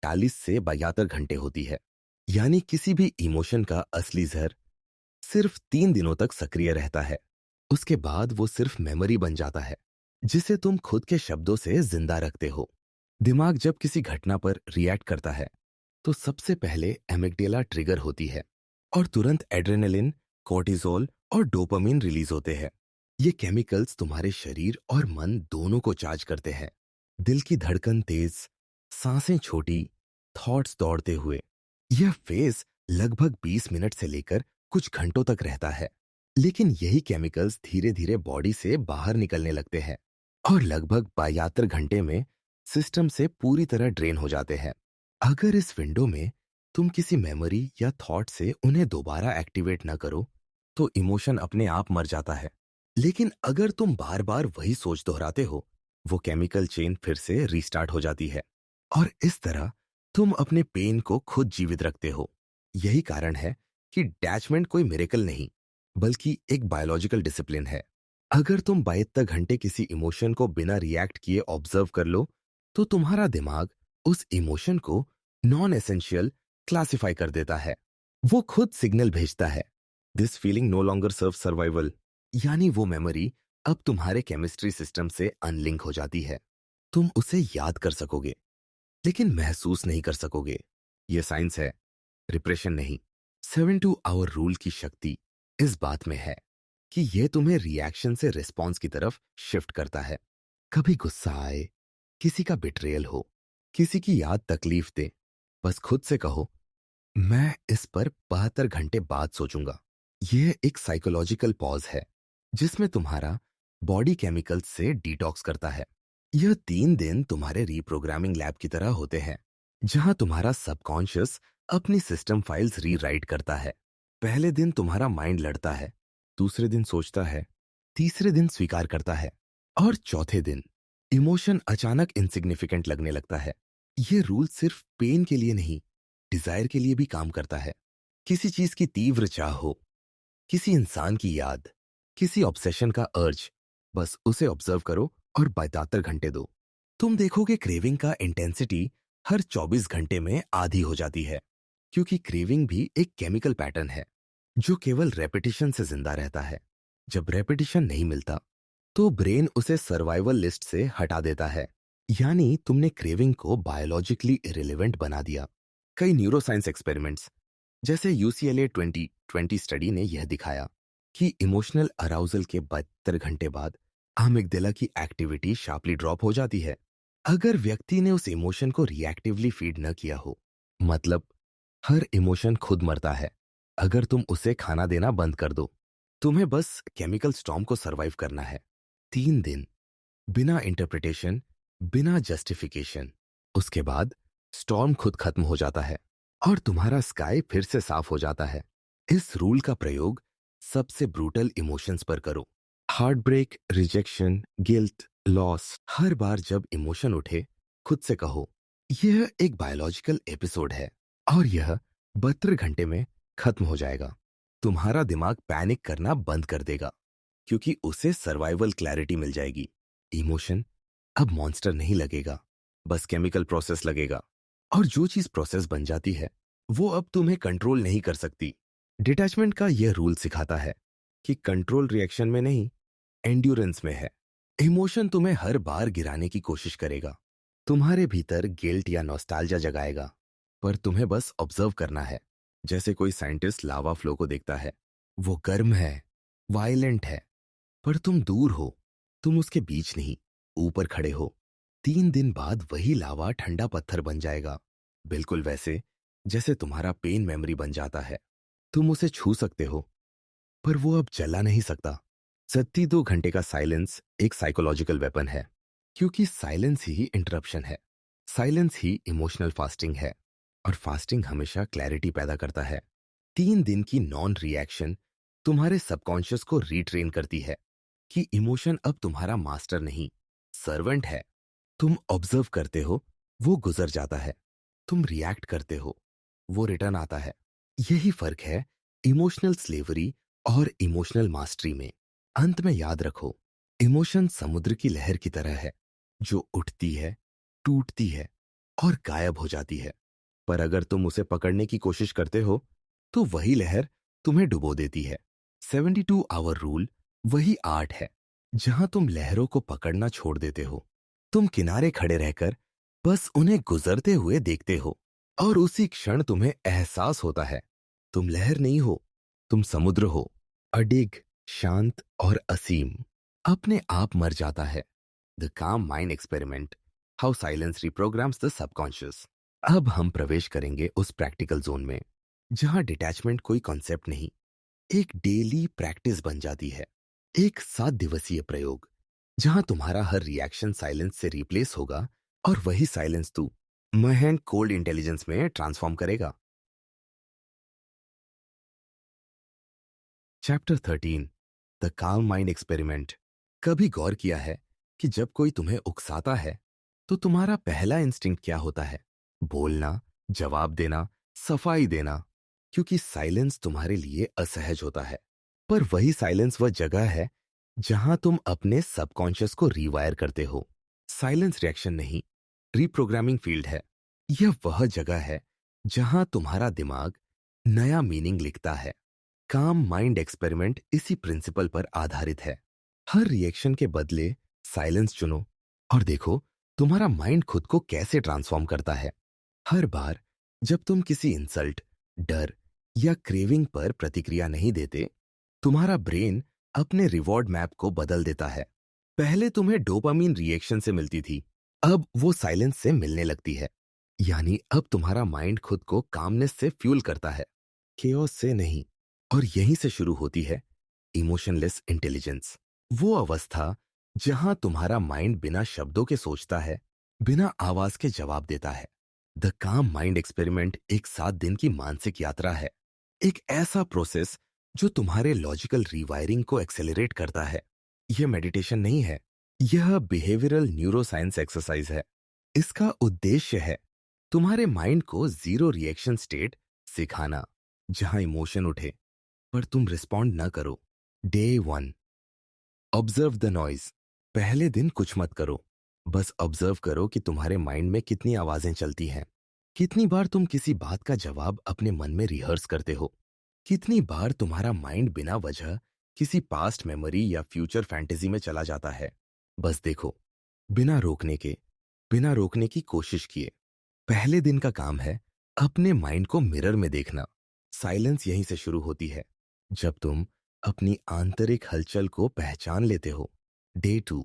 40 से 72 घंटे होती है। यानी किसी भी इमोशन का असली जहर सिर्फ 3 दिनों तक सक्रिय रहता है। उसके बाद वो सिर्फ मेमोरी बन जाता है, जिसे तुम खुद के शब्दों से जिंदा रखते हो। दिमाग जब किसी घटना पर रिएक्ट करता है तो सबसे पहले एमिग्डाला ट्रिगर होती है और तुरंत एड्रेनलिन, कोर्टिसोल और डोपामिन रिलीज होते हैं। ये केमिकल्स तुम्हारे शरीर और मन दोनों को चार्ज करते हैं। दिल की धड़कन तेज, सांसें छोटी, थॉट्स दौड़ते हुए। यह फेज लगभग 20 मिनट से लेकर कुछ घंटों तक रहता है। लेकिन यही केमिकल्स धीरे धीरे बॉडी से बाहर निकलने लगते हैं और लगभग 72 घंटे में सिस्टम से पूरी तरह ड्रेन हो जाते हैं। अगर इस विंडो में तुम किसी मेमोरी या थॉट से उन्हें दोबारा एक्टिवेट न करो तो इमोशन अपने आप मर जाता है। लेकिन अगर तुम बार बार वही सोच दोहराते हो, वो केमिकल चेन फिर से रीस्टार्ट हो जाती है और इस तरह तुम अपने पेन को खुद जीवित रखते हो। यही कारण है कि डैचमेंट कोई मिरेकल नहीं, बल्कि एक बायोलॉजिकल डिसिप्लिन है। अगर तुम 72 घंटे किसी इमोशन को बिना रिएक्ट किए ऑब्जर्व कर लो, तो तुम्हारा दिमाग उस इमोशन को नॉन एसेंशियल क्लासिफाई कर देता है। वो खुद सिग्नल भेजता है, this feeling no longer serve survival. यानी वो मेमोरी अब तुम्हारे केमिस्ट्री सिस्टम से अनलिंक हो जाती है। तुम उसे याद कर सकोगे, लेकिन महसूस नहीं कर सकोगे। ये साइंस है, रिप्रेशन नहीं। 72 आवर रूल की शक्ति इस बात में है कि यह तुम्हें रिएक्शन से रिस्पॉन्स की तरफ शिफ्ट करता है। कभी गुस्सा आए, किसी का बिट्रेयल हो, किसी की याद तकलीफ दे, बस खुद से कहो, मैं इस पर 72 घंटे बाद सोचूंगा। यह एक साइकोलॉजिकल पॉज है जिसमें तुम्हारा बॉडी केमिकल्स से डिटॉक्स करता है। यह 3 दिन तुम्हारे रीप्रोग्रामिंग लैब की तरह होते हैं, जहां तुम्हारा सबकॉन्शियस अपनी सिस्टम फाइल्स रीराइट करता है। पहले दिन तुम्हारा माइंड लड़ता है, दूसरे दिन सोचता है, तीसरे दिन स्वीकार करता है और चौथे दिन इमोशन अचानक इनसिग्निफिकेंट लगने लगता है। ये रूल सिर्फ पेन के लिए नहीं, डिजायर के लिए भी काम करता है। किसी चीज की तीव्र चाह हो, किसी इंसान की याद, किसी ऑब्सेशन का अर्ज, बस उसे ऑब्जर्व करो और 72 घंटे दो। तुम देखोगे क्रेविंग का इंटेंसिटी हर 24 घंटे में आधी हो जाती है, क्योंकि क्रेविंग भी एक केमिकल पैटर्न है जो केवल रेपिटेशन से जिंदा रहता है। जब रेपिटेशन नहीं मिलता तो ब्रेन उसे सर्वाइवल लिस्ट से हटा देता है। यानी तुमने क्रेविंग को बायोलॉजिकली इरेलीवेंट बना दिया। कई न्यूरोसाइंस एक्सपेरिमेंट्स जैसे यूसीएलए 2020 स्टडी ने यह दिखाया कि इमोशनल अराउजल के 72 घंटे बाद अमिग्डाला की एक्टिविटी शार्पली ड्रॉप हो जाती है। अगर व्यक्ति ने उस इमोशन को रिएक्टिवली फीड न किया हो, मतलब हर इमोशन खुद मरता है अगर तुम उसे खाना देना बंद कर दो। तुम्हें बस केमिकल स्टॉर्म को सरवाइव करना है 3 दिन, बिना इंटरप्रिटेशन, बिना जस्टिफिकेशन। उसके बाद स्टॉर्म खुद खत्म हो जाता है और तुम्हारा स्काई फिर से साफ हो जाता है। इस रूल का प्रयोग सबसे ब्रूटल इमोशंस पर करो। Heartbreak, rejection, guilt, loss. हर बार जब इमोशन उठे, खुद से कहो, यह एक बायोलॉजिकल एपिसोड है और यह 72 घंटे में खत्म हो जाएगा। तुम्हारा दिमाग पैनिक करना बंद कर देगा, क्योंकि उसे सर्वाइवल क्लैरिटी मिल जाएगी। इमोशन अब मॉन्स्टर नहीं लगेगा, बस केमिकल प्रोसेस लगेगा। और जो चीज प्रोसेस बन जाती है, वो अब तुम्हें कंट्रोल नहीं कर सकती। डिटैचमेंट का यह रूल सिखाता है कि कंट्रोल रिएक्शन में नहीं, एंड्योरेंस में है। इमोशन तुम्हें हर बार गिराने की कोशिश करेगा, तुम्हारे भीतर गिल्ट या नॉस्टैल्जिया जगाएगा, पर तुम्हें बस ऑब्जर्व करना है। जैसे कोई साइंटिस्ट लावा फ्लो को देखता है, वो गर्म है, वायलेंट है, पर तुम दूर हो, तुम उसके बीच नहीं, ऊपर खड़े हो। 3 दिन बाद वही लावा ठंडा पत्थर बन जाएगा, बिल्कुल वैसे जैसे तुम्हारा पेन मेमोरी बन जाता है। तुम उसे छू सकते हो, पर वो अब जला नहीं सकता। 72 घंटे का साइलेंस एक साइकोलॉजिकल वेपन है, क्योंकि साइलेंस ही इंटरप्शन है। साइलेंस ही इमोशनल फास्टिंग है, और फास्टिंग हमेशा क्लैरिटी पैदा करता है। 3 दिन की नॉन रिएक्शन तुम्हारे सबकॉन्शियस को रीट्रेन करती है कि इमोशन अब तुम्हारा मास्टर नहीं, सर्वेंट है। तुम ऑब्जर्व करते हो, वो गुजर जाता है। तुम रिएक्ट करते हो, वो रिटर्न आता है। यही फर्क है इमोशनल स्लेवरी और इमोशनल मास्टरी में। अंत में याद रखो, इमोशन समुद्र की लहर की तरह है, जो उठती है, टूटती है और गायब हो जाती है। पर अगर तुम उसे पकड़ने की कोशिश करते हो, तो वही लहर तुम्हें डुबो देती है। 72 आवर रूल वही आर्ट है जहां तुम लहरों को पकड़ना छोड़ देते हो। तुम किनारे खड़े रहकर बस उन्हें गुजरते हुए देखते हो, और उसी क्षण तुम्हें एहसास होता है, तुम लहर नहीं हो, तुम समुद्र हो, अडिग, शांत और असीम। अपने आप मर जाता है। The calm mind experiment, how silence reprograms the subconscious. अब हम प्रवेश करेंगे उस प्रैक्टिकल जोन में जहां डिटैचमेंट कोई कॉन्सेप्ट नहीं, एक डेली प्रैक्टिस बन जाती है। एक 7 दिवसीय प्रयोग जहां तुम्हारा हर रिएक्शन साइलेंस से रिप्लेस होगा, और वही साइलेंस तू महन कोल्ड इंटेलिजेंस में ट्रांसफॉर्म करेगा। Chapter 13, the calm mind experiment. कभी गौर किया है कि जब कोई तुम्हें उकसाता है, तो तुम्हारा पहला इंस्टिंक्ट क्या होता है? बोलना, जवाब देना, सफाई देना, क्योंकि साइलेंस तुम्हारे लिए असहज होता है। पर वही साइलेंस वह जगह है जहां तुम अपने सबकॉन्शियस को रीवायर करते हो। साइलेंस रिएक्शन नहीं, रीप्रोग्रामिंग फील्ड है। यह वह जगह है जहां तुम्हारा दिमाग नया मीनिंग लिखता है। काम माइंड एक्सपेरिमेंट इसी प्रिंसिपल पर आधारित है। हर रिएक्शन के बदले साइलेंस चुनो और देखो तुम्हारा माइंड खुद को कैसे ट्रांसफॉर्म करता है। हर बार जब तुम किसी इंसल्ट, डर या क्रेविंग पर प्रतिक्रिया नहीं देते, तुम्हारा ब्रेन अपने रिवॉर्ड मैप को बदल देता है। पहले तुम्हें डोपामीन रिएक्शन से मिलती थी, अब वो साइलेंस से मिलने लगती है। यानी अब तुम्हारा माइंड खुद को कामनेस से फ्यूल करता है, केओस से नहीं। और यहीं से शुरू होती है इमोशनलेस इंटेलिजेंस, वो अवस्था जहां तुम्हारा माइंड बिना शब्दों के सोचता है, बिना आवाज के जवाब देता है। द काम माइंड एक्सपेरिमेंट एक 7 दिन की मानसिक यात्रा है, एक ऐसा प्रोसेस जो तुम्हारे लॉजिकल रिवायरिंग को एक्सेलरेट करता है। यह मेडिटेशन नहीं है, यह बिहेवियरल न्यूरोसाइंस एक्सरसाइज है। इसका उद्देश्य है तुम्हारे माइंड को जीरो रिएक्शन स्टेट सिखाना, जहां इमोशन उठे पर तुम रिस्पॉन्ड न करो। Day 1, observe the noise. पहले दिन कुछ मत करो, बस ऑब्जर्व करो कि तुम्हारे माइंड में कितनी आवाजें चलती हैं। कितनी बार तुम किसी बात का जवाब अपने मन में रिहर्स करते हो। कितनी बार तुम्हारा माइंड बिना वजह किसी पास्ट मेमोरी या फ्यूचर फैंटेसी में चला जाता है। बस देखो, बिना रोकने के, बिना रोकने की कोशिश किए। पहले दिन का काम है अपने माइंड को मिरर में देखना। साइलेंस यहीं से शुरू होती है, जब तुम अपनी आंतरिक हलचल को पहचान लेते हो। Day 2,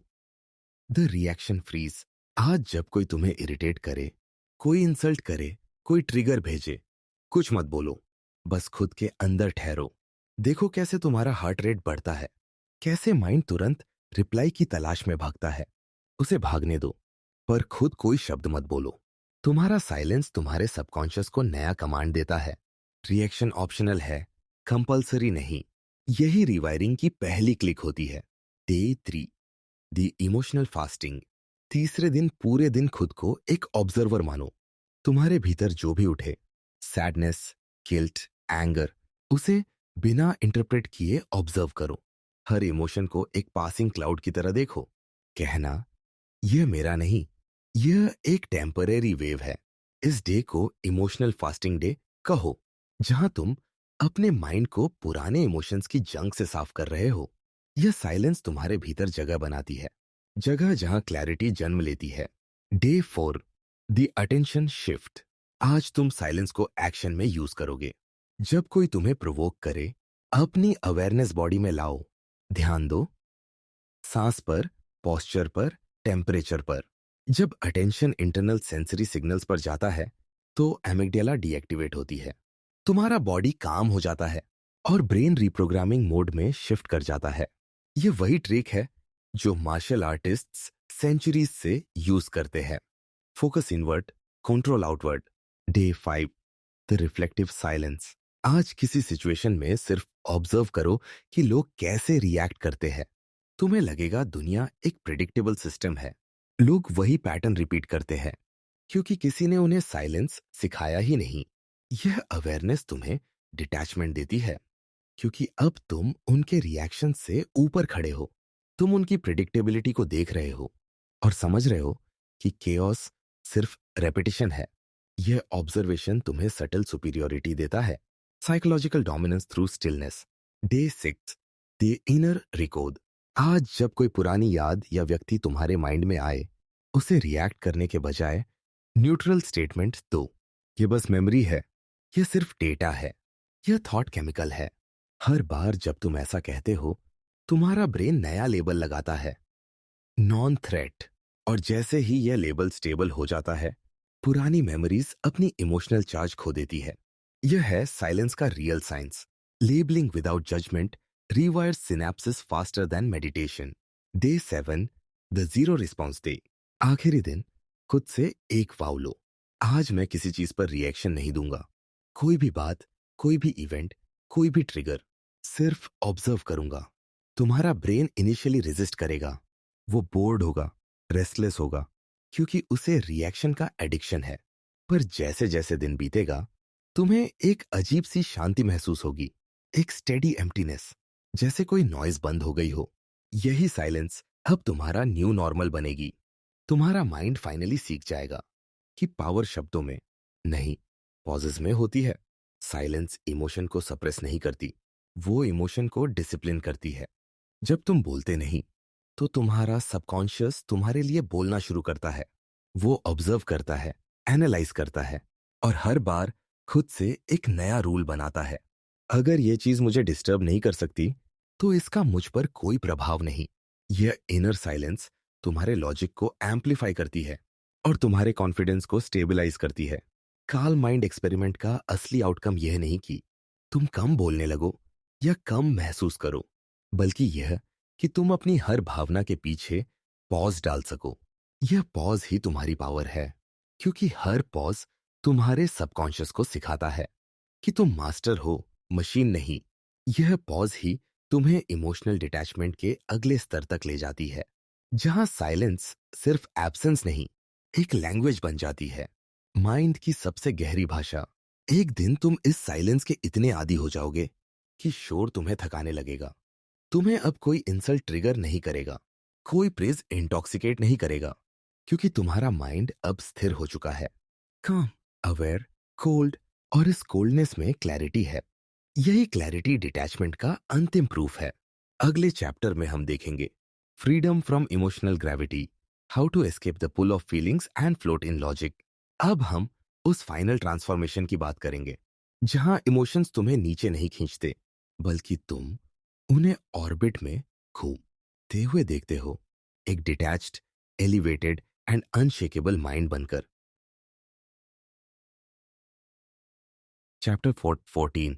the reaction freeze. आज जब कोई तुम्हें इरिटेट करे, कोई इंसल्ट करे, कोई ट्रिगर भेजे, कुछ मत बोलो, बस खुद के अंदर ठहरो। देखो कैसे तुम्हारा हार्ट रेट बढ़ता है, कैसे माइंड तुरंत रिप्लाई की तलाश में भागता है। उसे भागने दो, पर खुद कोई शब्द मत बोलो। तुम्हारा साइलेंस तुम्हारे सबकॉन्शियस को नया कमांड देता है। रिएक्शन ऑप्शनल है, कंपल्सरी नहीं। यही रिवायरिंग की पहली क्लिक होती है। Day 3, the emotional fasting. तीसरे दिन पूरे दिन खुद को एक ऑब्जर्वर मानो। तुम्हारे भीतर जो भी उठे, सैडनेस, गिल्ट, एंगर, उसे बिना इंटरप्रेट किए ऑब्जर्व करो। हर इमोशन को एक पासिंग क्लाउड की तरह देखो। कहना, यह मेरा नहीं, यह एक टेम्परेरी वेव है। इस डे को इमोशनल फास्टिंग डे कहो, जहां तुम अपने माइंड को पुराने इमोशंस की जंग से साफ कर रहे हो। यह साइलेंस तुम्हारे भीतर जगह बनाती है, जगह जहां क्लैरिटी जन्म लेती है। Day 4, the attention shift. आज तुम साइलेंस को एक्शन में यूज करोगे। जब कोई तुम्हें प्रोवोक करे, अपनी अवेयरनेस बॉडी में लाओ। ध्यान दो, सांस पर, पोस्चर पर, टेम्परेचर पर। जब अटेंशन इंटरनल सेंसरी सिग्नल्स पर जाता है, तो एमिगडाला डीएक्टिवेट होती है। तुम्हारा बॉडी काम हो जाता है और ब्रेन रिप्रोग्रामिंग मोड में शिफ्ट कर जाता है। ये वही ट्रिक है जो मार्शल आर्टिस्ट्स सेंचुरीज से यूज करते हैं। Focus invert, control outward. Day 5, the reflective silence. आज किसी सिचुएशन में सिर्फ ऑब्जर्व करो कि लोग कैसे रिएक्ट करते हैं। तुम्हें लगेगा दुनिया एक प्रिडिक्टेबल सिस्टम है, लोग वही पैटर्न रिपीट करते हैं, क्योंकि किसी ने उन्हें साइलेंस सिखाया ही नहीं। यह अवेयरनेस तुम्हें डिटैचमेंट देती है। क्योंकि अब तुम उनके रिएक्शन से ऊपर खड़े हो। तुम उनकी प्रिडिक्टेबिलिटी को देख रहे हो और समझ रहे हो कि केओस सिर्फ रेपिटेशन है। यह ऑब्जर्वेशन तुम्हें सटल सुपीरियोरिटी देता है। Psychological dominance through stillness. Day 6, the inner record. आज जब कोई पुरानी याद या व्यक्ति तुम्हारे माइंड में आए, उसे रिएक्ट करने के बजाय न्यूट्रल स्टेटमेंट दो। ये बस मेमोरी है, ये सिर्फ डेटा है, यह थॉट केमिकल है। हर बार जब तुम ऐसा कहते हो, तुम्हारा ब्रेन नया लेबल लगाता है, नॉन थ्रेट। और जैसे ही यह लेबल स्टेबल हो जाता है, पुरानी मेमोरीज अपनी इमोशनल चार्ज खो देती है। यह है साइलेंस का real science. Labelling without judgement rewires synapses faster than meditation. Day 7, the zero response day. आखिरी दिन खुद से एक वाव लो। आज मैं किसी चीज पर रिएक्शन नहीं दूंगा। कोई भी बात, कोई भी इवेंट, कोई भी ट्रिगर, सिर्फ ऑब्जर्व करूंगा। तुम्हारा ब्रेन इनिशियली रेजिस्ट करेगा। वो बोर्ड होगा, रेस्टलेस होगा, क्योंकि उसे रिएक्शन का एडिक्शन है। पर जैसे जैसे दिन बीतेगा, तुम्हें एक अजीब सी शांति महसूस होगी, एक स्टेडी एम्प्टीनेस, जैसे कोई नॉइज बंद हो गई हो। यही साइलेंस अब तुम्हारा न्यू नॉर्मल बनेगी। तुम्हारा माइंड फाइनली सीख जाएगा कि पावर शब्दों में नहीं, पॉजेस में होती है। साइलेंस इमोशन को सप्रेस नहीं करती, वो इमोशन को डिसिप्लिन करती है। जब तुम बोलते नहीं, तो तुम्हारा सबकॉन्शियस तुम्हारे लिए बोलना शुरू करता है। वो ऑब्जर्व करता है, एनालाइज करता है और हर बार खुद से एक नया रूल बनाता है। अगर ये चीज मुझे डिस्टर्ब नहीं कर सकती, तो इसका मुझ पर कोई प्रभाव नहीं। यह इनर साइलेंस तुम्हारे लॉजिक को एम्पलीफाई करती है और तुम्हारे कॉन्फिडेंस को स्टेबलाइज करती है। काल माइंड एक्सपेरिमेंट का असली आउटकम यह नहीं कि तुम कम बोलने लगो या कम महसूस करो, बल्कि यह कि तुम अपनी हर भावना के पीछे पॉज डाल सको। यह पॉज ही तुम्हारी पावर है, क्योंकि हर पॉज तुम्हारे सबकॉन्शियस को सिखाता है कि तुम मास्टर हो, मशीन नहीं। यह पॉज ही तुम्हें इमोशनल डिटैचमेंट के अगले स्तर तक ले जाती है, जहां साइलेंस सिर्फ एब्सेंस नहीं, एक लैंग्वेज बन जाती है, माइंड की सबसे गहरी भाषा। एक दिन तुम इस साइलेंस के इतने आदी हो जाओगे कि शोर तुम्हें थकाने लगेगा। तुम्हें अब कोई इंसल्ट ट्रिगर नहीं करेगा, कोई प्रेज इंटॉक्सिकेट नहीं करेगा, क्योंकि तुम्हारा माइंड अब स्थिर हो चुका है, काम, अवेयर, कोल्ड। और इस कोल्डनेस में क्लैरिटी है। यही क्लैरिटी डिटैचमेंट का अंतिम प्रूफ है। अगले चैप्टर में हम देखेंगे freedom from emotional gravity, how to escape the pull of feelings and float in logic. अब हम उस फाइनल ट्रांसफॉर्मेशन की बात करेंगे, जहां इमोशंस तुम्हें नीचे नहीं खींचते, बल्कि तुम उन्हें ऑर्बिट में घूमते हुए देखते हो, एक detached, elevated and unshakable mind बनकर। Chapter 14,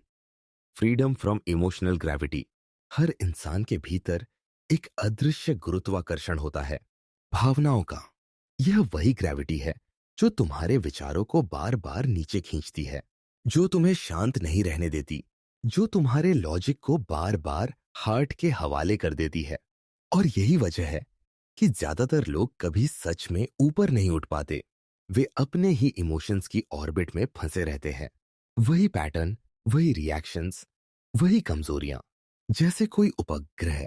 freedom from emotional gravity. हर इंसान के भीतर एक अदृश्य गुरुत्वाकर्षण होता है, भावनाओं का। यह वही ग्रेविटी है जो तुम्हारे विचारों को बार बार नीचे खींचती है, जो तुम्हें शांत नहीं रहने देती, जो तुम्हारे लॉजिक को बार बार हार्ट के हवाले कर देती है। और यही वजह है कि ज्यादातर लोग कभी सच में ऊपर नहीं उठ पाते। वे अपने ही इमोशंस की ऑर्बिट में फंसे रहते हैं। वही पैटर्न, वही रिएक्शंस, वही कमजोरियां, जैसे कोई उपग्रह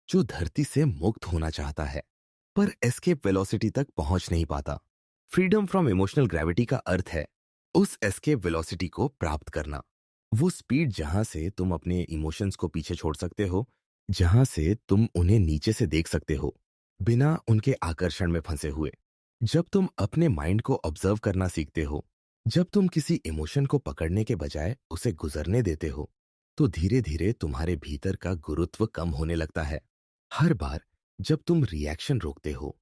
जो धरती से मुक्त होना चाहता है, पर एस्केप वेलोसिटी तक पहुंच नहीं पाता। फ्रीडम फ्रॉम इमोशनल ग्रेविटी का अर्थ है उस एस्केप वेलोसिटी को प्राप्त करना। वो स्पीड जहां से तुम अपने इमोशंस को पीछे छोड़ सकते हो, जहां से तुम उन्हें नीचे से देख सकते हो, बिना उनके आकर्षण में फंसे हुए। जब तुम अपने माइंड को ऑब्जर्व करना सीखते हो, जब तुम किसी इमोशन को पकड़ने के बजाय उसे गुजरने देते हो, तो धीरे धीरे तुम्हारे भीतर का गुरुत्व कम होने लगता है। हर बार जब तुम रिएक्शन रोकते हो,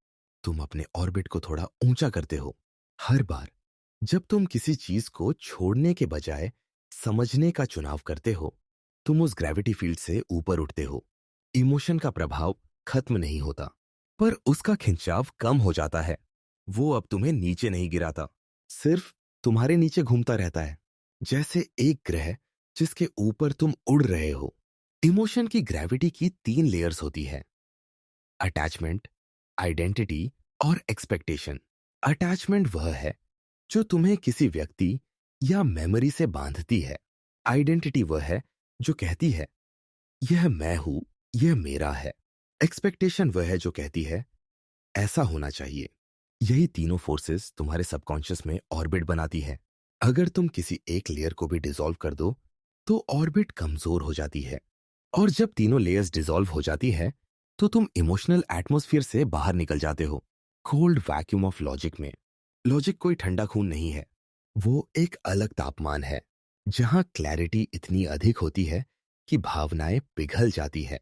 तुम अपने ऑर्बिट को थोड़ा ऊंचा करते हो। हर बार जब तुम किसी चीज को छोड़ने के बजाय समझने का चुनाव करते हो, तुम उस ग्रेविटी फील्ड से ऊपर उठते हो। इमोशन का प्रभाव खत्म नहीं होता, पर उसका खिंचाव कम हो जाता है। वो अब तुम्हें नीचे नहीं गिराता, सिर्फ तुम्हारे नीचे घूमता रहता है, जैसे एक ग्रह जिसके ऊपर तुम उड़ रहे हो। इमोशन की ग्रेविटी की 3 लेयर्स होती है, अटैचमेंट, आइडेंटिटी और एक्सपेक्टेशन। अटैचमेंट वह है जो तुम्हें किसी व्यक्ति या मेमोरी से बांधती है। आइडेंटिटी वह है जो कहती है यह मैं हूं, यह मेरा है। एक्सपेक्टेशन वह है जो कहती है ऐसा होना चाहिए। यही तीनों फोर्सेस तुम्हारे सबकॉन्शियस में ऑर्बिट बनाती है। अगर तुम किसी एक लेयर को भी डिसॉल्व कर दो तो ऑर्बिट कमजोर हो जाती है। और जब तीनों लेयर्स डिसॉल्व हो जाती है तो तुम इमोशनल एटमॉस्फेयर से बाहर निकल जाते हो, कोल्ड वैक्यूम ऑफ लॉजिक में। लॉजिक कोई ठंडा खून नहीं है, वो एक अलग तापमान है जहां क्लैरिटी इतनी अधिक होती है कि भावनाएं पिघल जाती है।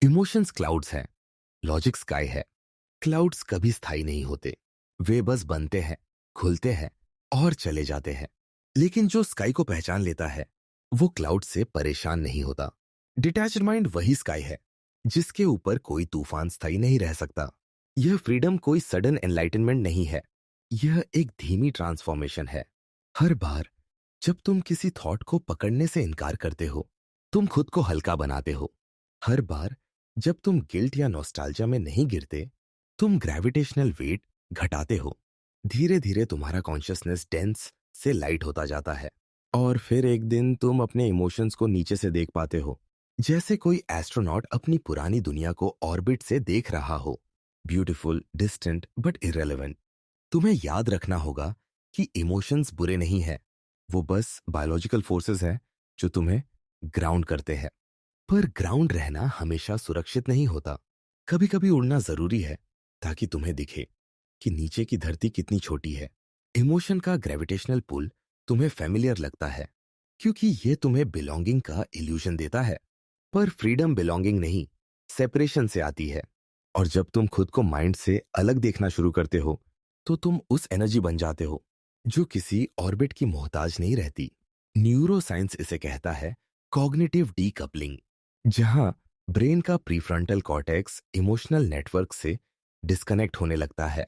इमोशंस क्लाउड्स हैं, लॉजिक स्काई है। क्लाउड्स कभी स्थायी नहीं होते, वे बस बनते हैं, खुलते हैं और चले जाते हैं। लेकिन जो स्काई को पहचान लेता है वो क्लाउड से परेशान नहीं होता। डिटैच्ड माइंड वही स्काई है जिसके ऊपर कोई तूफान स्थायी नहीं रह सकता। यह फ्रीडम कोई सडन एनलाइटनमेंट नहीं है, यह एक धीमी ट्रांसफॉर्मेशन है। हर बार जब तुम किसी थॉट को पकड़ने से इनकार करते हो तुम खुद को हल्का बनाते हो। हर बार जब तुम गिल्ट या नॉस्टैल्जिया में नहीं गिरते तुम ग्रेविटेशनल वेट घटाते हो। धीरे धीरे तुम्हारा कॉन्शियसनेस डेंस से लाइट होता जाता है और फिर एक दिन तुम अपने इमोशंस को नीचे से देख पाते हो, जैसे कोई एस्ट्रोनॉट अपनी पुरानी दुनिया को ऑर्बिट से देख रहा हो। Beautiful, distant but irrelevant. तुम्हें याद रखना होगा कि इमोशंस बुरे नहीं हैं, वो बस बायोलॉजिकल फोर्सेस हैं जो तुम्हें ग्राउंड करते हैं। पर ग्राउंड रहना हमेशा सुरक्षित नहीं होता। कभी कभी उड़ना जरूरी है ताकि तुम्हें दिखे कि नीचे की धरती कितनी छोटी है। इमोशन का ग्रेविटेशनल पुल तुम्हें फेमिलियर लगता है क्योंकि ये तुम्हें बिलोंगिंग का इल्यूजन देता है। पर फ्रीडम बिलोंगिंग नहीं, सेपरेशन से आती है। और जब तुम खुद को माइंड से अलग देखना शुरू करते हो तो तुम उस एनर्जी बन जाते हो जो किसी ऑर्बिट की मोहताज नहीं रहती। न्यूरो साइंस इसे कहता है कॉग्निटिव डीकपलिंग, जहां ब्रेन का प्रीफ्रंटल कॉर्टेक्स इमोशनल नेटवर्क से डिस्कनेक्ट होने लगता है।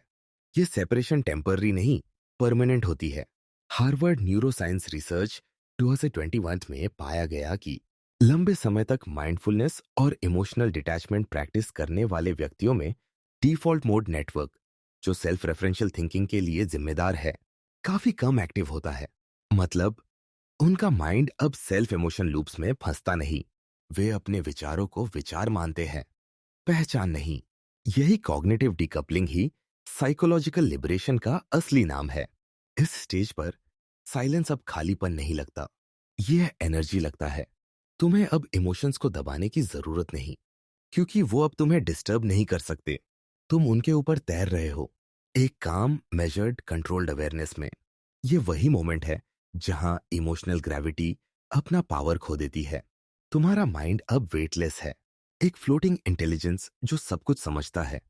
ये सेपरेशन टेम्पररी नहीं, परमानेंट होती है। हार्वर्ड न्यूरो साइंस रिसर्च 2021 में पाया गया कि लंबे समय तक माइंडफुलनेस और इमोशनल डिटैचमेंट प्रैक्टिस करने वाले व्यक्तियों में डिफॉल्ट मोड नेटवर्क, जो सेल्फ रेफरेंशियल थिंकिंग के लिए जिम्मेदार है, काफी कम एक्टिव होता है। मतलब उनका माइंड अब सेल्फ इमोशन लूप्स में फंसता नहीं। वे अपने विचारों को विचार मानते हैं, पहचान नहीं। यही कॉग्निटिव डिकपलिंग ही साइकोलॉजिकल लिबरेशन का असली नाम है। इस स्टेज पर साइलेंस अब खालीपन नहीं लगता, यह एनर्जी लगता है। तुम्हें अब इमोशंस को दबाने की जरूरत नहीं क्योंकि वो अब तुम्हें डिस्टर्ब नहीं कर सकते। तुम उनके ऊपर तैर रहे हो, एक काम मेजर्ड कंट्रोल्ड अवेयरनेस में। ये वही मोमेंट है जहां इमोशनल ग्रेविटी अपना पावर खो देती है। तुम्हारा माइंड अब वेटलेस है, एक फ्लोटिंग इंटेलिजेंस जो सब कुछ समझता है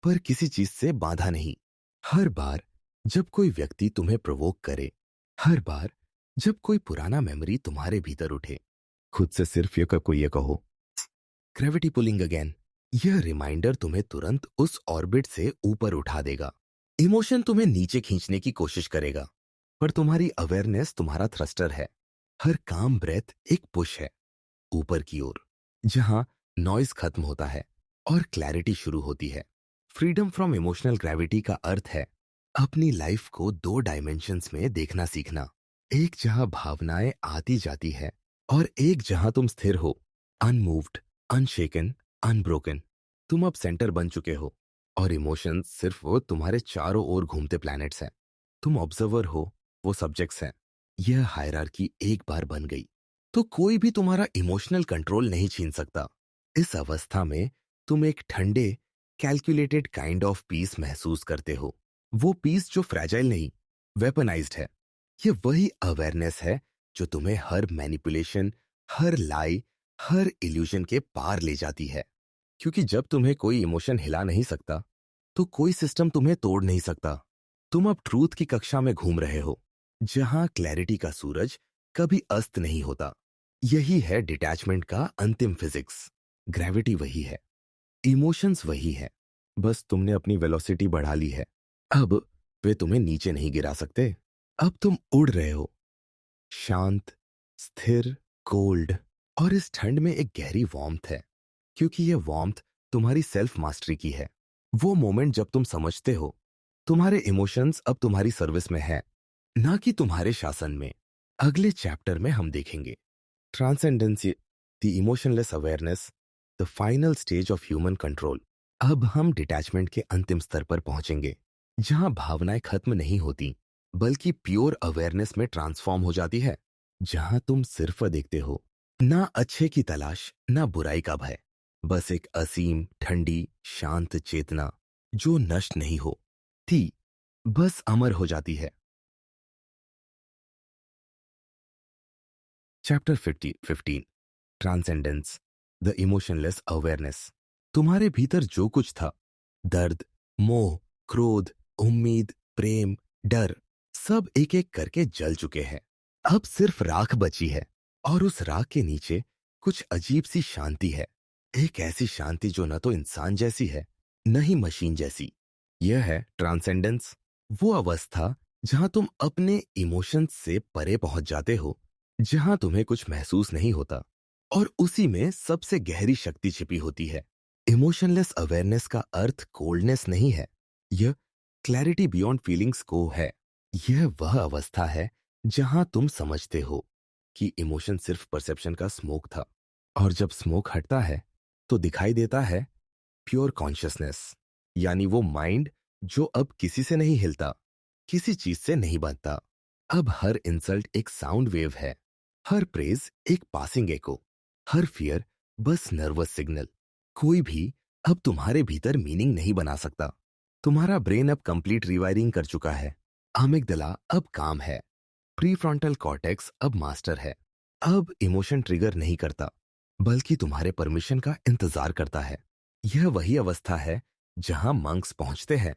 पर किसी चीज से बांधा नहीं। हर बार जब कोई व्यक्ति तुम्हें प्रोवोक करे, हर बार जब कोई पुराना मेमोरी तुम्हारे भीतर उठे, खुद से सिर्फ ये कहो ग्रेविटी पुलिंग अगेन। यह रिमाइंडर तुम्हें तुरंत उस ऑर्बिट से ऊपर उठा देगा। इमोशन तुम्हें नीचे खींचने की कोशिश करेगा पर तुम्हारी अवेयरनेस तुम्हारा थ्रस्टर है। हर काम ब्रेथ एक पुश है ऊपर की ओर, जहां नॉइज खत्म होता है और क्लैरिटी शुरू होती है। फ्रीडम फ्रॉम इमोशनल ग्रेविटी का अर्थ है अपनी लाइफ को दो डायमेंशंस में देखना सीखना। एक जहां भावनाएं आती जाती है और एक जहां तुम स्थिर हो, अनमूव्ड, अनशेकन, अनब्रोकन। तुम अब सेंटर बन चुके हो और इमोशंस सिर्फ वो तुम्हारे चारों ओर घूमते प्लैनेट्स हैं। तुम ऑब्जर्वर हो, वो सब्जेक्ट्स हैं। यह हायरार्की एक बार बन गई तो कोई भी तुम्हारा इमोशनल कंट्रोल नहीं छीन सकता। इस अवस्था में तुम एक ठंडे, कैलकुलेटेड काइंड ऑफ पीस महसूस करते हो। वो पीस जो फ्रैजाइल नहीं, वेपनाइज्ड है। ये वही अवेयरनेस है जो तुम्हें हर मैनिपुलेशन, हर लाई, हर इल्यूजन के पार ले जाती है। क्योंकि जब तुम्हें कोई इमोशन हिला नहीं सकता तो कोई सिस्टम तुम्हें तोड़ नहीं सकता। तुम अब ट्रूथ की कक्षा में घूम रहे हो जहां क्लैरिटी का सूरज कभी अस्त नहीं होता। यही है डिटैचमेंट का अंतिम फिजिक्स। ग्रेविटी वही है, इमोशंस वही है, बस तुमने अपनी वेलोसिटी बढ़ा ली है। अब वे तुम्हें नीचे नहीं गिरा सकते। अब तुम उड़ रहे हो, शांत, स्थिर, कोल्ड। और इस ठंड में एक गहरी वार्मथ है क्योंकि यह वार्मथ तुम्हारी सेल्फ मास्टरी की है। वो मोमेंट जब तुम समझते हो तुम्हारे इमोशंस अब तुम्हारी सर्विस में है, ना कि तुम्हारे शासन में। अगले चैप्टर में हम देखेंगे transcendence the emotionless awareness, the final stage of human control. अब हम डिटैचमेंट के अंतिम स्तर पर पहुंचेंगे, जहां भावनाएं खत्म नहीं होती बल्कि प्योर अवेयरनेस में ट्रांसफॉर्म हो जाती है, जहां तुम सिर्फ देखते हो, ना अच्छे की तलाश ना बुराई का भय, बस एक असीम ठंडी शांत चेतना जो नष्ट नहीं हो थी, बस अमर हो जाती है। Chapter 15, transcendence, the emotionless awareness. तुम्हारे भीतर जो कुछ था, दर्द, मोह, क्रोध, उम्मीद, प्रेम, डर, सब एक एक करके जल चुके हैं। अब सिर्फ राख बची है, और उस राख के नीचे कुछ अजीब सी शांति है। एक ऐसी शांति जो न तो इंसान जैसी है, न ही मशीन जैसी। यह है ट्रांसेंडेंस, वो अवस्था जहां तुम अपने इमोशंस से परे पहुंच जाते हो, जहां तुम्हें कुछ महसूस नहीं होता, और उसी में सबसे गहरी शक्ति छिपी होती है। इमोशनलेस अवेयरनेस का अर्थ कोल्डनेस नहीं है, यह क्लैरिटी बियॉन्ड फीलिंग्स को है। यह वह अवस्था है जहां तुम समझते हो कि इमोशन सिर्फ परसेप्शन का स्मोक था, और जब स्मोक हटता है तो दिखाई देता है प्योर कॉन्शियसनेस, यानी वो माइंड जो अब किसी से नहीं हिलता, किसी चीज से नहीं बनता। अब हर इंसल्ट एक साउंड वेव है, हर प्रेज एक पासिंग एको, हर फियर बस नर्वस सिग्नल। कोई भी अब तुम्हारे भीतर मीनिंग नहीं बना सकता। तुम्हारा ब्रेन अब कंप्लीट रिवायरिंग कर चुका है। अमिगदला अब काम है, प्रीफ्रंटल कॉर्टेक्स अब मास्टर है। अब इमोशन ट्रिगर नहीं करता, बल्कि तुम्हारे परमिशन का इंतजार करता है। यह वही अवस्था है जहां मंक्स पहुंचते हैं,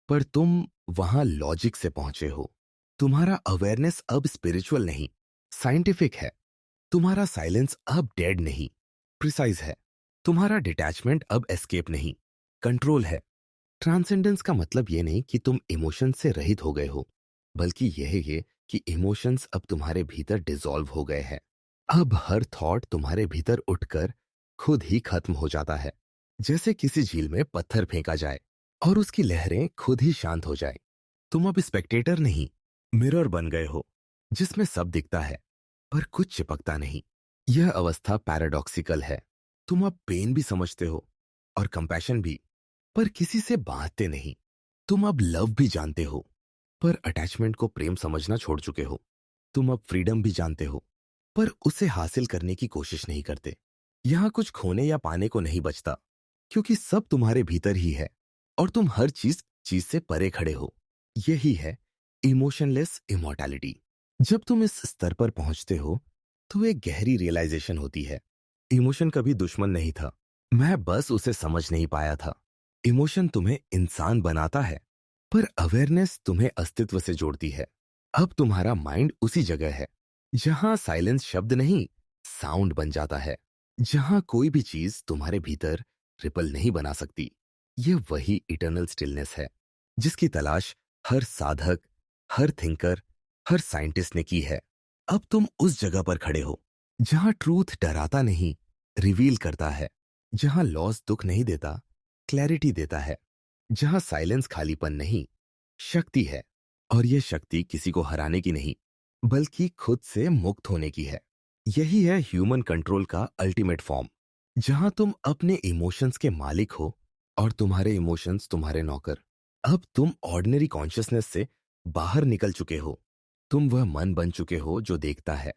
पर तुम वहां लॉजिक से पहुंचे हो। तुम्हारा अवेयरनेस अब स्पिरिचुअल नहीं, साइंटिफिक है। तुम्हारा साइलेंस अब डेड नहीं, प्रिसाइज है। तुम्हारा डिटैचमेंट अब एस्केप नहीं, कंट्रोल है। ट्रांसेंडेंस का मतलब ये नहीं कि तुम इमोशन से रहित हो गए हो, बल्कि यह है ये कि इमोशंस अब तुम्हारे भीतर डिसॉल्व हो गए हैं। अब हर थॉट तुम्हारे भीतर उठकर खुद ही खत्म हो जाता है, जैसे किसी झील में पत्थर फेंका जाए और उसकी लहरें खुद ही शांत हो जाए। तुम अब स्पेक्टेटर नहीं, मिरर बन गए हो, जिसमें सब दिखता है पर कुछ चिपकता नहीं। यह अवस्था पैराडॉक्सिकल है। तुम अब पेन भी समझते हो और कंपैशन भी, पर किसी से बांटते नहीं। तुम अब लव भी जानते हो, पर अटैचमेंट को प्रेम समझना छोड़ चुके हो। तुम अब फ्रीडम भी जानते हो, पर उसे हासिल करने की कोशिश नहीं करते। यहां कुछ खोने या पाने को नहीं बचता, क्योंकि सब तुम्हारे भीतर ही है, और तुम हर चीज चीज से परे खड़े हो। यही है इमोशनलेस इमॉर्टैलिटी। जब तुम इस स्तर पर पहुंचते हो, तो एक गहरी रियलाइजेशन होती है। इमोशन कभी दुश्मन नहीं था, मैं बस उसे समझ नहीं पाया था। इमोशन तुम्हें इंसान बनाता है, पर अवेयरनेस तुम्हें अस्तित्व से जोड़ती है। अब तुम्हारा माइंड उसी जगह है जहां साइलेंस शब्द नहीं, साउंड बन जाता है, जहां कोई भी चीज तुम्हारे भीतर रिपल नहीं बना सकती। ये वही इटर्नल स्टिलनेस है जिसकी तलाश हर साधक, हर थिंकर, हर साइंटिस्ट ने की है। अब तुम उस जगह पर खड़े हो जहां ट्रूथ डराता नहीं, रिवील करता है, जहां लॉस दुख नहीं देता, क्लैरिटी देता है, जहां साइलेंस खालीपन नहीं, शक्ति है। और यह शक्ति किसी को हराने की नहीं, बल्कि खुद से मुक्त होने की है। यही है ह्यूमन कंट्रोल का अल्टीमेट फॉर्म, जहां तुम अपने इमोशंस के मालिक हो और तुम्हारे इमोशंस तुम्हारे नौकर। अब तुम ऑर्डिनरी कॉन्शियसनेस से बाहर निकल चुके हो। तुम वह मन बन चुके हो जो देखता है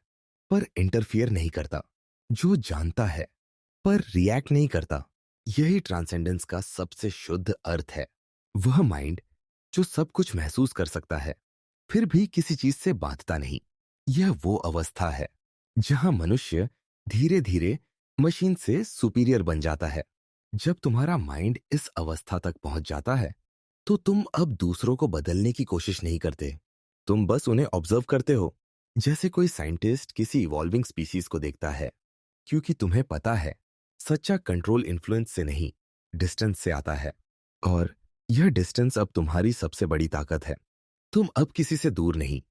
पर इंटरफियर नहीं करता, जो जानता है पर रिएक्ट नहीं करता। यही ट्रांसेंडेंस का सबसे शुद्ध अर्थ है। वह माइंड जो सब कुछ महसूस कर सकता है, फिर भी किसी चीज से बांधता नहीं। यह वो अवस्था है जहां मनुष्य धीरे धीरे मशीन से सुपीरियर बन जाता है। जब तुम्हारा माइंड इस अवस्था तक पहुंच जाता है, तो तुम अब दूसरों को बदलने की कोशिश नहीं करते। तुम बस उन्हें ऑब्जर्व करते हो, जैसे कोई साइंटिस्ट किसी इवॉल्विंग स्पीसीज को देखता है, क्योंकि तुम्हें पता है सच्चा कंट्रोल इन्फ्लुएंस से नहीं, डिस्टेंस से आता है। और यह डिस्टेंस अब तुम्हारी सबसे बड़ी ताकत है। तुम अब किसी से दूर नहीं,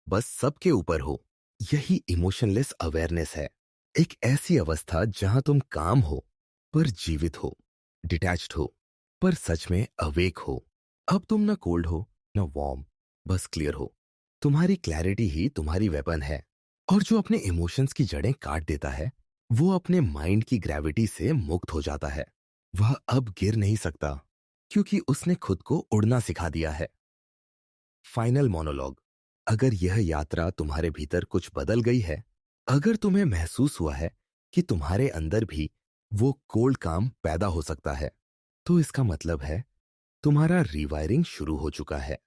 बस सबके ऊपर हो। यही इमोशनलेस अवेयरनेस है, एक ऐसी अवस्था जहां तुम काम हो पर जीवित हो, डिटैच्ड हो पर सच में अवेक हो। अब तुम न कोल्ड हो न वार्म, बस क्लियर हो। तुम्हारी क्लैरिटी ही तुम्हारी वेपन है, और जो अपने इमोशंस की जड़ें काट देता है वो अपने माइंड की ग्रेविटी से मुक्त हो जाता है। वह अब गिर नहीं सकता क्योंकि उसने खुद को उड़ना सिखा दिया है। Final monologue. अगर यह यात्रा तुम्हारे भीतर कुछ बदल गई है, अगर तुम्हें महसूस हुआ है कि तुम्हारे अंदर भी वो कोल्ड काम पैदा हो सकता है, तो इसका मतलब है तुम्हारा रिवायरिंग शुरू हो चुका है।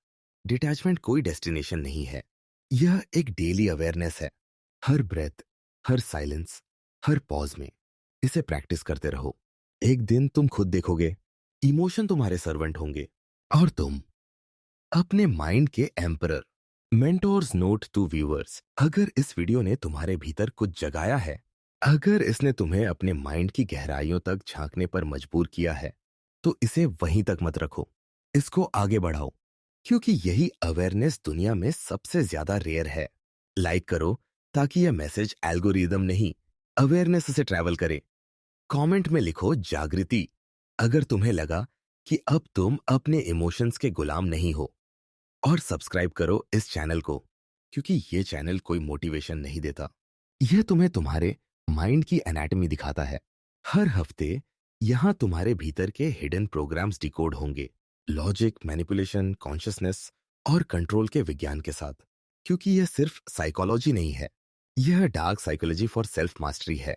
डिटैचमेंट कोई डेस्टिनेशन नहीं है, यह एक डेली अवेयरनेस है। हर ब्रेथ, हर साइलेंस, हर पॉज में इसे प्रैक्टिस करते रहो। एक दिन तुम खुद देखोगे, इमोशन तुम्हारे सर्वेंट होंगे और तुम अपने माइंड के emperor. Mentors note to viewers. अगर इस वीडियो ने तुम्हारे भीतर कुछ जगाया है, अगर इसने तुम्हें अपने माइंड की गहराइयों तक झांकने पर मजबूर किया है, तो इसे वहीं तक मत रखो, इसको आगे बढ़ाओ, क्योंकि यही अवेयरनेस दुनिया में सबसे ज्यादा रेयर है। लाइक करो ताकि यह मैसेज एल्गोरिदम नहीं, अवेयरनेस से ट्रैवल करे। कमेंट में लिखो जागृति अगर तुम्हें लगा कि अब तुम अपने इमोशंस के गुलाम नहीं हो। और सब्सक्राइब करो इस चैनल को, क्योंकि ये चैनल कोई मोटिवेशन नहीं देता, यह तुम्हें तुम्हारे माइंड की एनाटॉमी दिखाता है। हर हफ्ते यहाँ तुम्हारे भीतर के हिडन प्रोग्राम्स डिकोड होंगे, लॉजिक, मैनिपुलेशन, कॉन्शियसनेस और कंट्रोल के विज्ञान के साथ। क्योंकि यह सिर्फ साइकोलॉजी नहीं है, यह dark psychology for self mastery है।